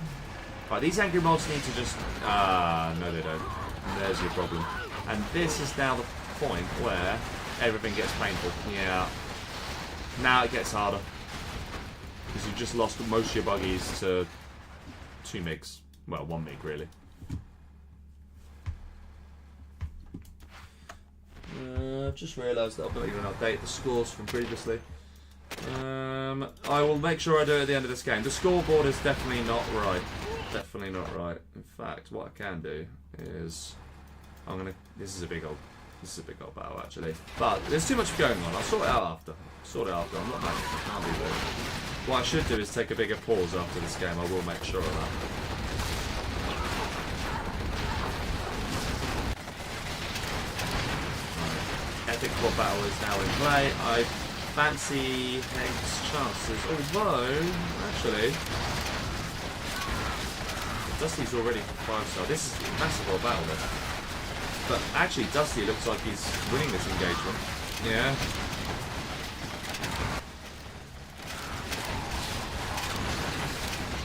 Right, these angry mobs need to just... no they don't. And there's your problem. And this is now the point where everything gets painful. Yeah. Now it gets harder. Because you've just lost most of your buggies to 2 MiGs. Well, 1 MiG really. Just realised that I've not even updated the scores from previously. I will make sure I do it at the end of this game. The scoreboard is definitely not right. Definitely not right. In fact, what I can do is this is a big old battle actually. But there's too much going on. I'll sort it out after. I'm not mad. I can't be bothered. What I should do is take a bigger pause after this game. I will make sure of that. Epic quad battle is now in play. I fancy Henk's chances, although, actually, Dusty's already 5-star. This is a massive old battle then. But actually, Dusty looks like he's winning this engagement. Yeah.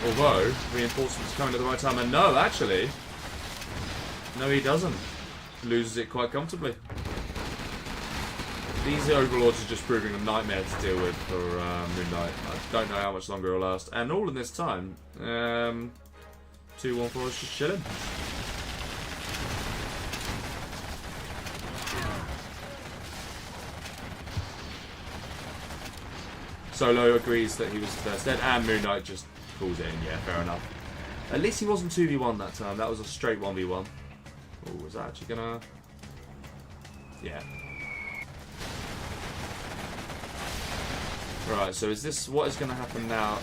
Although, reinforcements coming at the right time, and no, actually, no he doesn't. Loses it quite comfortably. These overlords are just proving a nightmare to deal with for MoonKnight. I don't know how much longer it'll last. And all in this time, 2-1-4 is just chilling. Solo agrees that he was first dead, and MoonKnight just pulls it in. Yeah, fair enough. At least he wasn't 2v1 that time. That was a straight 1v1. Oh, was that actually gonna... Yeah. Right, so is this what is going to happen now?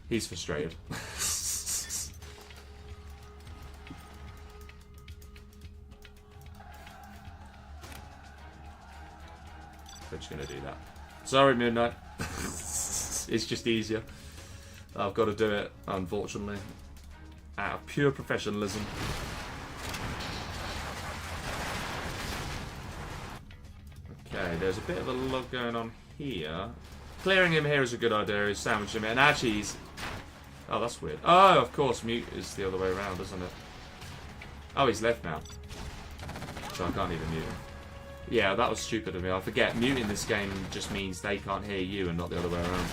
He's frustrated. We're just going to do that. Sorry, MoonKnight. It's just easier. I've got to do it, unfortunately, out of pure professionalism. Okay, there's a bit of a log going on here. Clearing him here is a good idea. He's sandwiching him, and actually he's... Oh, that's weird. Oh, of course, mute is the other way around, isn't it? Oh, he's left now. So I can't even mute him. Yeah, that was stupid of me. I forget, mute in this game just means they can't hear you and not the other way around.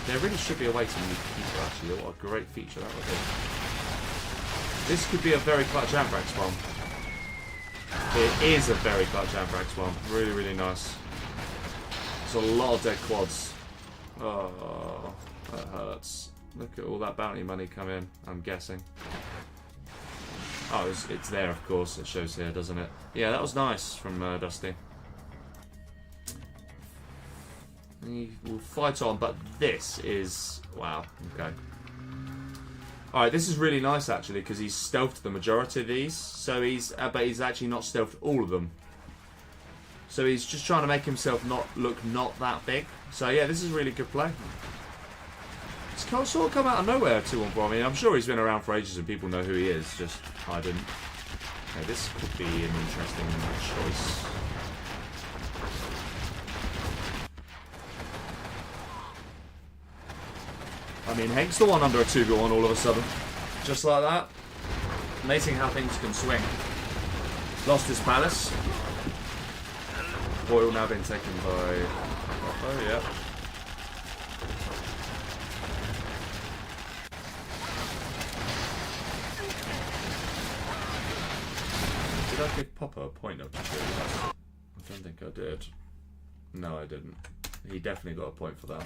There really should be a way to mute people, actually. What a great feature that would be. This could be a very clutch Anthrax bomb. It is a very clutch Anthrax bomb. Really, really nice. There's a lot of dead quads. Oh, that hurts. Look at all that bounty money come in, I'm guessing. Oh, it's there, of course. It shows here, doesn't it? Yeah, that was nice from Dusty. We'll fight on, but this is... Wow, okay. Alright, this is really nice, actually, because he's stealthed the majority of these. So he's... but he's actually not stealthed all of them. So he's just trying to make himself look not that big. So yeah, this is really good play. It's sort of come out of nowhere, 2-1-4. I mean, I'm sure he's been around for ages and people know who he is, just I didn't. Okay, this could be an interesting choice. I mean, Henk's the one under a 2v1 all of a sudden. Just like that. Amazing how things can swing. Lost his palace. Boyle now been taken by... Oh, yeah. Did I give POPO a point up to show you that? I don't think I did. No, I didn't. He definitely got a point for that.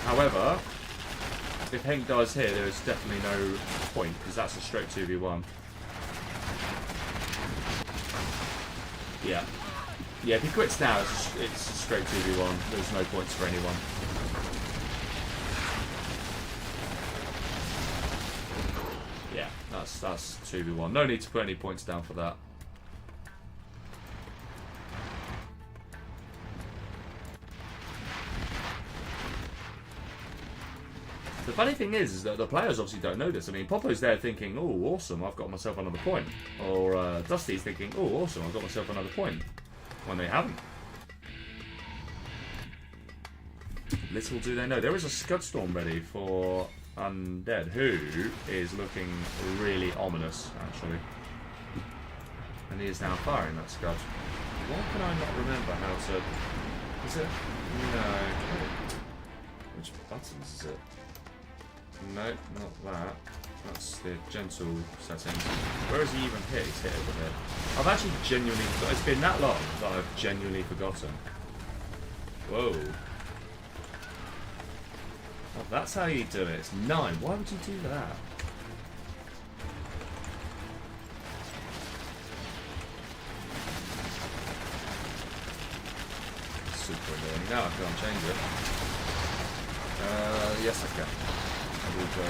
However, if Henk dies here, there is definitely no point, because that's a straight 2v1. Yeah. Yeah, if he quits now, it's a straight 2v1. There's no points for anyone. Yeah, that's 2v1. No need to put any points down for that. The funny thing is that the players obviously don't know this. I mean, Popo's there thinking, oh, awesome, I've got myself another point. Or Dusty's thinking, oh, awesome, I've got myself another point. when they haven't. Little do they know. There is a Scud Storm ready for Undead, who is looking really ominous, actually. And he is now firing that Scud. Why can I not remember how to... Is it? No. Which buttons is it? No, not that. That's the gentle settings. Where has he even hit? He's hit over here. I've actually genuinely... It's been that long that I've genuinely forgotten. Whoa. Oh, that's how you do it. It's 9. Why would you do that? Super annoying. Now I can't change it. Yes, I can. I will go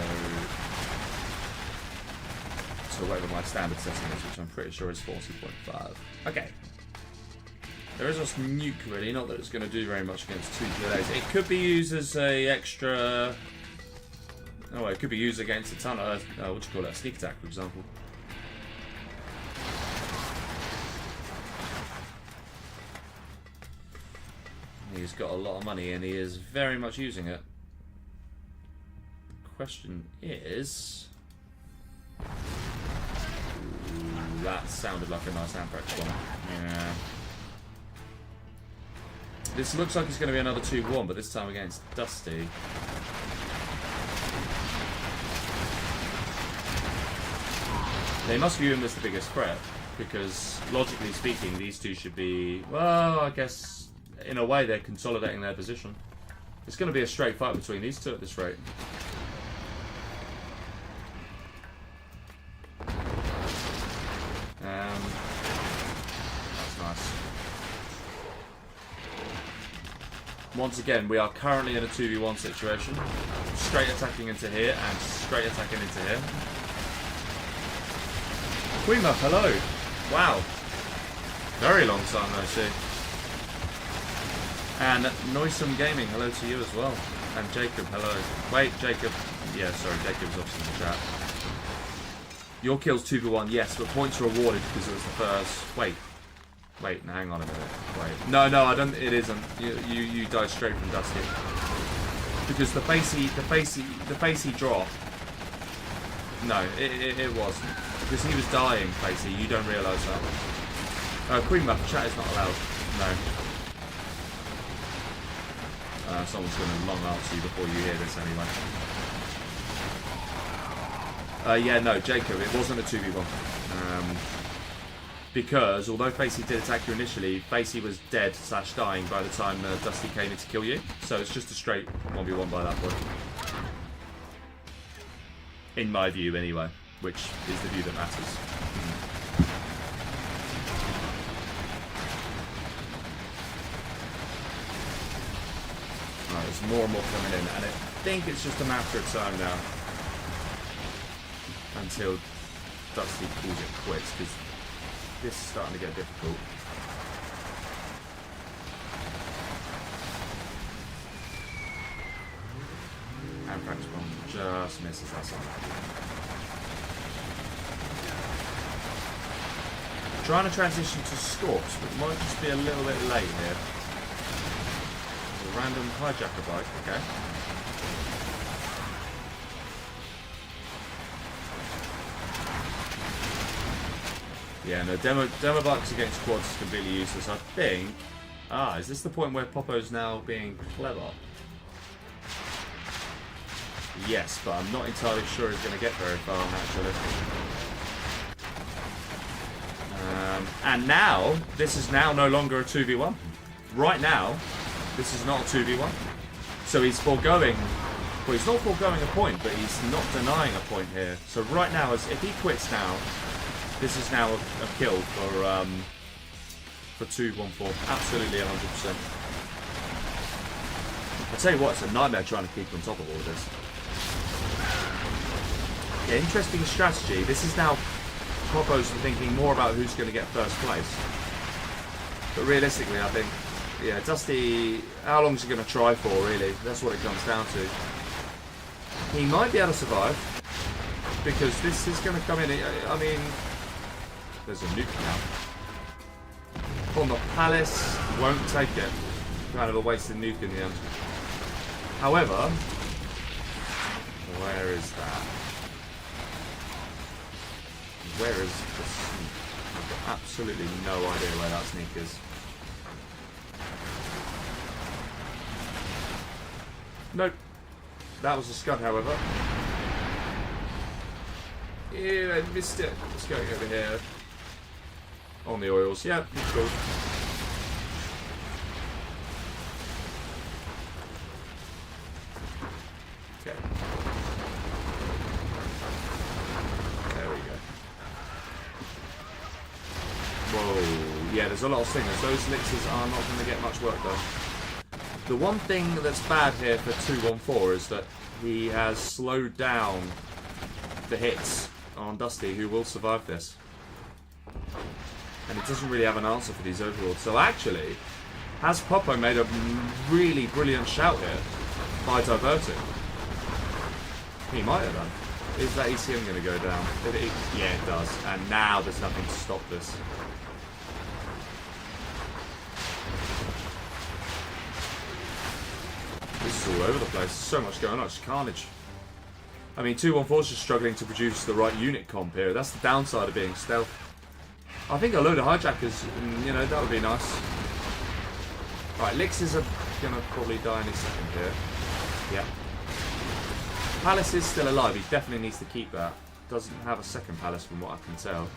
to whatever my standard setting is, which I'm pretty sure is 40.5. Okay. There is a nuke really, not that it's going to do very much against 2 GLAs. It could be used as a extra... Oh, it could be used against a ton of... what do you call it? A sneak attack, for example. He's got a lot of money and he is very much using it. Question is... Ooh, that sounded like a nice Anthrax bomb. Yeah. This looks like it's going to be another 2-1, but this time against Dusty. They must view him as the biggest threat, because logically speaking, these two should be, well, I guess, in a way they're consolidating their position. It's going to be a straight fight between these two at this rate. That's nice. Once again, we are currently in a 2v1 situation. Straight attacking into here and straight attacking into here. Queen Muff, hello. Wow. Very long time no see. And Noisome Gaming, hello to you as well. And Jacob, hello. Wait, Jacob. Yeah, sorry, Jacob's obviously in the chat. Your kill's 2v1, yes, but points are awarded because it was the first. Wait, now hang on a minute. Wait. No, I don't. It isn't. You died straight from Dusty. Because the Facey drop. No, it wasn't. Because he was dying, Facey. You don't realise that. Queen Muff, chat is not allowed. No. Someone's going to long answer you before you hear this anyway. Yeah, no, Jacob, it wasn't a 2v1. Because, although Facey did attack you initially, Facey was dead / dying by the time Dusty came in to kill you. So it's just a straight 1v1 by that point. In my view, anyway. Which is the view that matters. Right, there's more and more coming in, and I think it's just a matter of time now. Until Dusty calls it quits, because this is starting to get difficult. Anthrax bomb just misses that side. Trying to transition to Scorch, but might just be a little bit late here. A random hijacker bike, okay. Yeah, no, demo bikes against quads is completely useless. I think... is this the point where POPO's now being clever? Yes, but I'm not entirely sure he's going to get very far, actually. And now, this is now no longer a 2v1. Right now, this is not a 2v1. So he's foregoing... Well, he's not foregoing a point, but he's not denying a point here. So right now, if he quits now... This is now a kill for 2-1-4. Absolutely 100%. I'll tell you what, it's a nightmare trying to keep on top of all of this. Yeah, interesting strategy. This is now POPO's thinking more about who's going to get first place. But realistically, I think, yeah, Dusty, how long is he going to try for, really? That's what it comes down to. He might be able to survive. Because this is going to come in, I mean... There's a nuke now. on the Palace. Won't take it. Kind of a wasted nuke in the end. However, where is that? Where is the sneak? I've got absolutely no idea where that sneak is. Nope. That was a scud, however. Yeah, I missed it. It's going over here. On the oils. Yeah, cool. Okay. There we go. Whoa. Yeah, there's a lot of stingers. Those elixirs are not going to get much work done. The one thing that's bad here for 214 is that he has slowed down the hits on Dusty, who will survive this. And he doesn't really have an answer for these overlords. So actually, has POPO made a really brilliant shout here by diverting? He might have done. Is that ECM going to go down? Yeah, it does. And now there's nothing to stop this. This is all over the place. So much going on. It's carnage. I mean, 214 is just struggling to produce the right unit comp here. That's the downside of being stealth. I think a load of hijackers, you know, that would be nice. Right, elixirs are going to probably die any second here. Yeah. Palace is still alive. He definitely needs to keep that. Doesn't have a second palace from what I can tell.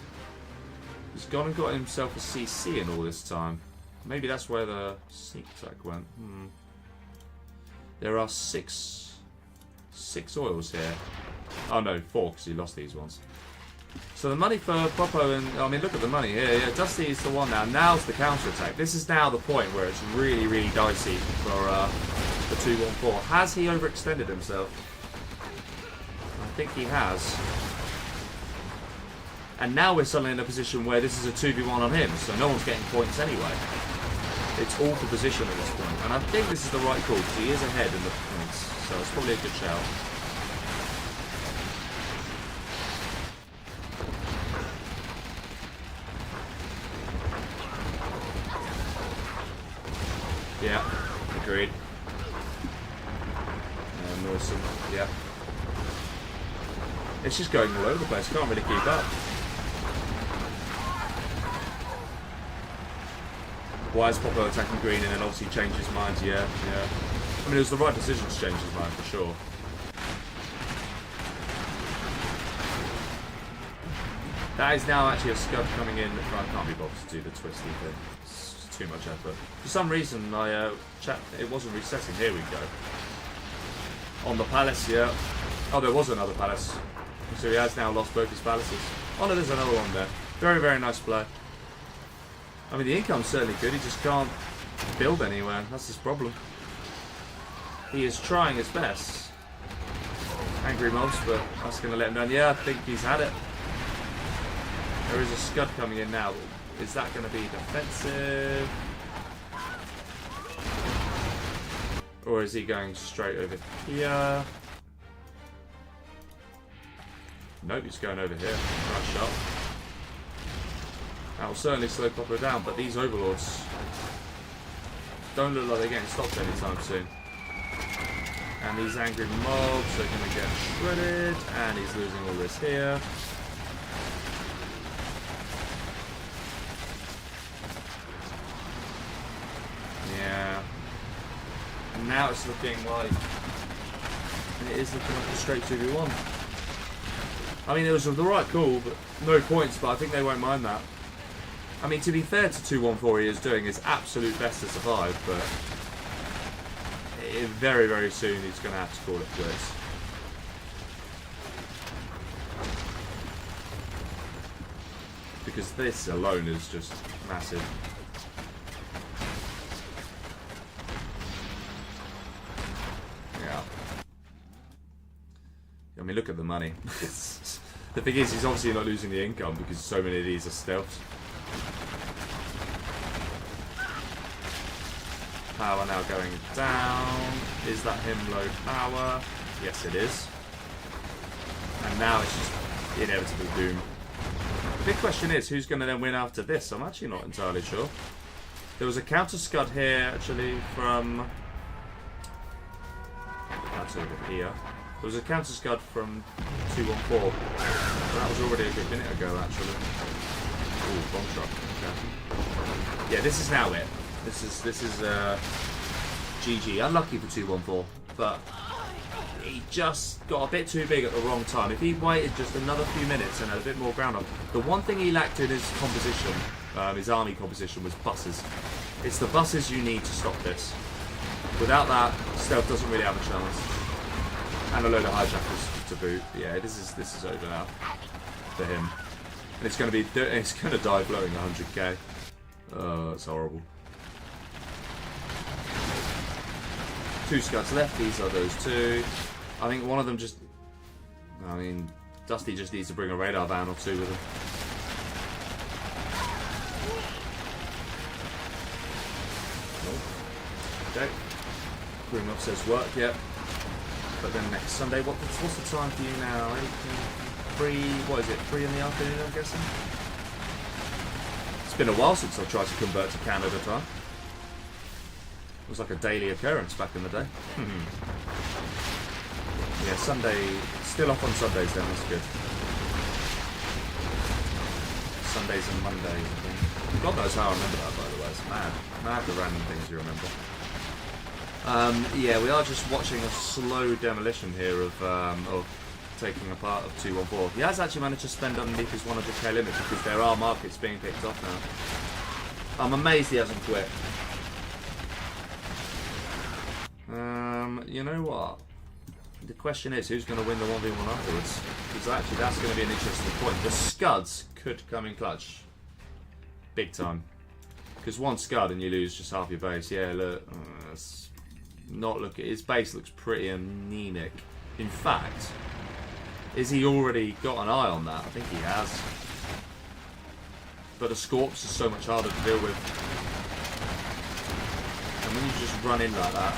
He's gone and got himself a CC in all this time. Maybe that's where the sneak attack went. There are six oils here. Oh no, 4 because he lost these ones. So the money for POPO, and I mean, look at the money here. Yeah, Dusty is the one now. Now's the counter attack. This is now the point where it's really, really dicey for 214. Has he overextended himself? I think he has. And now we're suddenly in a position where this is a 2v1 on him, so no one's getting points anyway. It's all for position at this point. And I think this is the right call, because he is ahead in the points, so it's probably a good shout. Yeah, agreed. Awesome. Yeah. It's just going all over the place. Can't really keep up. Why is POPO attacking green and then obviously change his mind? Yeah, yeah. I mean, it was the right decision to change his mind for sure. That is now actually a scud coming in. I can't be bothered to do the twisty thing. It's too much effort. For some reason, it wasn't resetting. Here we go. On the palace, yeah. Oh, there was another palace. So he has now lost both his palaces. Oh no, there's another one there. Very, very nice play. I mean, the income's certainly good. He just can't build anywhere. That's his problem. He is trying his best. Angry mobs, but that's going to let him down. Yeah, I think he's had it. There is a scud coming in now. Is that going to be defensive? Or is he going straight over here? Nope, he's going over here. Nice shot. That will certainly slow POPO down, but these overlords don't look like they're getting stopped anytime soon. And these angry mobs are going to get shredded, and he's losing all this here. Yeah. And now it's looking like... it is looking like a straight 2v1. I mean, it was the right call, but no points, but I think they won't mind that. I mean, to be fair to 214, he is doing his absolute best to survive, but very, very soon he's going to have to call it quits. Because this alone is just massive. Yeah. I mean, look at the money. The thing is, he's obviously not losing the income because so many of these are stealths. Power now going down. Is that him low power? Yes, it is. And now it's just inevitable doom. The big question is, who's going to then win after this? I'm actually not entirely sure. There was a counter scud here, actually, from... That's over here. There was a counter scud from 214. That was already a good minute ago, actually. Ooh, bomb truck. Okay. Yeah, this is now it. This is GG. Unlucky for 214, but he just got a bit too big at the wrong time. If he waited just another few minutes and had a bit more ground on, the one thing he lacked in his composition, his army composition, was buses. It's the buses you need to stop this. Without that, stealth doesn't really have a chance. And a load of hijackers to boot. Yeah, this is over now for him. And it's going to die blowing 100k. Oh, that's horrible. 2 scuds left. These are those 2. I think one of them just... I mean, Dusty just needs to bring a radar van or 2 with him. Okay. Room up says work, yep. But then next Sunday, what's the time for you now? 3, what is it, 3 in the afternoon, I'm guessing? It's been a while since I tried to convert to Canada time. It was like a daily occurrence back in the day. Yeah, Sunday, still off on Sundays then, that's good. Sundays and Mondays, I think. God knows how I remember that, by the way. It's mad. Mad the random things you remember. Yeah, we are just watching a slow demolition here of taking a part of 214. He has actually managed to spend underneath his 100k limit because there are markets being picked off now. I'm amazed he hasn't quit. You know what? The question is, who's going to win the 1v1 afterwards? Because actually that's going to be an interesting point. The scuds could come in clutch. Big time. Because one scud and you lose just half your base. Yeah, look. That's not looking. His base looks pretty anemic. In fact, is he already got an eye on that? I think he has. But a Scorps is so much harder to deal with. And when you just run in like that,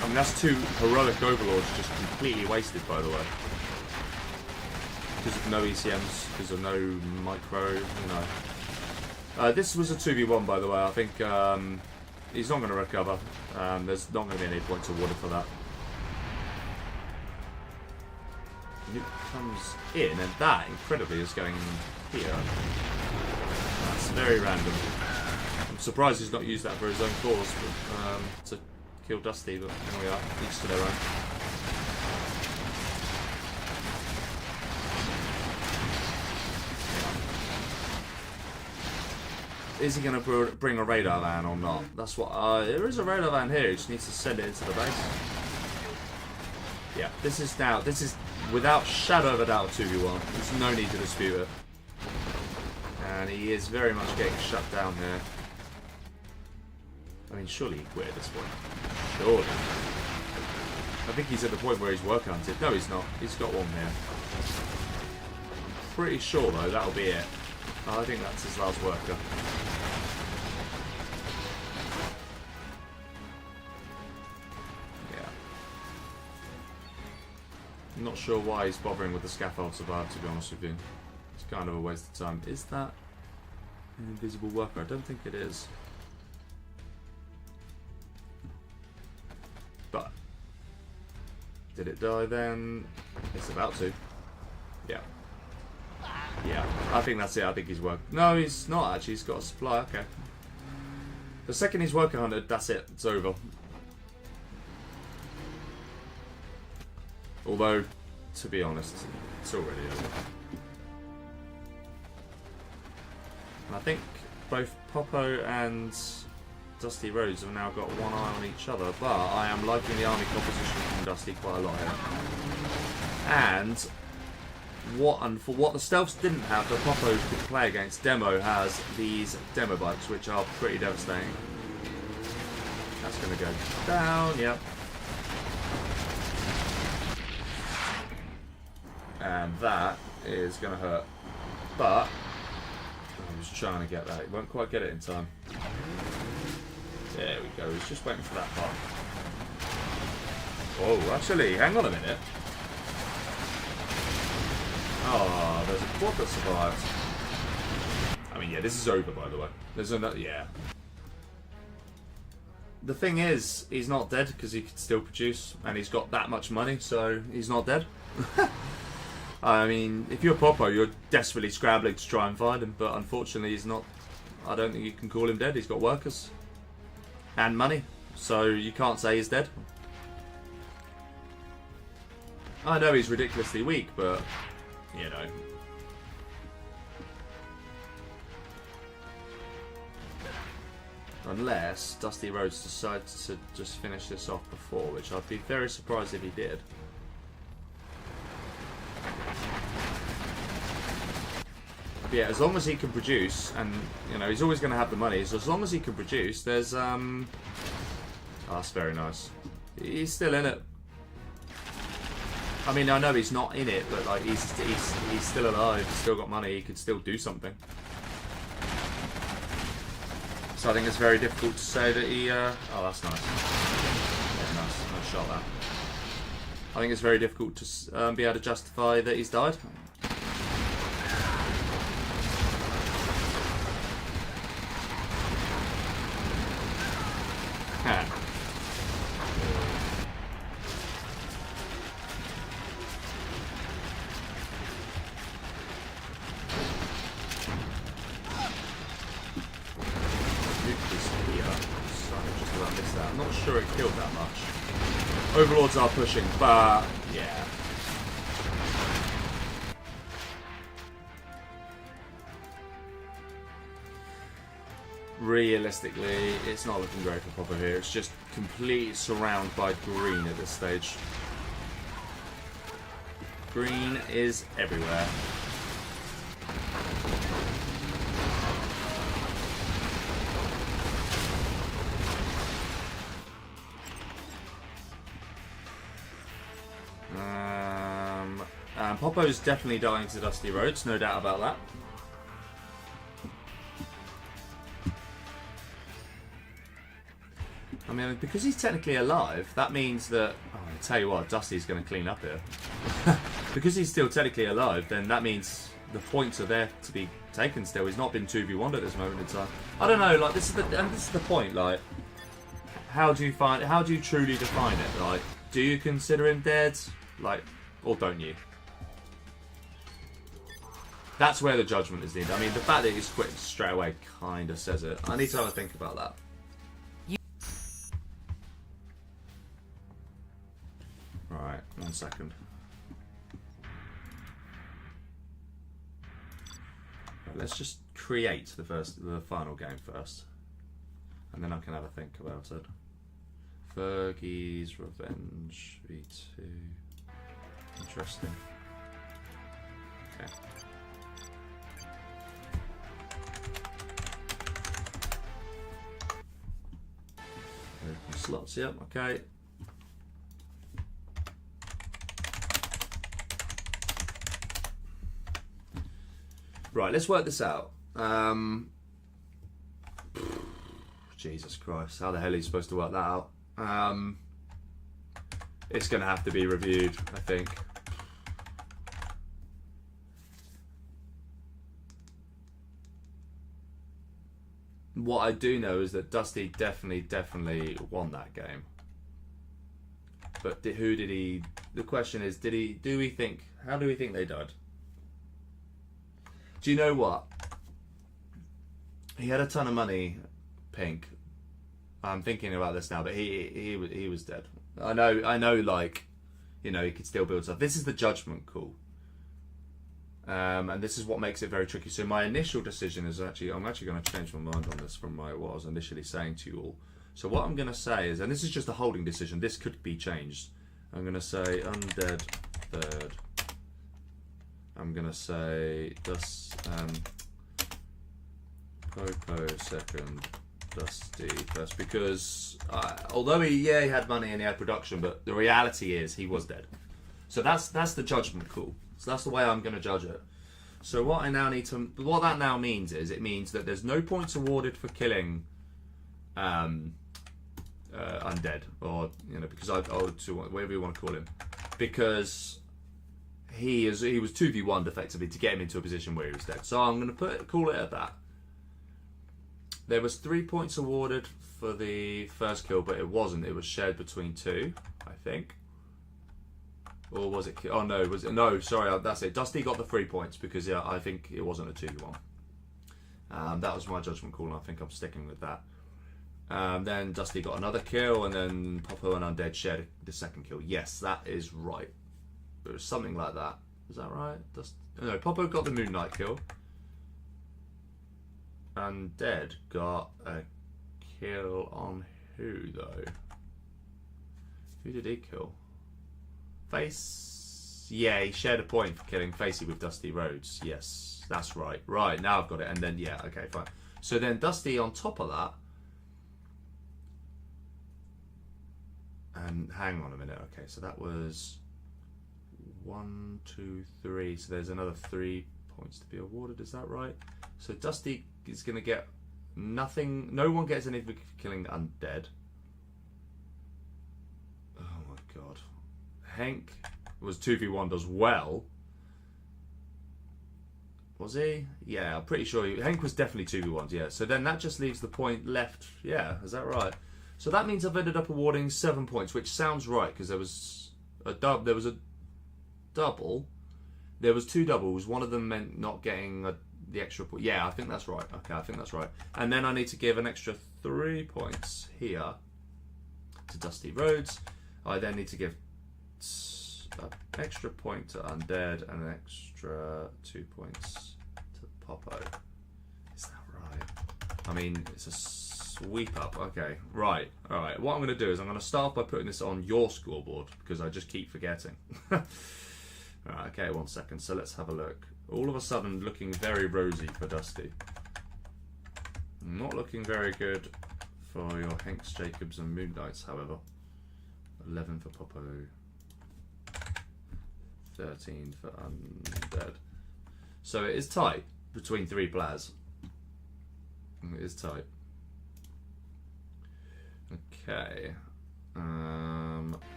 I mean, that's 2 heroic overlords just completely wasted, by the way. Because of no ECMs, because of no micro, you know. This was a 2v1, by the way. I think he's not going to recover. There's not going to be any points awarded for that. Nuke comes in, and that, incredibly, is going here. That's very random. I'm surprised he's not used that for his own cause, but, to kill Dusty, but here we are, each to their own. Is he going to bring a radar van or not? That's what... there is a radar van here, he just needs to send it into the base. Yeah, this is without shadow of a doubt a 2v1. There's no need to dispute it. And he is very much getting shut down here. I mean, surely he quit at this point. Surely. I think he's at the point where he's work hunted. No, he's not. He's got one here. Pretty sure, though, that'll be it. I think that's his last worker. Yeah. I'm not sure why he's bothering with the scaffold survive, to be honest with you. It's kind of a waste of time. Is that an invisible worker? I don't think it is. But did it die then? It's about to. Yeah. Yeah, I think that's it. I think he's working. No, he's not actually. He's got a supply. Okay. The second he's working on it, that's it. It's over. Although, to be honest, it's already over. And I think both POPO and Dusty Rhodes have now got one eye on each other, but I am liking the army composition from Dusty quite a lot here. And for what the stealths didn't have, the POPO could play against. Demo has these demo bikes, which are pretty devastating. That's going to go down, yep. And that is going to hurt. But I was trying to get that. He won't quite get it in time. There we go. He's just waiting for that part. Oh, actually, hang on a minute. Oh, there's a quad that survived. I mean, yeah, this is over, by the way. There's another, yeah. the thing is, he's not dead because he could still produce, and he's got that much money, so he's not dead. I mean, if you're POPO, you're desperately scrambling to try and find him, but unfortunately he's not. I don't think you can call him dead. He's got workers and money, so you can't say he's dead. I know he's ridiculously weak, but you know. Unless Dusty Rhodes decides to just finish this off before, which I'd be very surprised if he did. But yeah, as long as he can produce, and you know he's always going to have the money. So as long as he can produce, there's oh, that's very nice. He's still in it. I mean, I know he's not in it, but like he's still alive. He's still got money. He could still do something. So I think it's very difficult to say that he. Oh, that's nice. Yeah, nice shot that. I think it's very difficult to be able to justify that he's died. Overlords are pushing, but yeah. Realistically, it's not looking great for POPO here. It's just completely surrounded by green at this stage. Green is everywhere. POPO's definitely dying to Dusty Rhodes, no doubt about that. I mean, because he's technically alive, that means that... Oh, I tell you what, Dusty's going to clean up here. Because he's still technically alive, then that means the points are there to be taken still. He's not been 2v1'd at this moment in time. I don't know, like, this is the point, like... How do you truly define it? Like, do you consider him dead? Like, or don't you? That's where the judgment is needed. I mean, the fact that he's quit straight away kind of says it. I need to have a think about that. Right, 1 second. Right, let's just create the final game first, and then I can have a think about it. Fergie's Revenge V2. Interesting. Okay. Open slots, yep, okay. Right, let's work this out. Jesus Christ, how the hell are you supposed to work that out? It's going to have to be reviewed, I think. What I do know is that Dusty definitely won that game. But who did he... The question is, how do we think they died? Do you know what? He had a ton of money, Pink. I'm thinking about this now, but he was dead. I know, like, you know, he could still build stuff. This is the judgment call. And this is what makes it very tricky. So my initial decision is I'm actually going to change my mind on this from what I was initially saying to you all. So what I'm going to say is, and this is just a holding decision, this could be changed. I'm going to say undead third. I'm going to say POPO second, Dusty first, because although he had money and he had production, but the reality is he was dead. So that's the judgment call. So that's the way I'm going to judge it. So what that now means is, it means that there's no points awarded for killing undead, or you know, because whatever you want to call him, because he was 2v1'd effectively to get him into a position where he was dead. So I'm going to call it at that. There was 3 points awarded for the first kill, but it wasn't. It was shared between two, I think. Or was it? Oh no, was it? No, sorry, that's it. Dusty got the 3 points because yeah, I think it wasn't a 2v1. That was my judgment call, and I think I'm sticking with that. Then Dusty got another kill, and then POPO and Undead shared the second kill. Yes, that is right. It was something like that. Is that right? No, POPO got the MoonKnight kill. Undead got a kill on who, though? Who did he kill? Face. Yeah, he shared a point for killing Facey with Dusty Rhodes. Yes, that's right. Right, now I've got it. And then, yeah, okay, fine. So then Dusty on top of that. And hang on a minute. Okay, so that was 1, 2, 3. So there's another 3 points to be awarded. Is that right? So Dusty is going to get nothing. No one gets anything for killing the Undead. Oh my god. Henk was 2v1'd as well. Was he? Yeah, I'm pretty sure Henk was definitely 2v1'd, yeah. So then that just leaves the point left. Yeah, is that right? So that means I've ended up awarding 7 points, which sounds right because there was a double. There was 2 doubles. One of them meant not getting the extra point. Yeah, I think that's right. Okay, I think that's right. And then I need to give an extra 3 points here to Dusty Rhodes. I then need to give an extra point to Undead and an extra 2 points to POPO. Is that right? I mean, it's a sweep up. Okay, right. All right. What I'm going to do is I'm going to start by putting this on your scoreboard because I just keep forgetting. Right, okay, 1 second. So let's have a look. All of a sudden, looking very rosy for Dusty. Not looking very good for your Henks, Jacobs, and MoonKnights, however. 11 for POPO. 13 for Undead. So it is tight between 3 players. It is tight. Okay.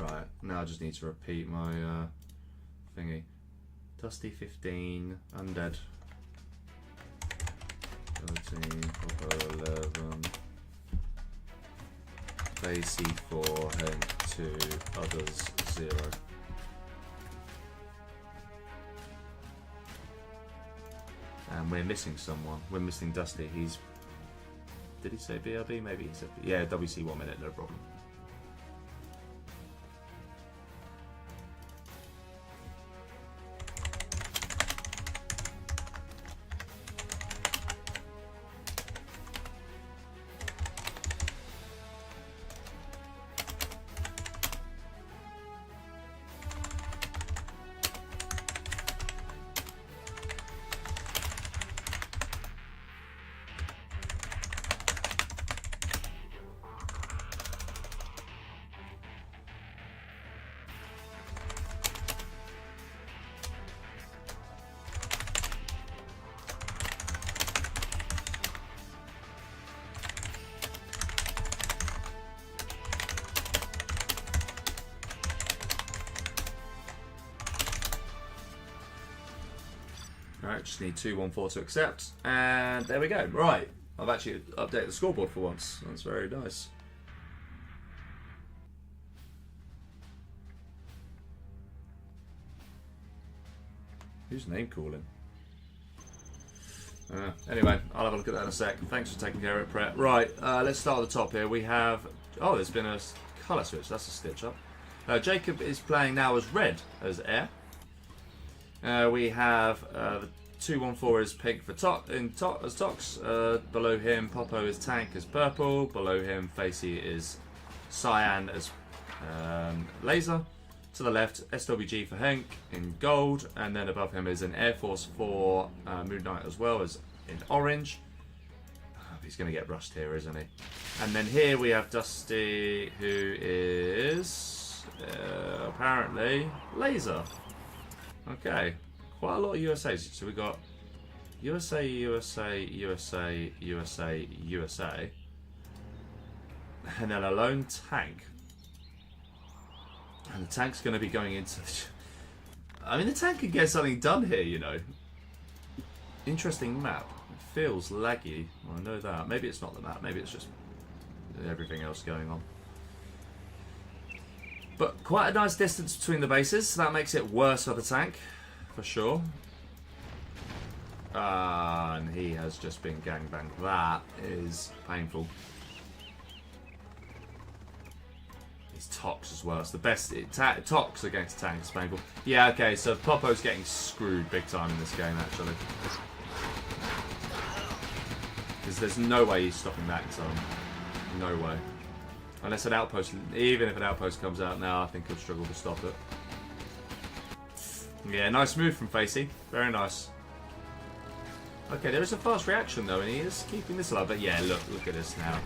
Right, now I just need to repeat my thingy. Dusty 15, Undead 13, POPO 11, Facey 4, Henk 2, others 0. And we're missing someone. We're missing Dusty. Did he say BRB? Maybe he said. Yeah, WC 1 minute, no problem. Alright, just need 214 to accept, and there we go. Right, I've actually updated the scoreboard for once. That's very nice. Who's name calling? Anyway, I'll have a look at that in a sec. Thanks for taking care of it, Pret. Right, let's start at the top here. We have... Oh, there's been a colour switch. That's a stitch up. Jacob is playing now as red, as air. We have the 214 is pink for as Tox. Below him, POPO is tank as purple. Below him, Facey is cyan as laser. To the left, SWG for Henk in gold, and then above him is an Air Force 4 MoonKnight as well as in orange. he's going to get rushed here, isn't he? And then here we have Dusty, who is apparently laser. Okay, quite a lot of USAs. So we got USA, USA, USA, USA, USA, and then a lone tank. And the tank's going to be going into... I mean, the tank can get something done here, you know. Interesting map. It feels laggy. Well, I know that. Maybe it's not the map. Maybe it's just everything else going on. But quite a nice distance between the bases. So that makes it worse for the tank, for sure. And he has just been gangbanged. That is painful. It's Tox as well. It's the best. Tox against tanks, painful. Yeah, okay, so POPO's getting screwed big time in this game, actually. Because there's no way he's stopping that in time. No way. Unless an outpost, even if an outpost comes out now, I think he'll struggle to stop it. Yeah, nice move from Facey. Very nice. Okay, there is a fast reaction though, and he is keeping this alive. But yeah, look at this now.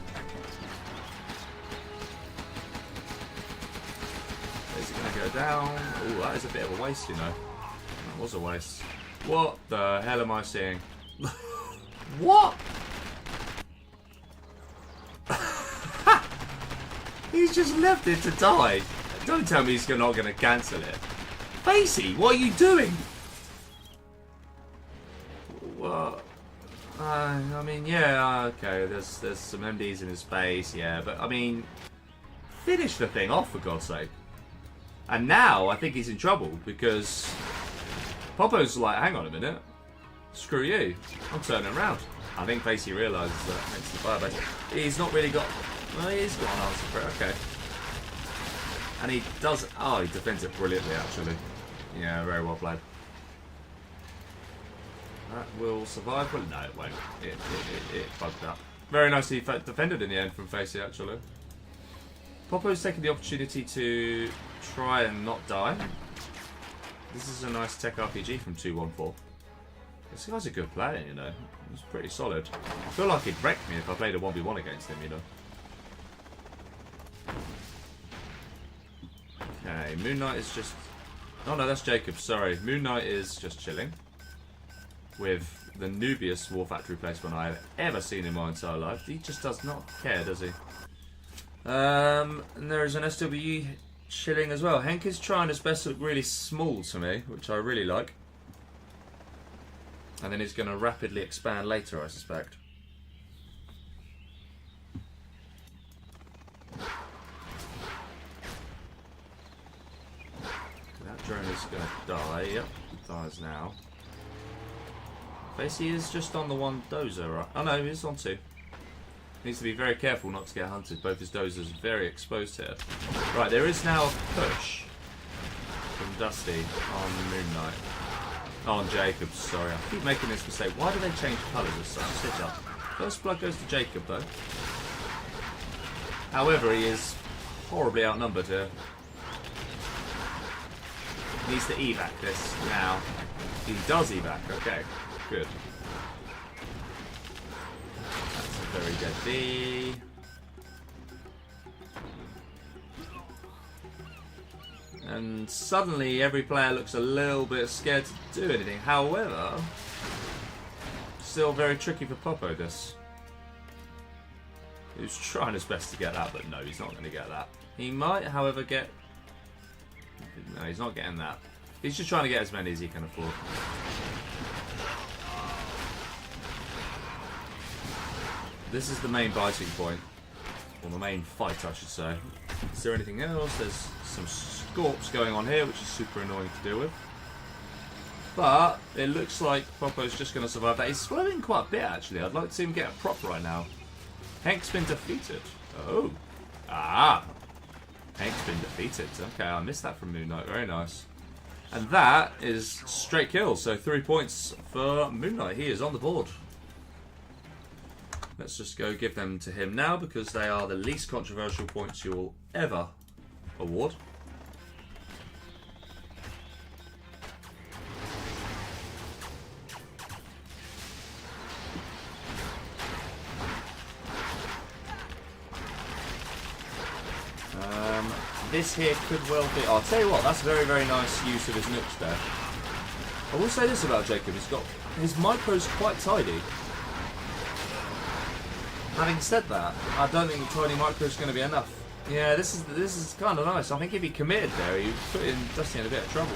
Is it going to go down? Oh, that is a bit of a waste, you know. That was a waste. What the hell am I seeing? What? He's just left it to die. Don't tell me he's not going to cancel it. Facey, what are you doing? What? I mean, yeah, okay, there's some MDs in his face, yeah, but I mean, finish the thing off for God's sake. And now I think he's in trouble because POPO's like, hang on a minute, screw you, I'm turning around. I think Facey realises that thanks to the firebase. He's not really got, well, he's got an answer for it, okay. And he does, oh, he defends it brilliantly actually. Yeah, very well played. That will survive. Well, no, it won't. It bugged up. Very nicely defended in the end from Facey, actually. POPO's taking the opportunity to try and not die. This is a nice tech RPG from 214. This guy's a good player, you know. He's pretty solid. I feel like he'd wreck me if I played a 1v1 against him, you know. Okay, MoonKnight is just... Oh no, that's Jacob, sorry. MoonKnight is just chilling. With the noobiest War Factory placement I have ever seen in my entire life. He just does not care, does he? And there is an SWE chilling as well. Henk is trying his best to look really small to me, which I really like. And then he's going to rapidly expand later, I suspect. That drone is going to die. Yep, it dies now. Facey is just on the one dozer, right? Oh no, he's on two. Needs to be very careful not to get hunted. Both his dozers are very exposed here. Right, there is now a push from Dusty on MoonKnight. Oh, on Jacob, sorry. I keep making this mistake. Why do they change colours as such? Stitch up. First blood goes to Jacob, though. However, he is horribly outnumbered here. Needs to evac this now. He does evac, okay. Good. That's a very dead B. And suddenly every player looks a little bit scared to do anything. However, still very tricky for POPO this. He's trying his best to get that, but no, he's not going to get that. He might, however, get... No, he's not getting that. He's just trying to get as many as he can afford. This is the main biting point. Or the main fight, I should say. Is there anything else? There's some scorps going on here, which is super annoying to deal with. But it looks like POPO's just going to survive that. He's slowing quite a bit, actually. I'd like to see him get a prop right now. Henk's been defeated. Oh. Ah. Henk's been defeated. Okay, I missed that from MoonKnight. Very nice. And that is straight kills. So 3 points for MoonKnight. He is on the board. Let's just go give them to him now because they are the least controversial points you will ever award. this here could well be... I'll tell you what, that's very, very nice use of his nukes there. I will say this about Jacob, he's got... His micro's quite tidy. Having said that, I don't think the tidy micro is going to be enough. Yeah, this is kind of nice. I think if he committed there, he put in Dusty in a bit of trouble.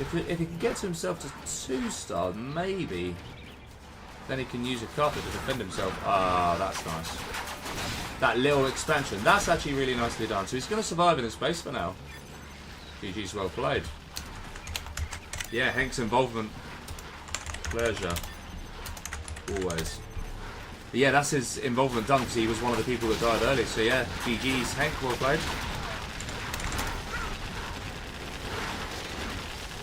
If he can get to himself to 2-star, maybe, then he can use a carpet to defend himself. Ah, that's nice. That little expansion, that's actually really nicely done. So he's going to survive in his base for now. GG's well played. Yeah, Henk's involvement. Pleasure. Always. But yeah, that's his involvement done because he was one of the people that died early. So yeah, GG's Henk, well played.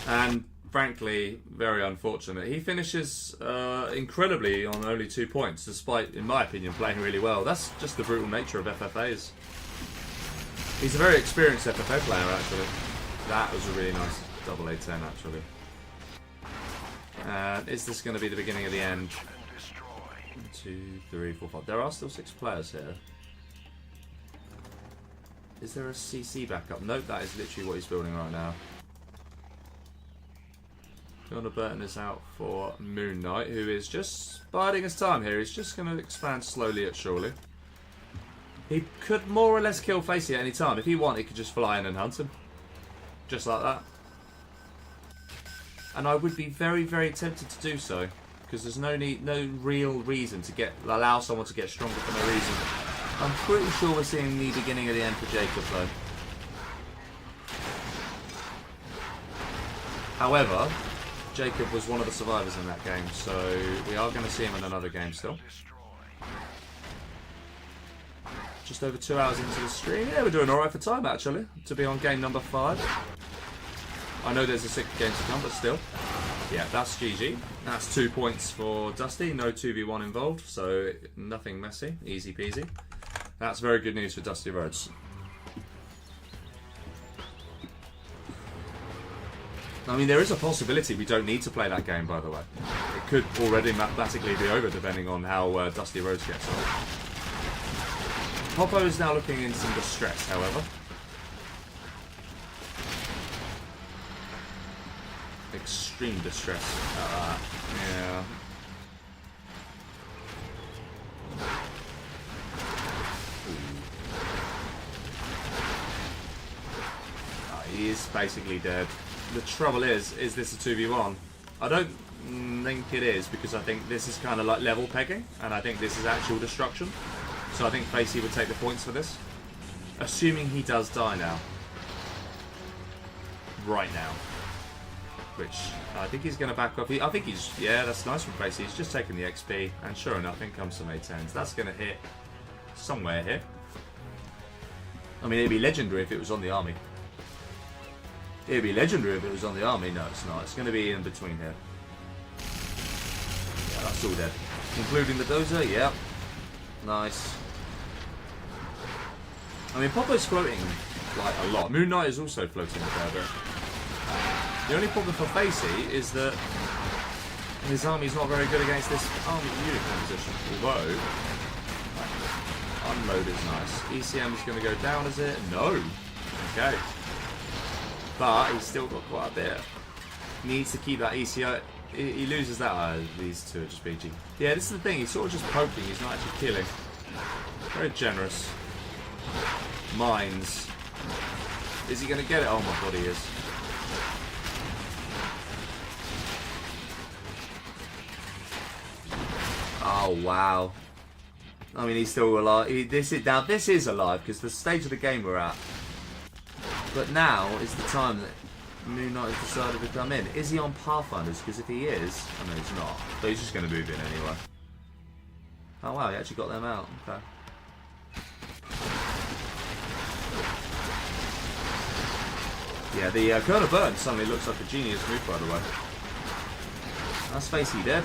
And frankly, very unfortunate. He finishes incredibly on only 2 points, despite, in my opinion, playing really well. That's just the brutal nature of FFAs. He's a very experienced FFA player, actually. That was a really nice double A10, actually. Is this going to be the beginning of the end? 1, 2, 3, 4, 5. There are still 6 players here. Is there a CC backup? Nope, that is literally what he's building right now. Gonna burn this out for MoonKnight, who is just biding his time here. He's just going to expand slowly at surely. He could more or less kill Facey at any time. If he wanted, he could just fly in and hunt him. Just like that. And I would be very, very tempted to do so. Because there's no real reason to allow someone to get stronger for no reason. I'm pretty sure we're seeing the beginning of the end for Jacob though. However, Jacob was one of the survivors in that game, so we are going to see him in another game still. Just over 2 hours into the stream. Yeah, we're doing alright for time actually, to be on game number 5. I know there's a 6th game to come, but still. Yeah, that's GG. That's 2 points for Dusty. No 2v1 involved, so nothing messy. Easy peasy. That's very good news for Dusty Rhodes. I mean, there is a possibility we don't need to play that game, by the way. It could already mathematically be over, depending on how Dusty Rhodes gets on. POPO is now looking in some distress, however. Extreme distress. Yeah. He is basically dead. The trouble is this a 2v1? I don't think it is, because I think this is kind of like level pegging, and I think this is actual destruction. So I think Facey would take the points for this. Assuming he does die now. Right now. Which, I think he's going to back off. I think he's, yeah, that's nice from Facey. He's just taking the XP, and sure enough, in comes some A10s. That's going to hit somewhere here. I mean, it'd be legendary if it was on the army. It'd be legendary if it was on the army. No, it's not. It's going to be in between here. Yeah, that's all dead. Including the dozer, yeah. Nice. I mean, POPO's floating, like, a lot. MoonKnight is also floating a fair bit. The only problem for Facey is that his army's not very good against this army unit composition. Although, unload is nice. ECM is going to go down, is it? No. Okay. But he's still got quite a bit. Needs to keep that ECO. He loses that. These two are just BG. Yeah, this is the thing. He's sort of just poking. He's not actually killing. Very generous. Mines. Is he going to get it? Oh my god, he is. Oh wow. I mean, he's still alive. This is alive because the stage of the game we're at. But now is the time that MoonKnight has decided to come in. Is he on Pathfinders? Because if he is, I know he's not. But he's just going to move in anyway. Oh wow, he actually got them out. Okay. Yeah, the Colonel Burn suddenly looks like a genius move, by the way. That's Facey dead.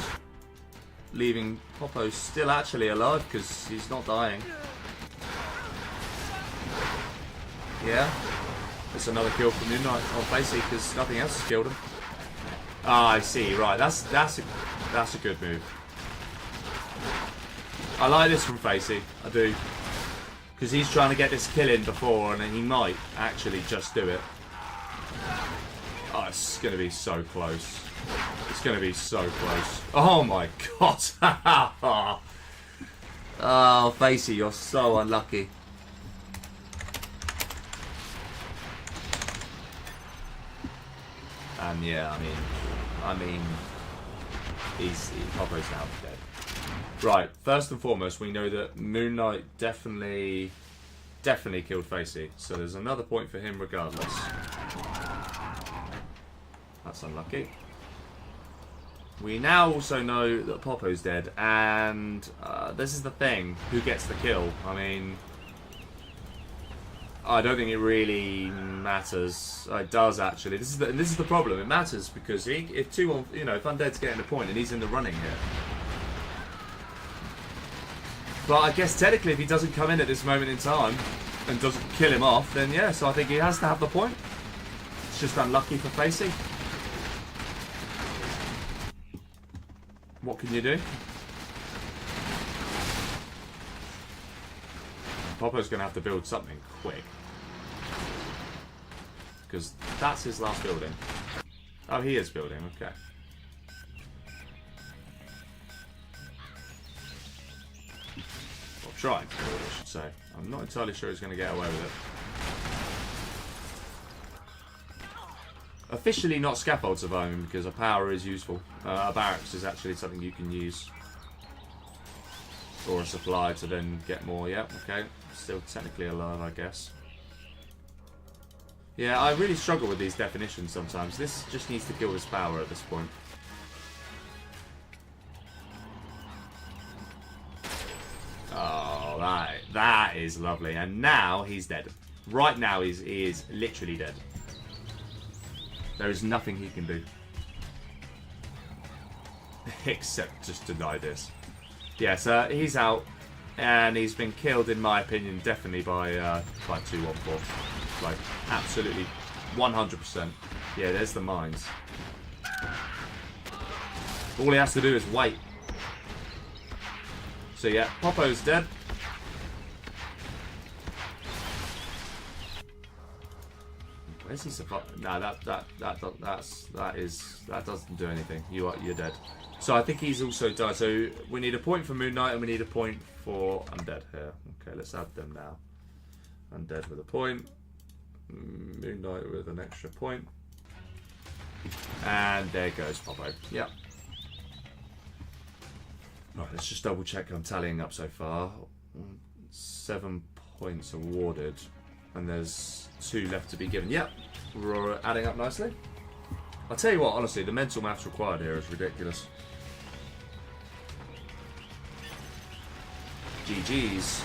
Leaving POPO still actually alive because he's not dying. Yeah. It's another kill from MoonKnight on Facey because nothing else has killed him. Ah, I see. Right, that's a good move. I like this from Facey. I do. Because he's trying to get this kill in before, and he might actually just do it. Oh, it's going to be so close. It's going to be so close. Oh my god. Oh, Facey, you're so unlucky. And yeah, I mean, POPO's now dead. Right, first and foremost, we know that MoonKnight definitely killed Facey. So there's another point for him regardless. That's unlucky. We now also know that POPO's dead, and this is the thing: who gets the kill? I mean, I don't think it really matters. It does actually. This is the problem. It matters because if if Undead's getting a point and he's in the running here. But I guess technically, if he doesn't come in at this moment in time and doesn't kill him off, then yeah. So I think he has to have the point. It's just unlucky for Facey. What can you do? POPO's going to have to build something quick. Because that's his last building. Oh, he is building, okay. Well, trying to build, I should say. I'm not entirely sure he's going to get away with it. Officially not scaffold surviving because a power is useful. A barracks is actually something you can use. Or a supply to then get more. Yep, okay. Still technically alive, I guess. Yeah, I really struggle with these definitions sometimes. This just needs to kill this power at this point. Oh, that is lovely. And now he's dead. Right now he is literally dead. There is nothing he can do. Except just deny this. Yeah, so he's out. And he's been killed, in my opinion, definitely by 214. Like, absolutely 100%. Yeah, there's the mines. All he has to do is wait. So yeah, POPO's dead. Where's he survived? No, that doesn't do anything. You're dead. So I think he's also died. So we need a point for MoonKnight and we need a point for Undead here. Okay, let's add them now. Undead with a point. MoonKnight with an extra point. And there goes POPO. Yep. Right, let's just double check I'm tallying up so far. 7 points awarded. And there's 2 left to be given. Yep, we're adding up nicely. I'll tell you what, honestly, the mental maths required here is ridiculous. GG's.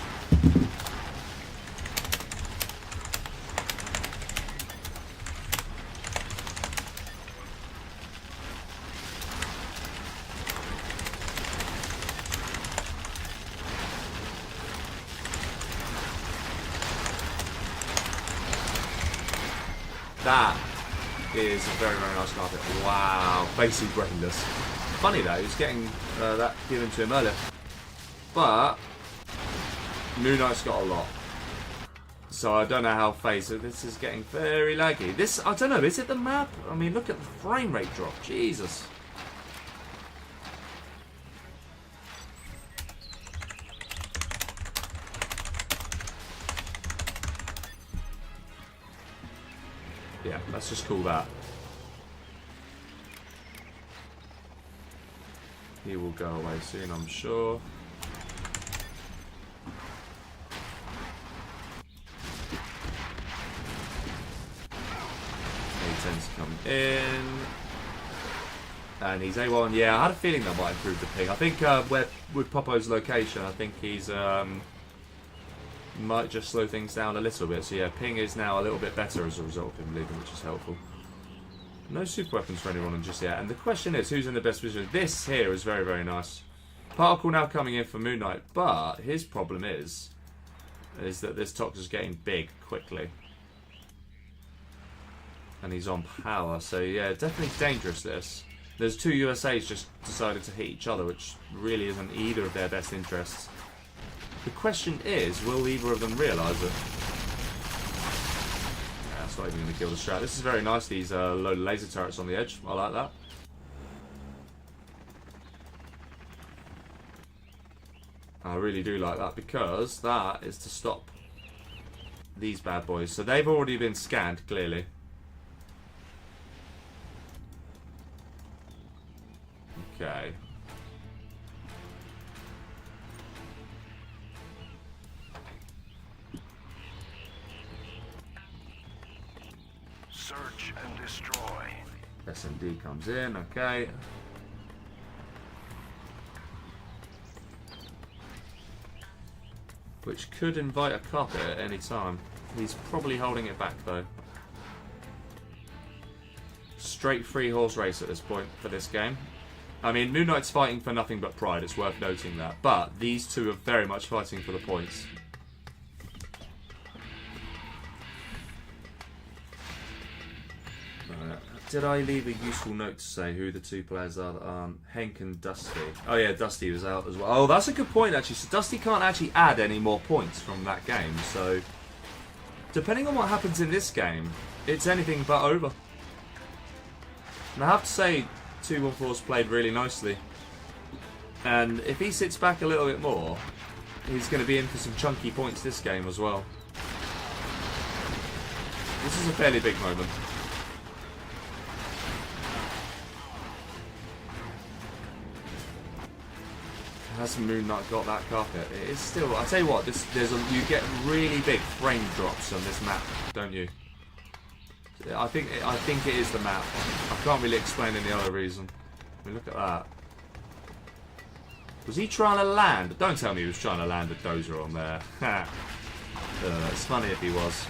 That is a very, very nice carpet. Wow, Facey brainless. Funny though, he was getting that given to him earlier. But MoonKnight's got a lot. So I don't know how Facey... This is getting very laggy. This, I don't know, is it the map? I mean, look at the frame rate drop. Jesus. Yeah, let's just call that. He will go away soon, I'm sure. He tends to come in. And he's A1. Yeah, I had a feeling that might improve the ping. I think with POPO's location, I think he's... might just slow things down a little bit. So yeah, ping is now a little bit better as a result of him leaving, which is helpful. No super weapons for anyone just yet. And the question is, who's in the best position? This here is very, very nice. Particle now coming in for MoonKnight, but his problem is that this Tox is getting big quickly. And he's on power, so yeah, definitely dangerous this. There's 2 USAs just decided to hit each other, which really isn't either of their best interests. The question is, will either of them realise it? Yeah, that's not even going to kill the strat. This is very nice, these loaded laser turrets on the edge. I like that. I really do like that, because that is to stop these bad boys. So they've already been scanned, clearly. Okay. Search and destroy. SMD comes in, okay. Which could invite a carpet at any time. He's probably holding it back though. Straight 3-horse race at this point for this game. I mean, MoonKnight's fighting for nothing but pride, it's worth noting that. But these two are very much fighting for the points. Did I leave a useful note to say who the two players are that aren't? Henk and Dusty. Oh yeah, Dusty was out as well. Oh, that's a good point actually. So Dusty can't actually add any more points from that game. So, depending on what happens in this game, it's anything but over. And I have to say, 214's played really nicely. And if he sits back a little bit more, he's going to be in for some chunky points this game as well. This is a fairly big moment. Has MoonKnight got that carpet? It is still. I tell you what, you get really big frame drops on this map, don't you? I think it is the map. I can't really explain any other reason. I mean, look at that. Was he trying to land? Don't tell me he was trying to land a dozer on there. It's funny if he was.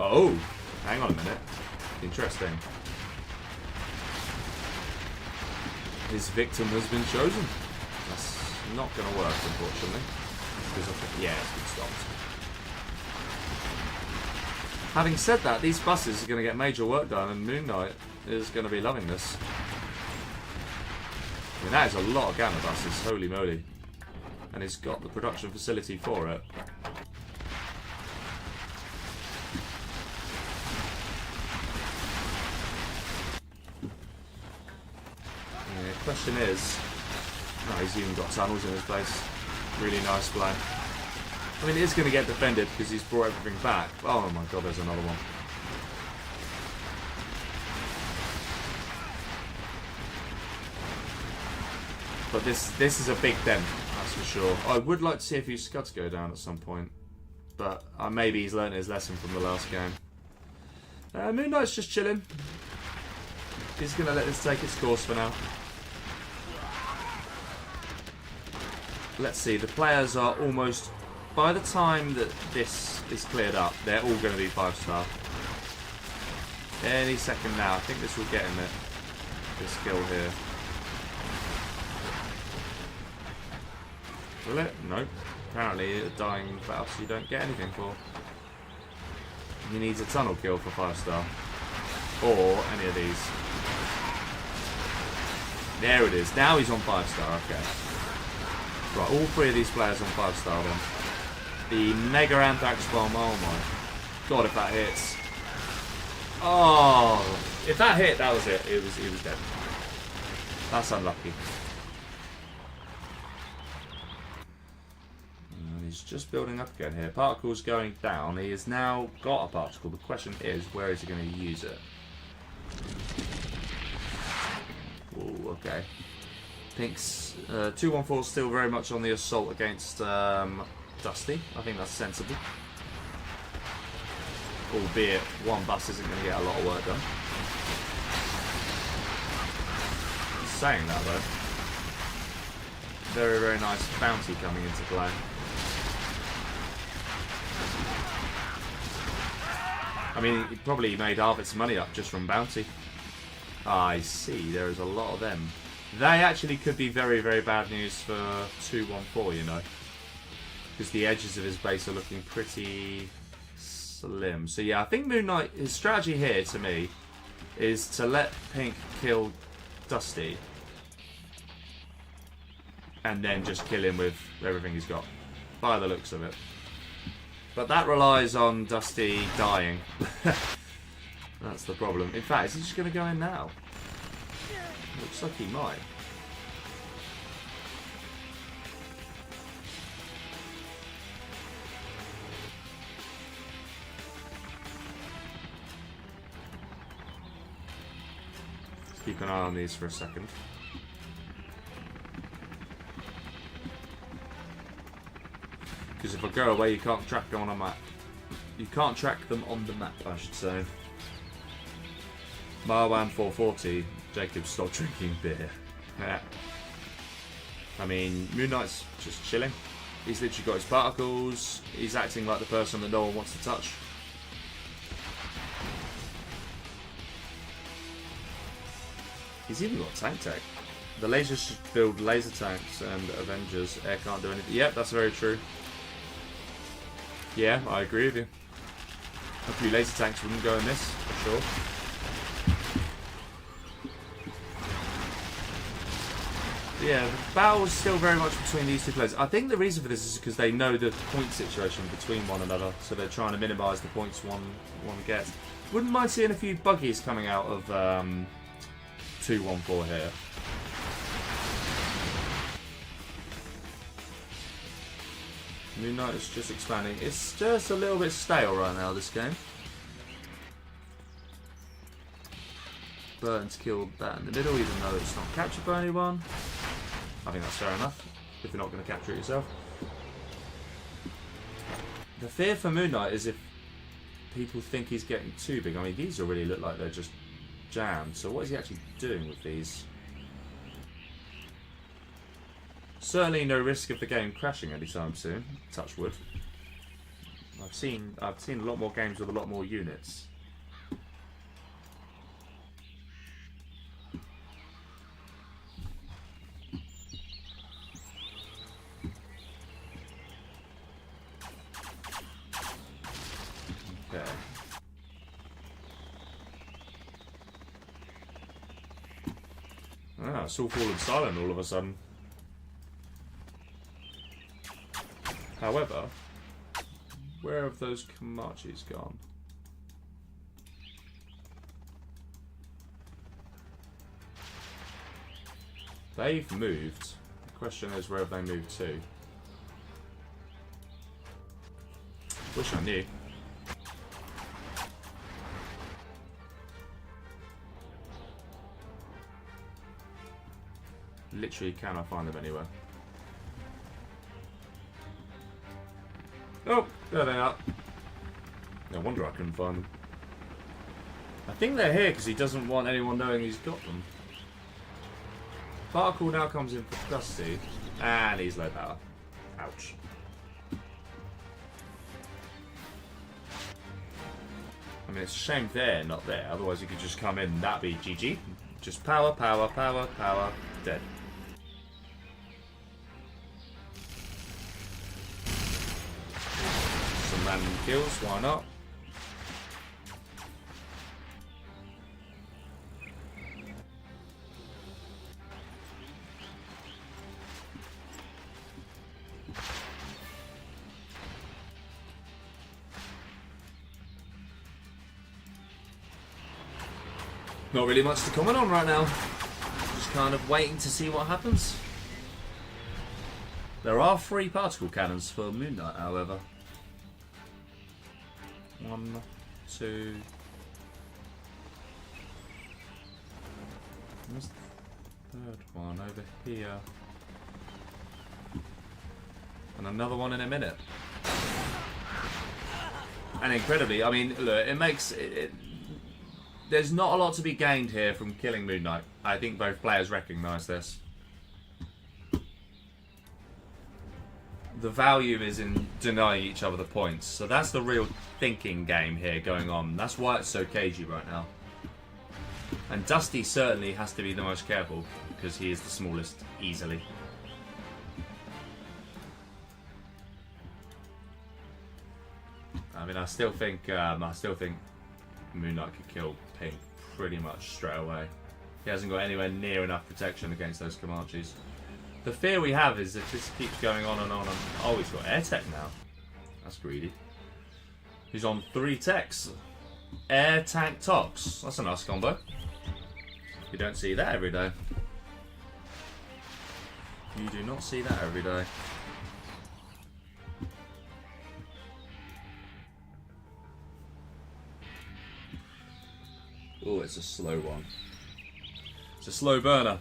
Oh, hang on a minute. Interesting. His victim has been chosen. That's not going to work, unfortunately. Yeah, it's been stopped. Having said that, these buses are going to get major work done, and MoonKnight is going to be loving this. I mean, that is a lot of gamma buses, holy moly. And he's got the production facility for it. Question is, oh, he's even got tunnels in his place. Really nice play. I mean, it is going to get defended because he's brought everything back. Oh my god, there's another one. But this is a big dent, that's for sure. I would like to see a few scuds go down at some point, but maybe he's learned his lesson from the last game. MoonKnight's just chilling. He's going to let this take its course for now. Let's see, the players are almost, by the time that this is cleared up, they're all going to be 5-star. Any second now, I think this will get him it. This skill here. Will it? Nope. Apparently, a dying boss you don't get anything for. He needs a tunnel kill for 5-star. Or any of these. There it is. Now he's on 5-star, okay. Right, all three of these players on 5-star then. The Mega Anthrax Bomb, oh my god, if that hits. Oh, if that hit, that was it. He was dead. That's unlucky. And he's just building up again here. Particle's going down. He has now got a particle. The question is, where is he going to use it? Oh, okay. Pink's 214 still very much on the assault against Dusty. I think that's sensible. Albeit one bus isn't going to get a lot of work done. Saying that though, very, very nice bounty coming into play. I mean, he probably made half its money up just from bounty. I see, there is a lot of them. They actually could be very, very bad news for 2-1-4, you know. Because the edges of his base are looking pretty slim. So yeah, I think MoonKnight, his strategy here to me is to let Pink kill Dusty. And then just kill him with everything he's got. By the looks of it. But that relies on Dusty dying. That's the problem. In fact, is he just going to go in now? Looks like he might. Let's keep an eye on these for a second. Because if I go away, you can't track them on a map. You can't track them on the map, I should say. Marwan 440. Jacob, stop drinking beer. Yeah. I mean, MoonKnight's just chilling. He's literally got his particles. He's acting like the person that no one wants to touch. He's even got tank tech. The lasers should build laser tanks and Avengers. Air can't do anything. Yep, that's very true. Yeah, I agree with you. Hopefully laser tanks wouldn't go in this, for sure. Yeah, the battle is still very much between these two players. I think the reason for this is because they know the point situation between one another, so they're trying to minimise the points one gets. Wouldn't mind seeing a few buggies coming out of 2-1-4 here. MoonKnight is just expanding. It's just a little bit stale right now, this game. Burton's killed that in the middle, even though it's not captured by anyone. I think that's fair enough, if you're not going to capture it yourself. The fear for MoonKnight is if people think he's getting too big. I mean, these already look like they're just jammed, so what is he actually doing with these? Certainly no risk of the game crashing anytime soon. Touch wood. I've seen a lot more games with a lot more units. Okay. Ah, it's all fallen silent all of a sudden. However, where have those Kamachis gone? They've moved. The question is, where have they moved to? Wish I knew. Literally cannot find them anywhere. Oh, there they are. No wonder I couldn't find them. I think they're here because he doesn't want anyone knowing he's got them. Particle now comes in for Dusty, and he's low power. Ouch. I mean, it's a shame they're not there, otherwise he could just come in and that'd be GG. Just power, power, power, power, dead. Random kills, why not? Not really much to comment on right now. Just kind of waiting to see what happens. There are 3 particle cannons for MoonKnight, however. 1, 2. Where's the third one? Over here. And another one in a minute. And incredibly, I mean, look, it makes there's not a lot to be gained here from killing MoonKnight. I think both players recognise this. The value is in denying each other the points. So that's the real thinking game here going on. That's why it's so cagey right now. And Dusty certainly has to be the most careful because he is the smallest, easily. I mean, I still think MoonKnight could kill Pink pretty much straight away. He hasn't got anywhere near enough protection against those Comanches. The fear we have is if this keeps going on and on and... Oh, he's got air tech now. That's greedy. He's on 3 techs. Air tank tox. That's a nice combo. You don't see that every day. You do not see that every day. Oh, it's a slow one. It's a slow burner.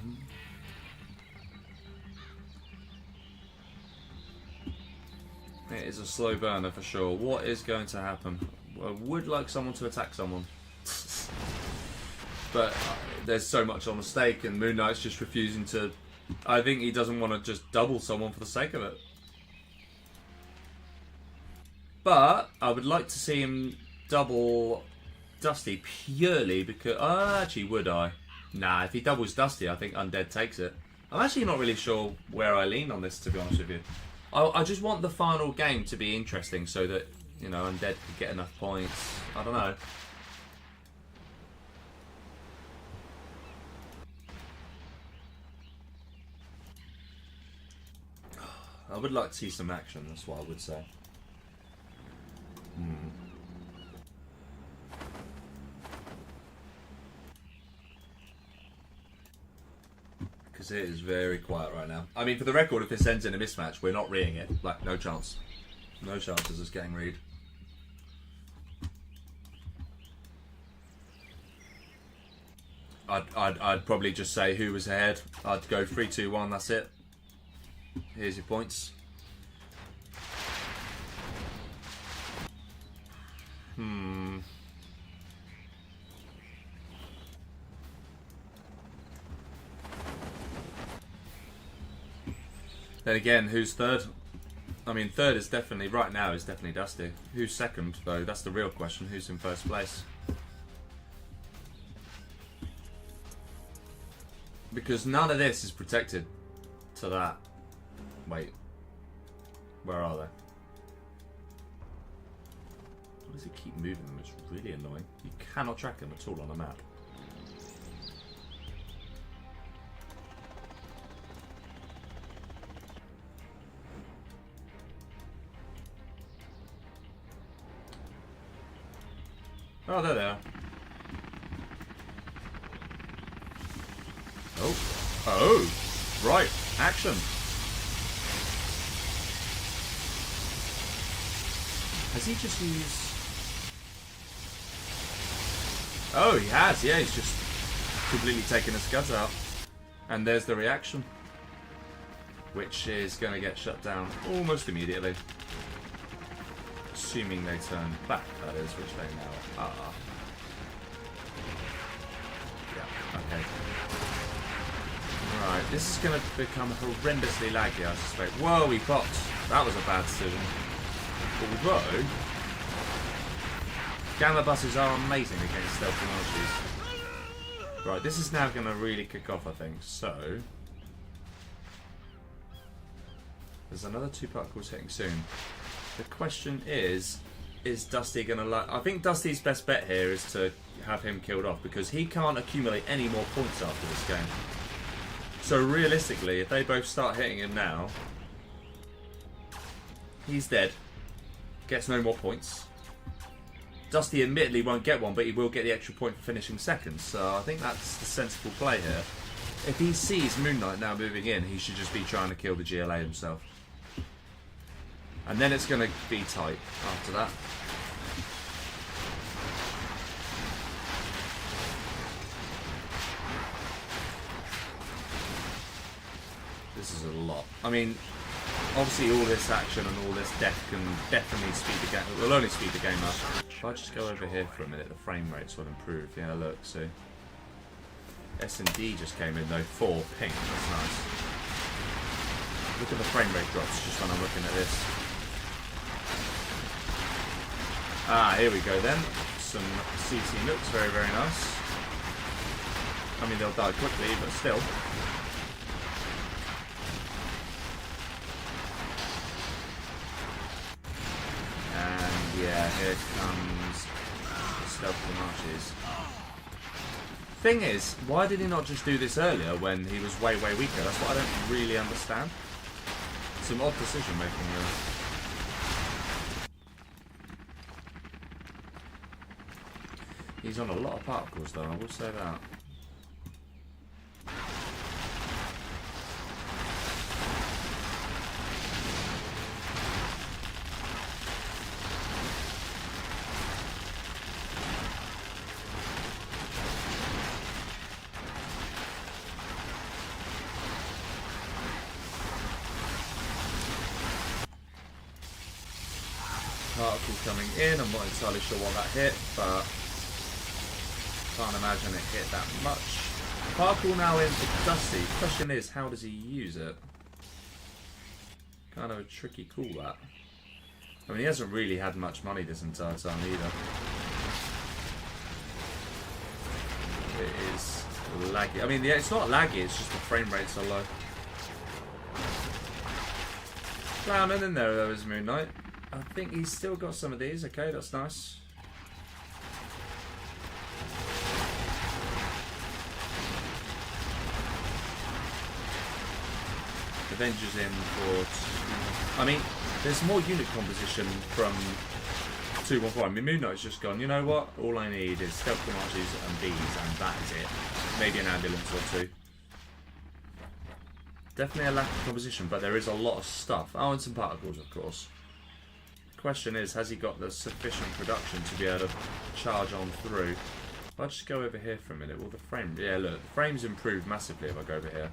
It is a slow burner for sure. What is going to happen? I would like someone to attack someone. But there's so much on the stake and MoonKnight's just refusing to... I think he doesn't want to just double someone for the sake of it. But I would like to see him double Dusty purely because... actually, would I? Nah, if he doubles Dusty, I think Undead takes it. I'm actually not really sure where I lean on this, to be honest with you. I just want the final game to be interesting so that, you know, Undead could get enough points. I don't know. I would like to see some action, that's what I would say. Because it is very quiet right now. I mean, for the record, if this ends in a mismatch, we're not reeing it. Like, no chance. No chance of us getting reed. I'd probably just say who was ahead. I'd go 3, 2, 1, that's it. Here's your points. Then again, who's third? I mean, third is definitely, right now, is definitely Dusty. Who's second, though? That's the real question. Who's in first place? Because none of this is protected to that. Wait. Where are they? Why does it keep moving them? It's really annoying. You cannot track them at all on a map. Oh, there they are. Oh. Oh! Right. Action. Has he just used... Oh, he has. Yeah, he's just completely taken his guts out. And there's the reaction. Which is going to get shut down almost immediately. Assuming they turn back, that is, which they now are. Yeah, okay. Right, this is going to become horrendously laggy, I suspect. Whoa, he popped. That was a bad decision. Although, gamma buses are amazing against stealthy monsters. Right, this is now going to really kick off, I think. So, there's another 2 particles hitting soon. The question is Dusty going to like... I think Dusty's best bet here is to have him killed off because he can't accumulate any more points after this game. So realistically, if they both start hitting him now, he's dead. Gets no more points. Dusty admittedly won't get one, but he will get the extra point for finishing second. So I think that's the sensible play here. If he sees MoonKnight now moving in, he should just be trying to kill the GLA himself. And then it's going to be tight after that. This is a lot. I mean, obviously all this action and all this death can definitely speed the game. It will only speed the game up. If I just go over here for a minute, the frame rates will improve. Yeah, look, see. S&D just came in though, 4 pink. That's nice. Look at the frame rate drops just when I'm looking at this. Ah, here we go then. Some CC looks very, very nice. I mean, they'll die quickly, but still. And yeah, here comes Stealth Marches. Thing is, why did he not just do this earlier when he was way, way weaker? That's what I don't really understand. Some odd decision making there. He's on a lot of particles though, I will say that. Particle coming in, I'm not entirely sure what that hit, but can't imagine it hit that much. Particle now in for Dusty. Question is, how does he use it? Kind of a tricky call, that. I mean, he hasn't really had much money this entire time either. It is laggy. I mean, yeah, it's not laggy, it's just the frame rates are low. Clowning in there is MoonKnight. I think he's still got some of these. Okay, that's nice. Avengers in for... I mean, there's more unit composition from 214. I mean, MoonKnight's just gone, you know what? All I need is Stealth Marches and bees, and that is it. Maybe an ambulance or two. Definitely a lack of composition, but there is a lot of stuff. Oh, and some particles, of course. Question is, has he got the sufficient production to be able to charge on through? I'll just go over here for a minute. Will the frame... Yeah, look, the frames improve massively if I go over here.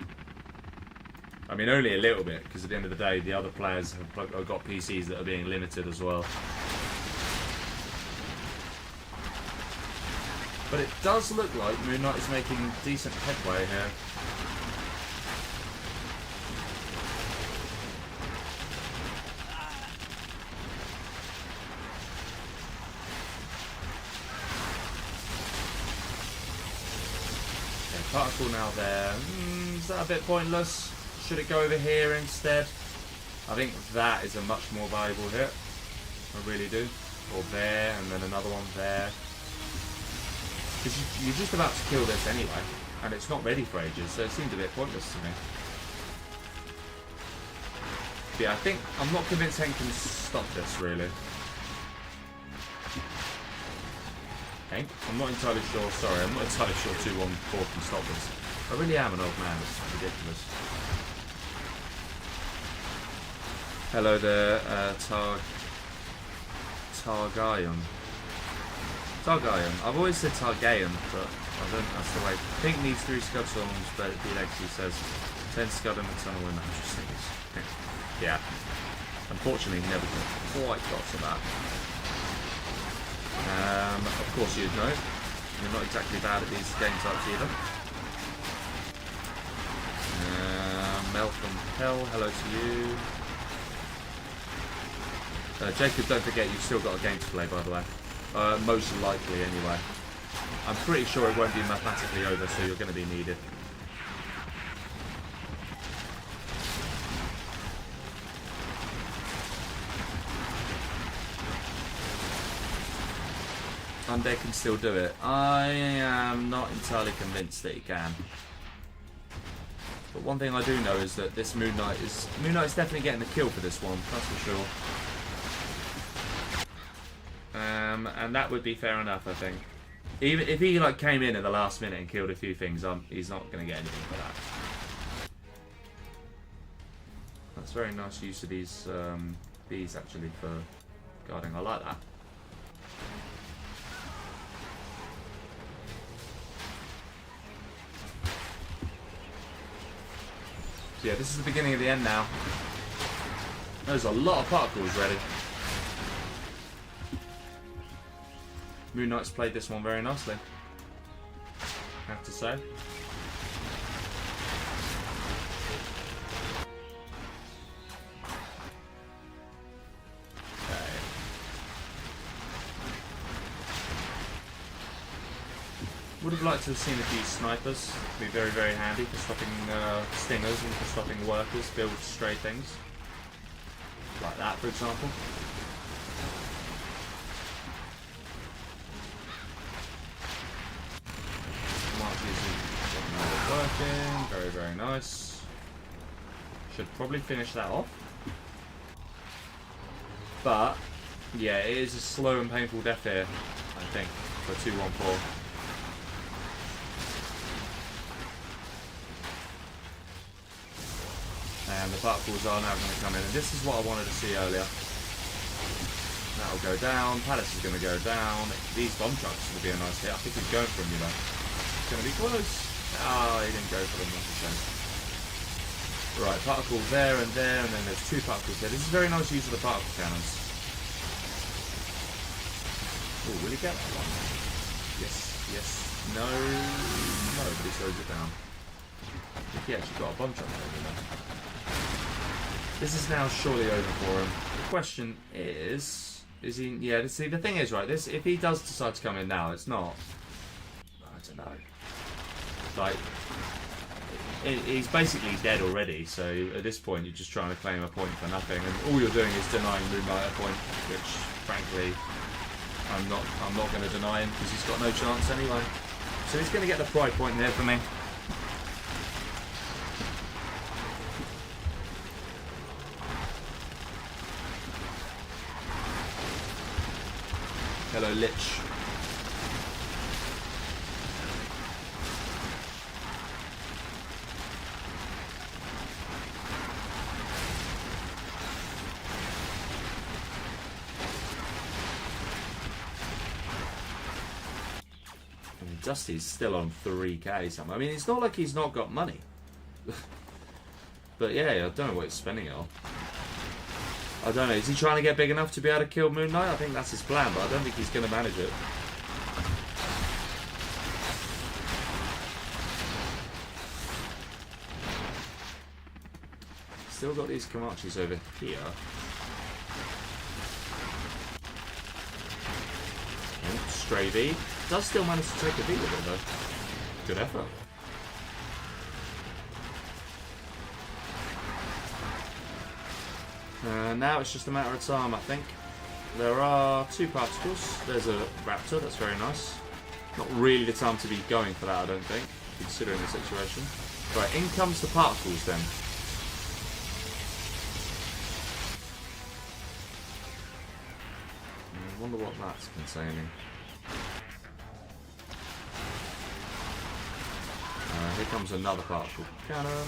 I mean, only a little bit, because at the end of the day, the other players have got PCs that are being limited as well. But it does look like MoonKnight is making decent headway here. Particle now there. Is that a bit pointless? Should it go over here instead? I think that is a much more valuable hit. I really do. Or there, and then another one there. Because you're just about to kill this anyway, and it's not ready for ages, so it seemed a bit pointless to me. But yeah, I'm not convinced Henk can stop this, really. Henk? I'm not entirely sure, sorry, I'm not entirely sure 214 can stop this. I really am an old man, it's ridiculous. Hello there, Targayon. I've always said Targayon, but I don't, that's the way. Pink needs 3 Scud Storms, but the Legacy says 10 Scud in the tunnel in the yeah. Unfortunately, he never quite got to that. Of course you'd know. You're not exactly bad at these game types either. Mel from Hell, hello to you. Jacob, don't forget you've still got a game to play, by the way. Most likely, anyway. I'm pretty sure it won't be mathematically over, so you're going to be needed. Undead can still do it. I am not entirely convinced that he can. But one thing I do know is that this MoonKnight's definitely getting the kill for this one, that's for sure. And that would be fair enough, I think. Even if he like came in at the last minute and killed a few things, he's not going to get anything for that. That's very nice use of these bees actually for guarding. I like that. Yeah, this is the beginning of the end now. There's a lot of particles ready. MoonKnight's played this one very nicely, I have to say. Okay. Would have liked to have seen a few snipers. Be very, very handy for stopping stingers and for stopping workers build stray things. Like that, for example. Marches is working. Very, very nice. Should probably finish that off. But, yeah, it is a slow and painful death here, I think, for 214. And the particles are now going to come in, and this is what I wanted to see earlier. That'll go down, Palace is going to go down, these bomb trucks will be a nice hit. I think he's going for them, you know. It's going to be close. Ah, he didn't go for them, that's a shame. Right, particle there, and then there's two particles there. This is very nice use of the particle cannons. Oh, will he get that one? Yes, yes. No, but he slows it down. I think he actually got a bomb truck over there. This is now surely over for him. The question is he? Yeah. See, the thing is, right? This, if he does decide to come in now, it's not. I don't know. Like, he's basically dead already. So at this point, you're just trying to claim a point for nothing, and all you're doing is denying MoonKnight a point, which, frankly, I'm not going to deny him because he's got no chance anyway. So he's going to get the pride point there for me. Hello, Lich. And Dusty's still on 3k something. I mean, it's not like he's not got money. But yeah, I don't know what he's spending it on. I don't know, is he trying to get big enough to be able to kill MoonKnight? I think that's his plan, but I don't think he's going to manage it. Still got these Kamachis over here. Oh, stray V. Does still manage to take a V with it though. Good effort. Now it's just a matter of time, I think. There are two particles. There's a raptor, that's very nice. Not really the time to be going for that, I don't think, considering the situation. Right, in comes the particles then. I wonder what that's containing. Here comes another particle cannon.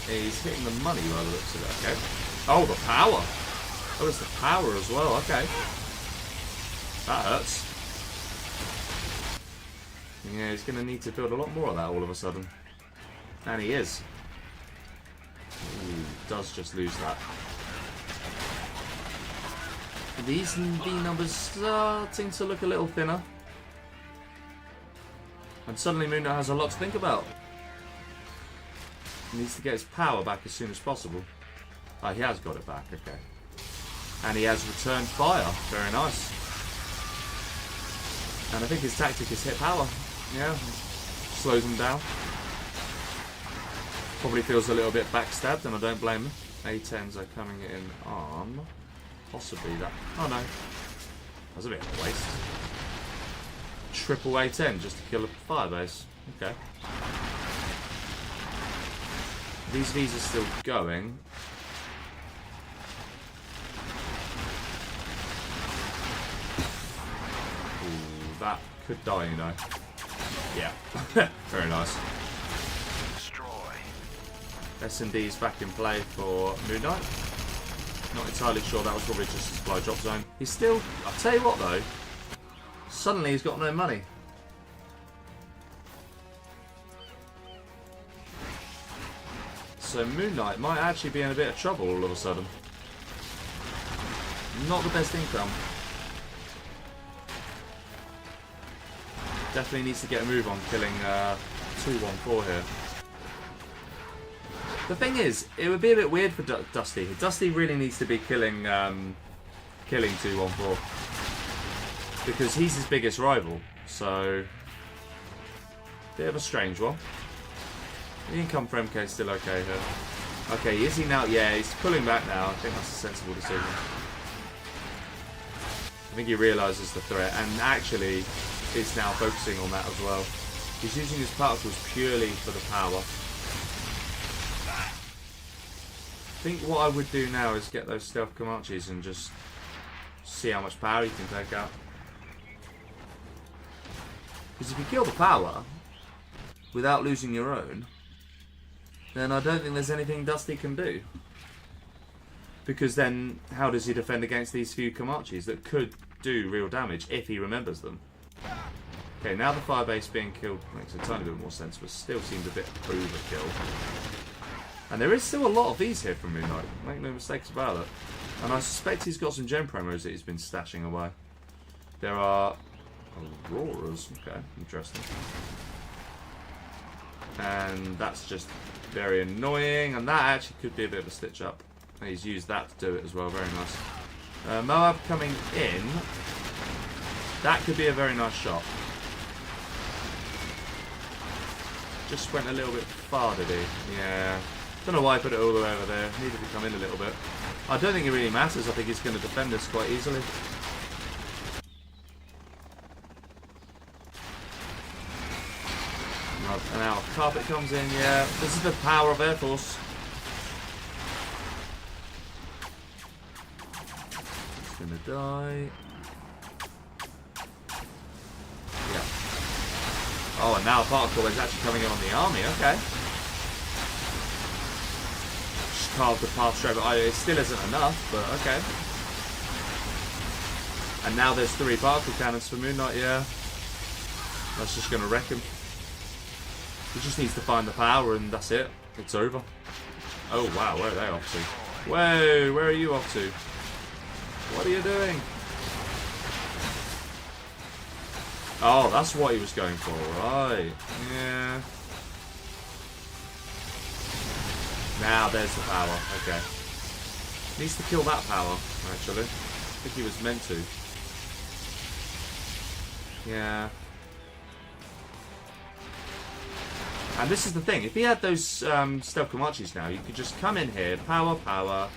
He's hitting the money by the looks of it, okay. Oh, the power! Oh, it's the power as well, okay. That hurts. Yeah, he's going to need to build a lot more of that all of a sudden. And he is. Ooh, does just lose that. These V numbers starting to look a little thinner. And suddenly MoonKnight has a lot to think about. He needs to get his power back as soon as possible. Oh, he has got it back, okay. And he has returned fire. Very nice. And I think his tactic is hit power. Yeah, slows him down. Probably feels a little bit backstabbed, and I don't blame him. A10s are coming in on possibly that. Oh no. That's a bit of a waste. Triple A10 just to kill a firebase. Okay. These V's are still going. Ooh, that could die, you know. Yeah. Very nice. Destroy. S&D's back in play for MoonKnight. Not entirely sure, that was probably just a supply drop zone. He's still... I'll tell you what though. Suddenly he's got no money. So MoonKnight might actually be in a bit of trouble all of a sudden. Not the best income. Definitely needs to get a move on killing 214 here. The thing is, it would be a bit weird for Dusty. Dusty really needs to be killing 214 because he's his biggest rival. So Bit of a strange one. The income for MK is still okay here. Okay, is he now? Yeah, he's pulling back now. I think that's a sensible decision. I think he realises the threat and actually is now focusing on that as well. He's using his particles purely for the power. I think what I would do now is get those stealth Comanches and just see how much power he can take out. Because if you kill the power without losing your own, then I don't think there's anything Dusty can do. Because then, how does he defend against these few Comanches that could do real damage if he remembers them? Okay, now the Firebase being killed makes a tiny bit more sense, but still seems a bit overkill. And there is still a lot of these here from MoonKnight, make no mistakes about it. And I suspect he's got some gem promos that he's been stashing away. There are Auroras, okay, interesting. And that's just very annoying, and that actually could be a bit of a stitch up. And he's used that to do it as well, very nice. Moab coming in, that could be a very nice shot. Just went a little bit far, did he? Yeah. Don't know why I put it all the way over there. Needed to come in a little bit. I don't think it really matters. I think he's going to defend this quite easily. And now Carpet comes in, yeah. This is the power of Air Force. He's going to die. Yeah. Oh, and now Particle is actually coming in on the army, okay. Just carved the path straight, but it still isn't enough, but okay. And now there's 3 particle cannons for MoonKnight, yeah. That's just going to wreck him. He just needs to find the power and that's it. It's over. Oh wow, where are they off to? Whoa, where are you off to? What are you doing? Oh, that's what he was going for, right. Yeah. Now there's the power, okay. Needs to kill that power, actually. I think he was meant to. Yeah. And this is the thing, if he had those stealth Comanches now, you could just come in here, power, power,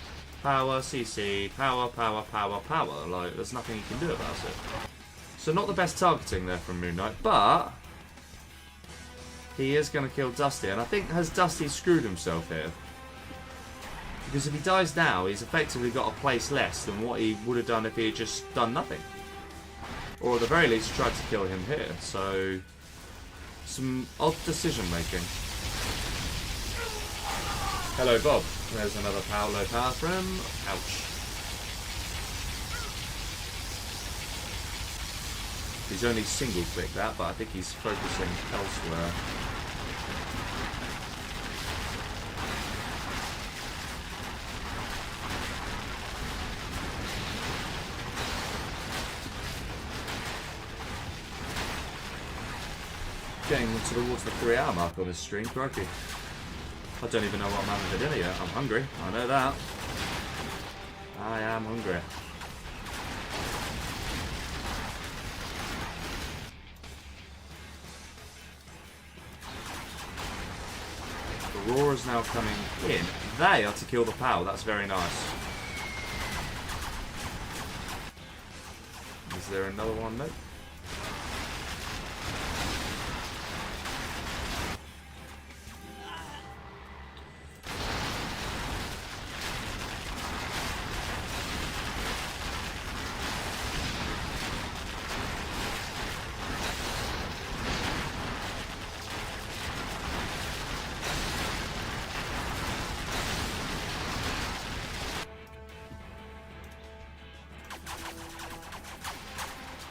power, CC, power, power, power, power. Like, there's nothing you can do about it. So not the best targeting there from MoonKnight, but he is going to kill Dusty. And I think, has Dusty screwed himself here? Because if he dies now, he's effectively got a place less than what he would have done if he had just done nothing. Or at the very least, tried to kill him here. So some odd decision making. Hello, Bob. There's another power low power for him. Ouch. He's only single click that, but I think he's focusing elsewhere. Getting towards the 3-hour mark on this stream, crikey. I don't even know what I'm having for dinner yet. I'm hungry, I know that. I am hungry. Aurora's now coming in. They are to kill the power, that's very nice. Is there another one? Nope.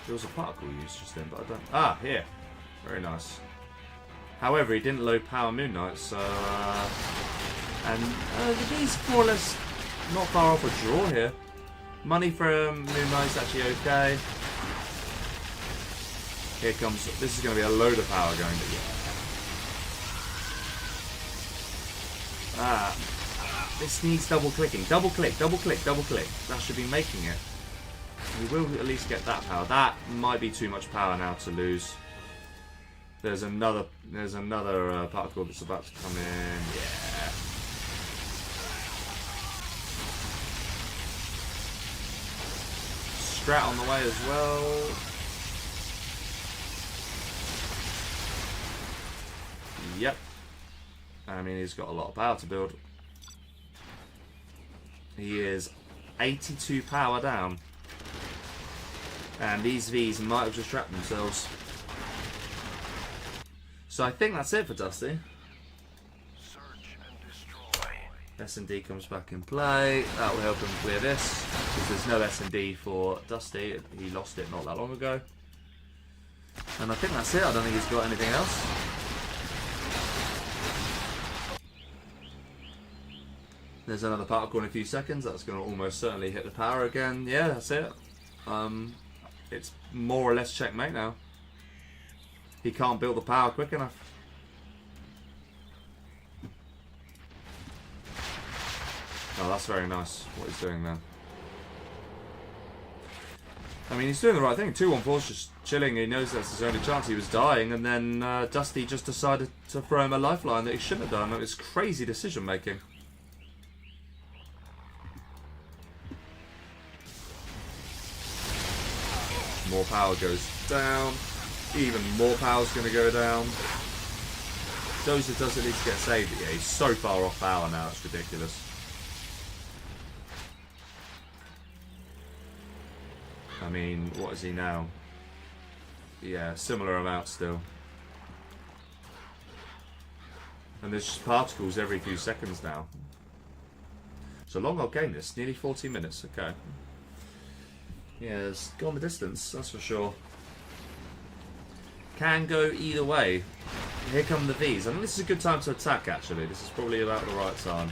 There was a particle used just then, but I don't... Ah, here. Very nice. However, he didn't load power MoonKnight, so... and he's more or less not far off a draw here. Money from MoonKnight's actually okay. Here comes... This is going to be a load of power going to... Ah. This needs double clicking. Double click, double click, double click. That should be making it. We will at least get that power. That might be too much power now to lose. There's another particle that's about to come in. Yeah. Strat on the way as well. Yep. I mean, he's got a lot of power to build. He is 82 power down. And these Vs might have just trapped themselves. So I think that's it for Dusty. Search and destroy. S&D comes back in play. That will help him clear this. Because there's no S&D for Dusty. He lost it not that long ago. And I think that's it. I don't think he's got anything else. There's another particle in a few seconds. That's going to almost certainly hit the power again. Yeah, that's it. It's more or less checkmate now. He can't build the power quick enough. Oh, that's very nice what he's doing there. I mean, he's doing the right thing. 2-1-4's just chilling. He knows that's his only chance. He was dying, and then Dusty just decided to throw him a lifeline that he shouldn't have done. It was crazy decision making. More power goes down. Even more power's going to go down. Dozer does at least get saved, but yeah, he's so far off power now, it's ridiculous. I mean, what is he now? Yeah, similar amount still. And there's just particles every few seconds now. It's a long old game this, nearly 40 minutes, okay. Yeah, it's gone the distance, that's for sure. Can go either way. Here come the Vs. I think this is a good time to attack, actually. This is probably about the right time.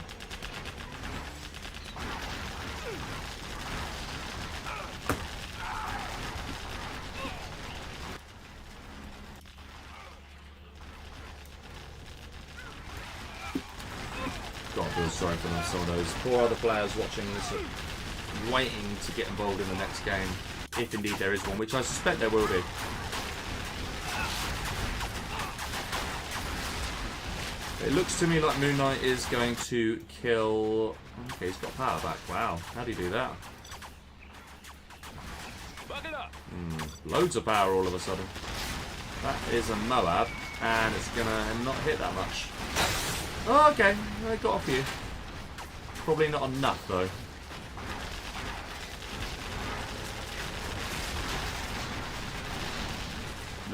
God, I feel sorry for them, some of those poor other players watching this, waiting to get involved in the next game, if indeed there is one, which I suspect there will be. It looks to me like MoonKnight is going to kill... Okay, he's got power back. Wow, how do you do that? Loads of power all of a sudden. That is a Moab, and it's going to not hit that much. Oh, okay, I got a few. Probably not enough, though.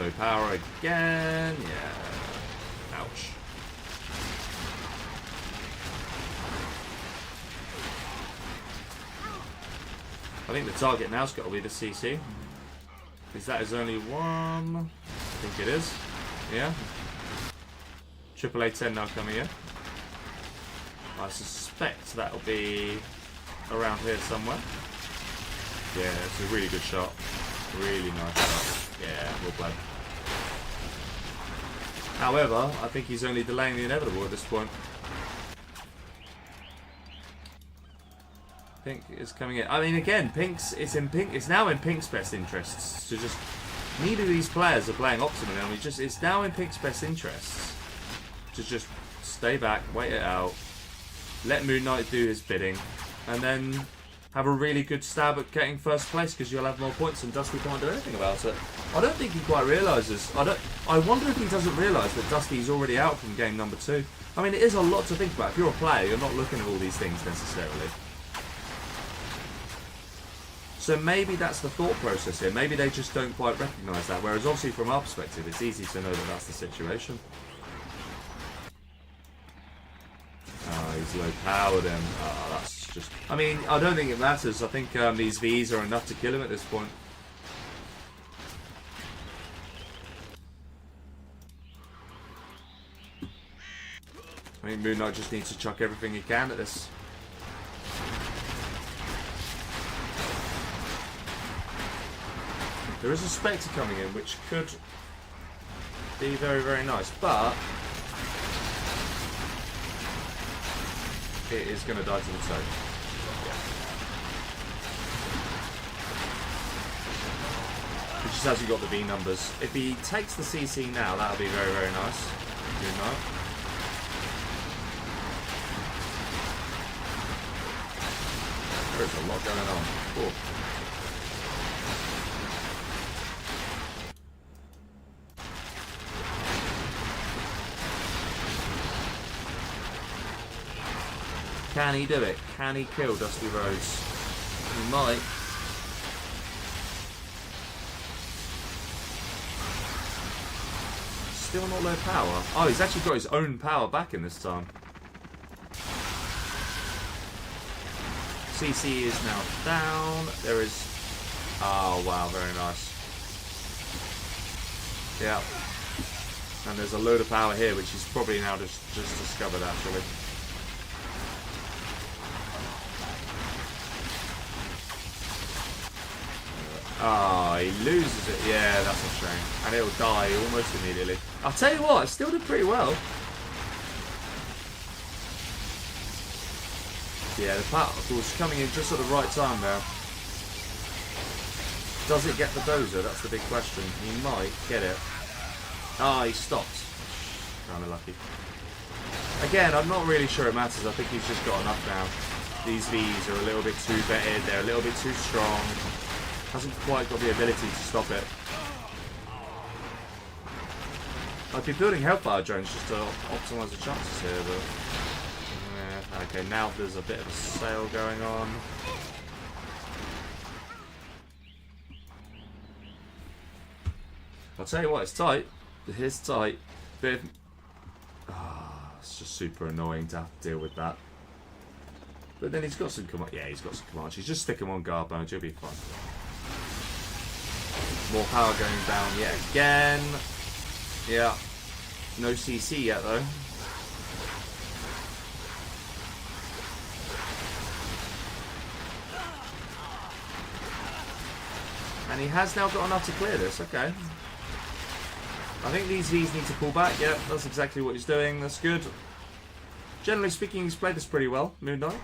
Low power again. Yeah. Ouch. I think the target now's got to be the CC. Because that is only one. I think it is. Yeah. AAA 10 now coming in. I suspect that'll be around here somewhere. Yeah, it's a really good shot. Really nice shot. Yeah, well played. However, I think he's only delaying the inevitable at this point. Pink is coming in. I mean, again, it's now in Pink's best interests to just. Neither of these players are playing optimally, and it's now in Pink's best interests to just stay back, wait it out, let MoonKnight do his bidding, and then have a really good stab at getting first place because you'll have more points and Dusty can't do anything about it. I don't think he quite realises. I wonder if he doesn't realise that Dusty's already out from game number 2. I mean, it is a lot to think about. If you're a player, you're not looking at all these things necessarily. So maybe that's the thought process here. Maybe they just don't quite recognise that. Whereas obviously from our perspective, it's easy to know that that's the situation. Oh, he's low powered him. Oh, that's just... I mean, I don't think it matters. I think these Vs are enough to kill him at this point. I think MoonKnight just needs to chuck everything he can at this. There is a Spectre coming in, which could be very, very nice, but it is going to die to the toe. Yeah. He just hasn't got the V numbers. If he takes the CC now, that'll be very, very nice. MoonKnight. There's a lot going on. Cool. Can he do it? Can he kill Dusty Rhodes? He might. Still not low power. Oh, he's actually got his own power back in this time. CC is now down. There is... Oh, wow. Very nice. Yeah. And there's a load of power here, which he's probably now just discovered, actually. Ah, oh, he loses it. Yeah, that's a shame. And it'll die almost immediately. I'll tell you what, it still did pretty well. Yeah, the particle's coming in just at the right time now. Does it get the dozer? That's the big question. He might get it. Ah, he stopped. Kind of lucky. Again, I'm not really sure it matters. I think he's just got enough now. These Vs are a little bit too vetted. They're a little bit too strong. Hasn't quite got the ability to stop it. I'd be building Hellfire drones just to optimise the chances here, but... Yeah, okay, now there's a bit of a sail going on. I'll tell you what, it's tight. It is tight. Bit of... it's just super annoying to have to deal with that. But then he's got some command. Yeah, he's got some commands. He's just sticking on guard bones. He'll be fine. More power going down yet again. Yeah. No CC yet though. And he has now got enough to clear this. Okay. I think these Vs need to pull back. Yeah, that's exactly what he's doing. That's good. Generally speaking, he's played this pretty well, MoonKnight.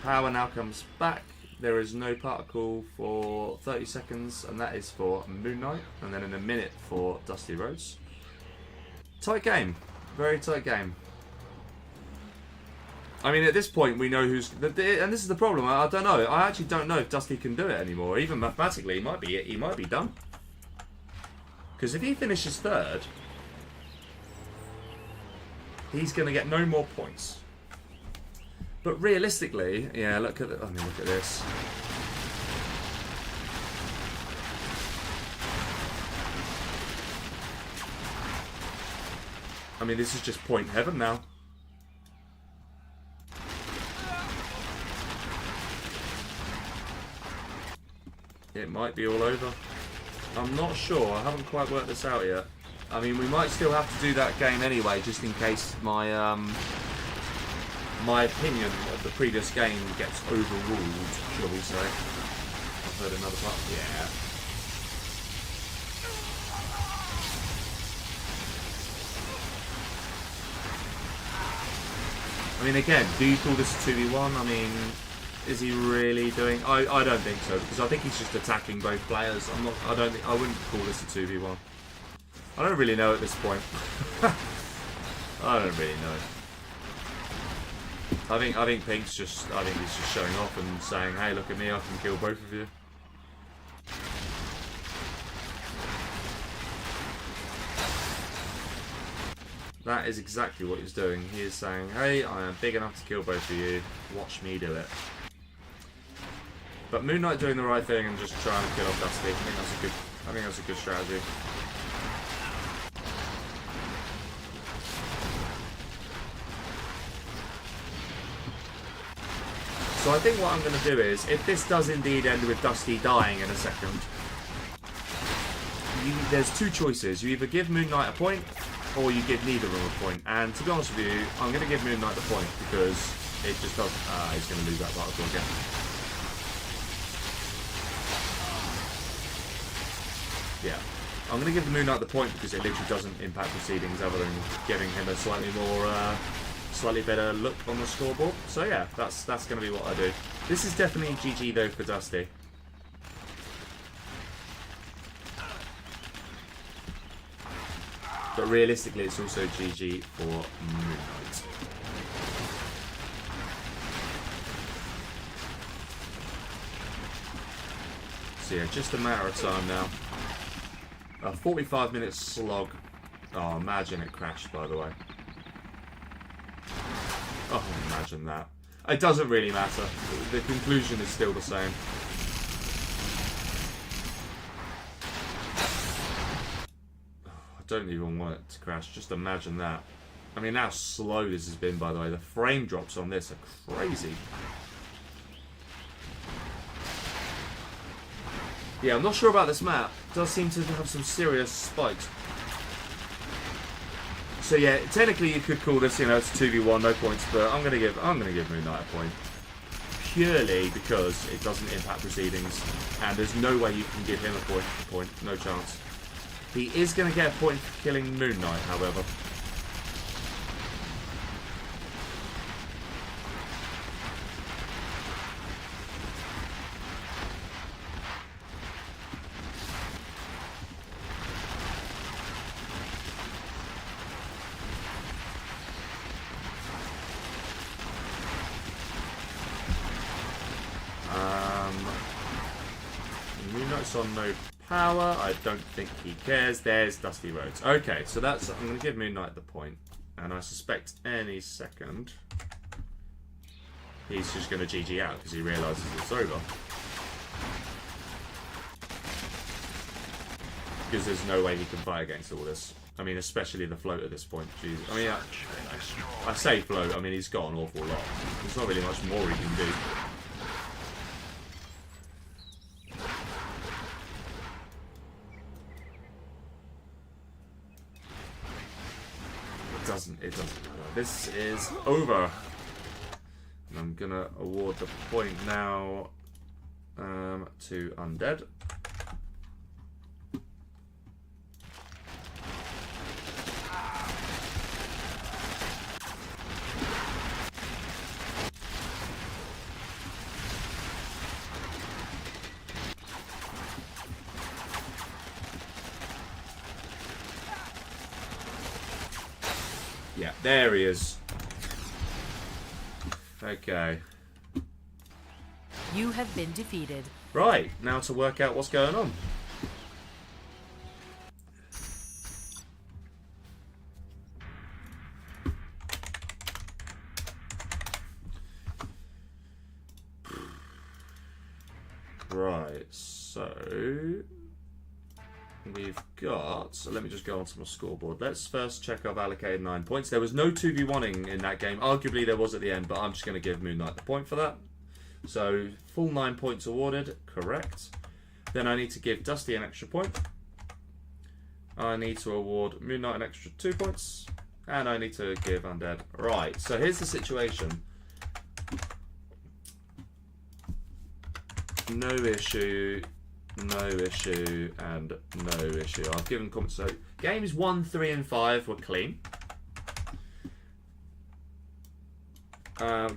Power now comes back. There is no particle for 30 seconds, and that is for MoonKnight. And then in a minute for Dusty Rhodes. Tight game. Very tight game. I mean, at this point, we know who's... And this is the problem. I don't know. I actually don't know if Dusty can do it anymore. Even mathematically, he might be done. Because if he finishes third, he's going to get no more points. But realistically, yeah, look at this. I mean, this is just point heaven now. It might be all over. I'm not sure. I haven't quite worked this out yet. I mean, we might still have to do that game anyway, just in case my my opinion of the previous game gets overruled, shall we say. I've heard another part. Yeah. I mean, again, do you call this a 2v1? I mean, is he really doing... I don't think so, because I think he's just attacking both players. I wouldn't call this a 2v1. I don't really know at this point. I don't really know. I think Pink's just... I think he's just showing off and saying, hey, look at me, I can kill both of you. That is exactly what he's doing. He is saying, hey, I am big enough to kill both of you. Watch me do it. But MoonKnight doing the right thing and just trying to kill off Dusty. I think that's a good strategy. So I think what I'm going to do is, if this does indeed end with Dusty dying in a second, there's two choices. You either give MoonKnight a point, or you give neither of them a point. And to be honest with you, I'm going to give MoonKnight the point, because it just doesn't... he's going to lose that particle again. Yeah. I'm going to give the MoonKnight the point, because it literally doesn't impact proceedings other than giving him a slightly better look on the scoreboard. So yeah, that's going to be what I do. This is definitely GG though for Dusty. But realistically, it's also GG for MoonKnight. So yeah, just a matter of time now. A 45-minute slog. Oh, imagine it crashed, by the way. Oh, imagine that. It doesn't really matter. The conclusion is still the same. I don't even want it to crash. Just imagine that. I mean, how slow this has been, by the way. The frame drops on this are crazy. Yeah, I'm not sure about this map. It does seem to have some serious spikes. So yeah, technically you could call this, you know, it's 2v1, no points, but I'm gonna give MoonKnight a point. Purely because it doesn't impact proceedings, and there's no way you can give him a point, no chance. He is gonna get a point for killing MoonKnight, however. MoonKnight's on no power. I don't think he cares. There's Dusty Rhodes. Okay, so that's... I'm going to give MoonKnight the point. And I suspect any second he's just going to GG out because he realises it's over. Because there's no way he can fight against all this. I mean, especially the float at this point. Jeez. I mean, I say float. I mean, he's got an awful lot. There's not really much more he can do. It doesn't matter. This is over. And I'm gonna award the point now to Undead. Yeah, there he is. Okay. You have been defeated. Right, now to work out what's going on. Right, so we've got, so let me just go onto my scoreboard. Let's first check I've allocated 9 points. There was no 2v1ing in that game. Arguably there was at the end, but I'm just going to give MoonKnight the point for that. So full 9 points awarded, correct. Then I need to give Dusty an extra point. I need to award MoonKnight an extra 2 points. And I need to give Undead. Right, so here's the situation. No issue, no issue, and no issue. I've given comments. So games 1, 3, and 5 were clean.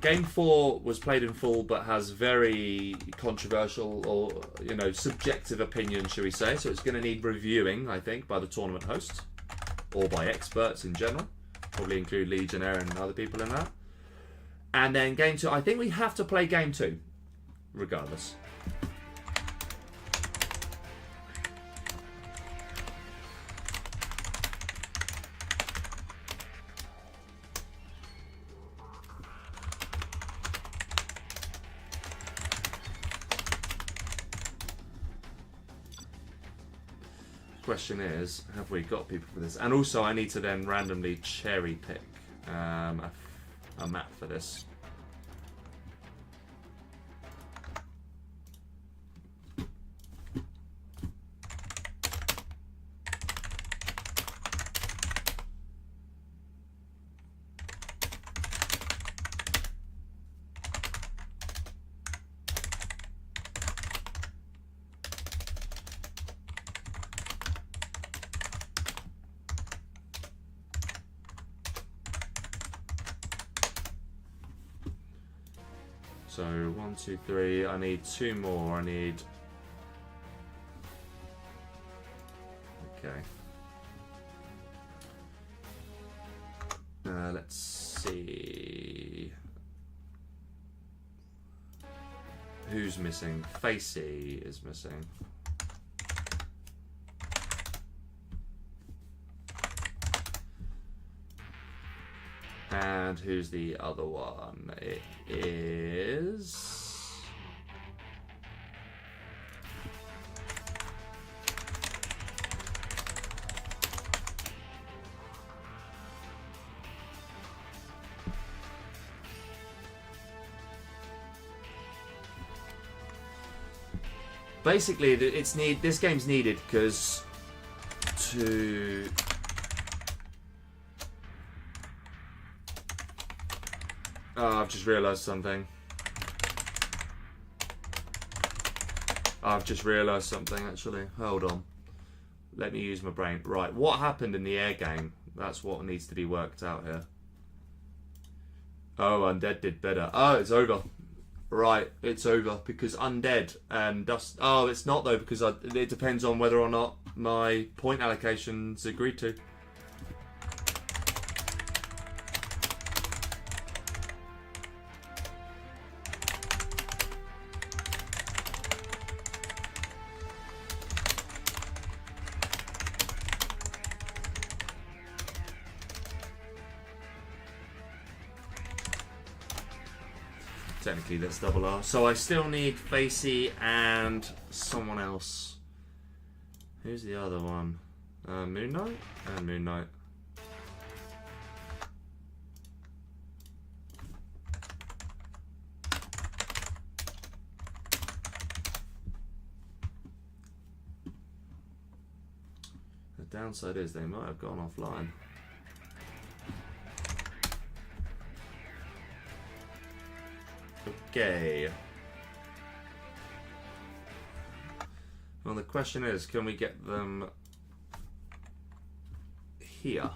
Game 4 was played in full, but has very controversial or subjective opinion, shall we say? So it's going to need reviewing, I think, by the tournament host or by experts in general. Probably include Legionnaire and other people in that. And then game 2, I think we have to play game 2, regardless. Question is, have we got people for this? And also I need to then randomly cherry pick a map for this. So 1, 2, 3. I need 2 more. I need. Okay. Let's see. Who's missing? Facey is missing. And who's the other one? It is... Basically, this game's needed because to... Oh, I've just realised something. Actually. Hold on. Let me use my brain. Right, what happened in the air game? That's what needs to be worked out here. Oh, Undead did better. Oh, it's over. Right, it's over because Undead and Dust... Oh, it's not though because it depends on whether or not my point allocation's agreed to. Technically, that's double R. So I still need Facey and someone else. Who's the other one? MoonKnight? And MoonKnight. The downside is they might have gone offline. Okay. Well, the question is, can we get them here?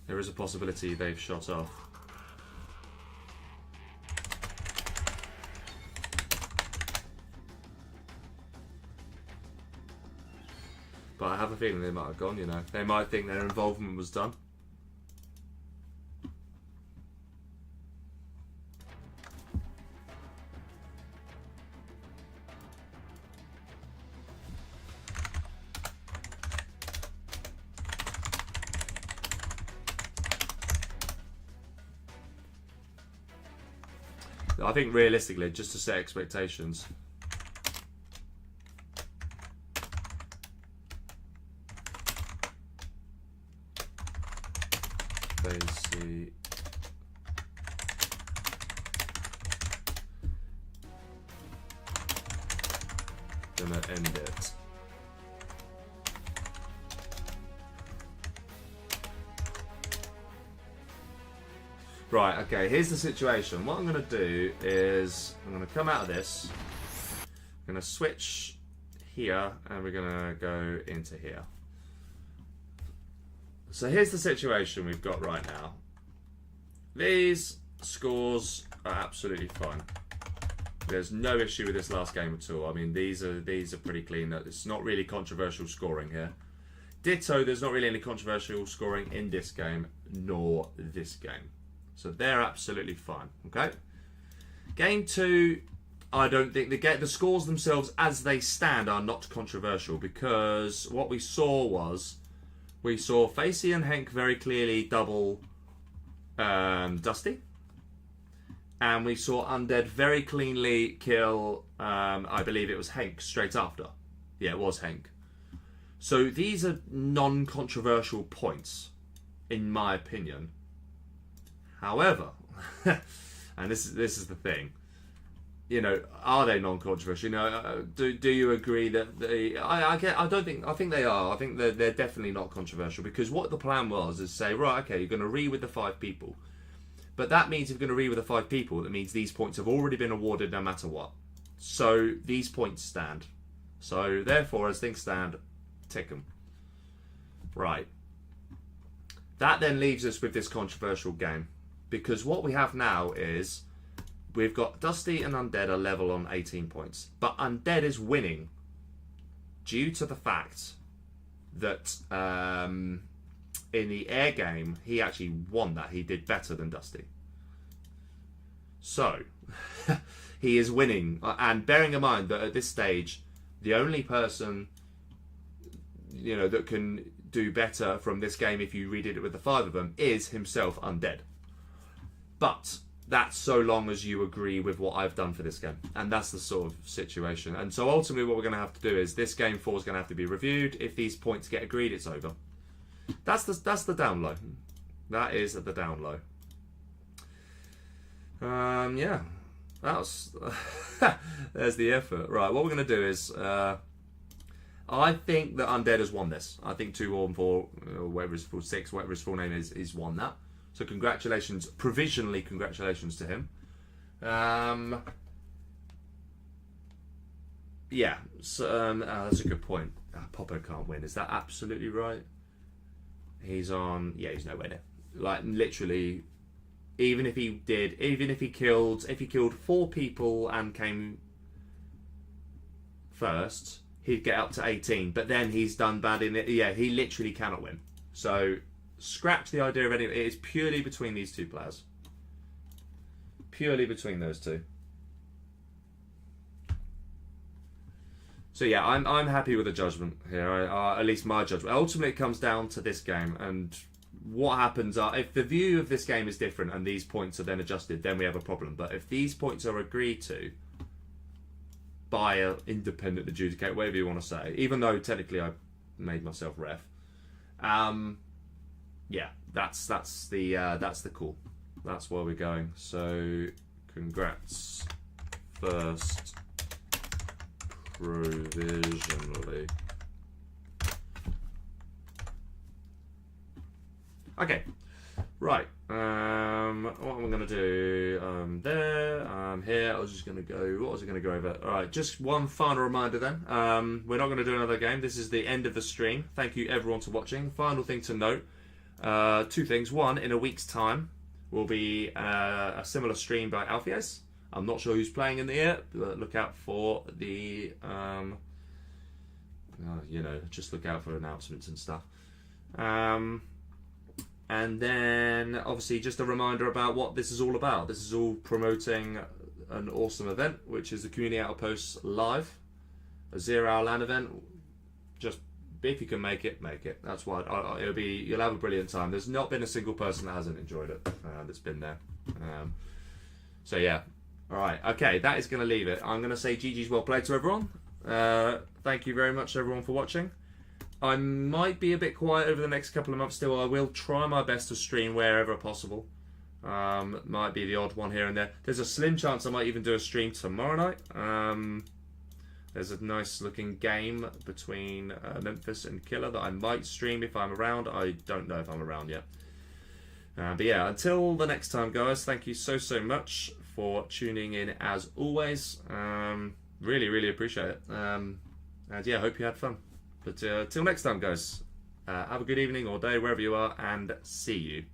There is a possibility they've shot off. But I have a feeling they might have gone, you know. They might think their involvement was done. I think realistically, just to set expectations. Facey. Gonna end it. Right, okay, here's the situation. What I'm going to do is I'm going to come out of this. I'm going to switch here and we're going to go into here. So here's the situation we've got right now. These scores are absolutely fine. There's no issue with this last game at all. I mean, these are pretty clean. It's not really controversial scoring here. Ditto, there's not really any controversial scoring in this game, nor this game. So they're absolutely fine, okay? Game 2, I don't think the scores themselves as they stand are not controversial because what we saw Facey and Henk very clearly double Dusty. And we saw Undead very cleanly kill, I believe it was Henk straight after. Yeah, it was Henk. So these are non-controversial points, in my opinion. However, and this is the thing, you know, are they non-controversial? You know, do you agree that they? I think they are. I think they're definitely not controversial because what the plan was is say, right, okay, you're going to re with the 5 people, but that means if you're going to re with the 5 people, that means these points have already been awarded no matter what. So these points stand. So therefore, as things stand, tick them. Right. That then leaves us with this controversial game. Because what we have now is we've got Dusty and Undead are level on 18 points. But Undead is winning due to the fact that in the air game, he actually won that. He did better than Dusty. So, he is winning. And bearing in mind that at this stage, the only person, you know, that can do better from this game if you redid it with the 5 of them is himself, Undead. But that's so long as you agree with what I've done for this game. And that's the sort of situation. And so ultimately what we're going to have to do is this game 4 is going to have to be reviewed. If these points get agreed, it's over. That's the down low. That is the down low. Yeah. That's there's the effort. Right, what we're going to do is I think that Undead has won this. I think 2 or 4, whatever his full 6, whatever his full name is won that. So congratulations, provisionally congratulations to him. Yeah, so, that's a good point. Popo can't win. Is that absolutely right? He's on. Yeah, he's nowhere near. Like literally, even if he killed 4 people and came first, he'd get up to 18. But then he's done bad in it. Yeah, he literally cannot win. So scratch the idea of any. It is purely between these 2 players. Purely between those 2. So yeah, I'm happy with the judgment here. At least my judgment. Ultimately, it comes down to this game and what happens. If the view of this game is different and these points are then adjusted, then we have a problem. But if these points are agreed to by an independent adjudicator, whatever you want to say, even though technically I made myself ref, yeah, that's the call. That's where we're going. So congrats, first provisionally. Okay, right. What am I going to do? Here. I was just going to go. What was I going to go over? All right. Just one final reminder. Then we're not going to do another game. This is the end of the stream. Thank you everyone for watching. Final thing to note: 2 things. One, in a week's time will be a similar stream by Alfies. I'm not sure who's playing in the air, but look out for the you know, just look out for announcements and stuff. And then, obviously, just a reminder about what this is all about. This is all promoting an awesome event, which is the Community Outpost Live, a 0-hour LAN event. Just, if you can make it, make it. That's why you'll have a brilliant time. There's not been a single person that hasn't enjoyed it that's been there. So, yeah. All right. Okay, that is going to leave it. I'm going to say GG's well played to everyone. Thank you very much, everyone, for watching. I might be a bit quiet over the next couple of months still. I will try my best to stream wherever possible. Might be the odd one here and there. There's a slim chance I might even do a stream tomorrow night. There's a nice looking game between Memphis and Killer that I might stream if I'm around. I don't know if I'm around yet. But yeah, until the next time, guys, thank you so much for tuning in as always. Really appreciate it. And yeah, hope you had fun. But till next time, guys, have a good evening or day wherever you are, and see you.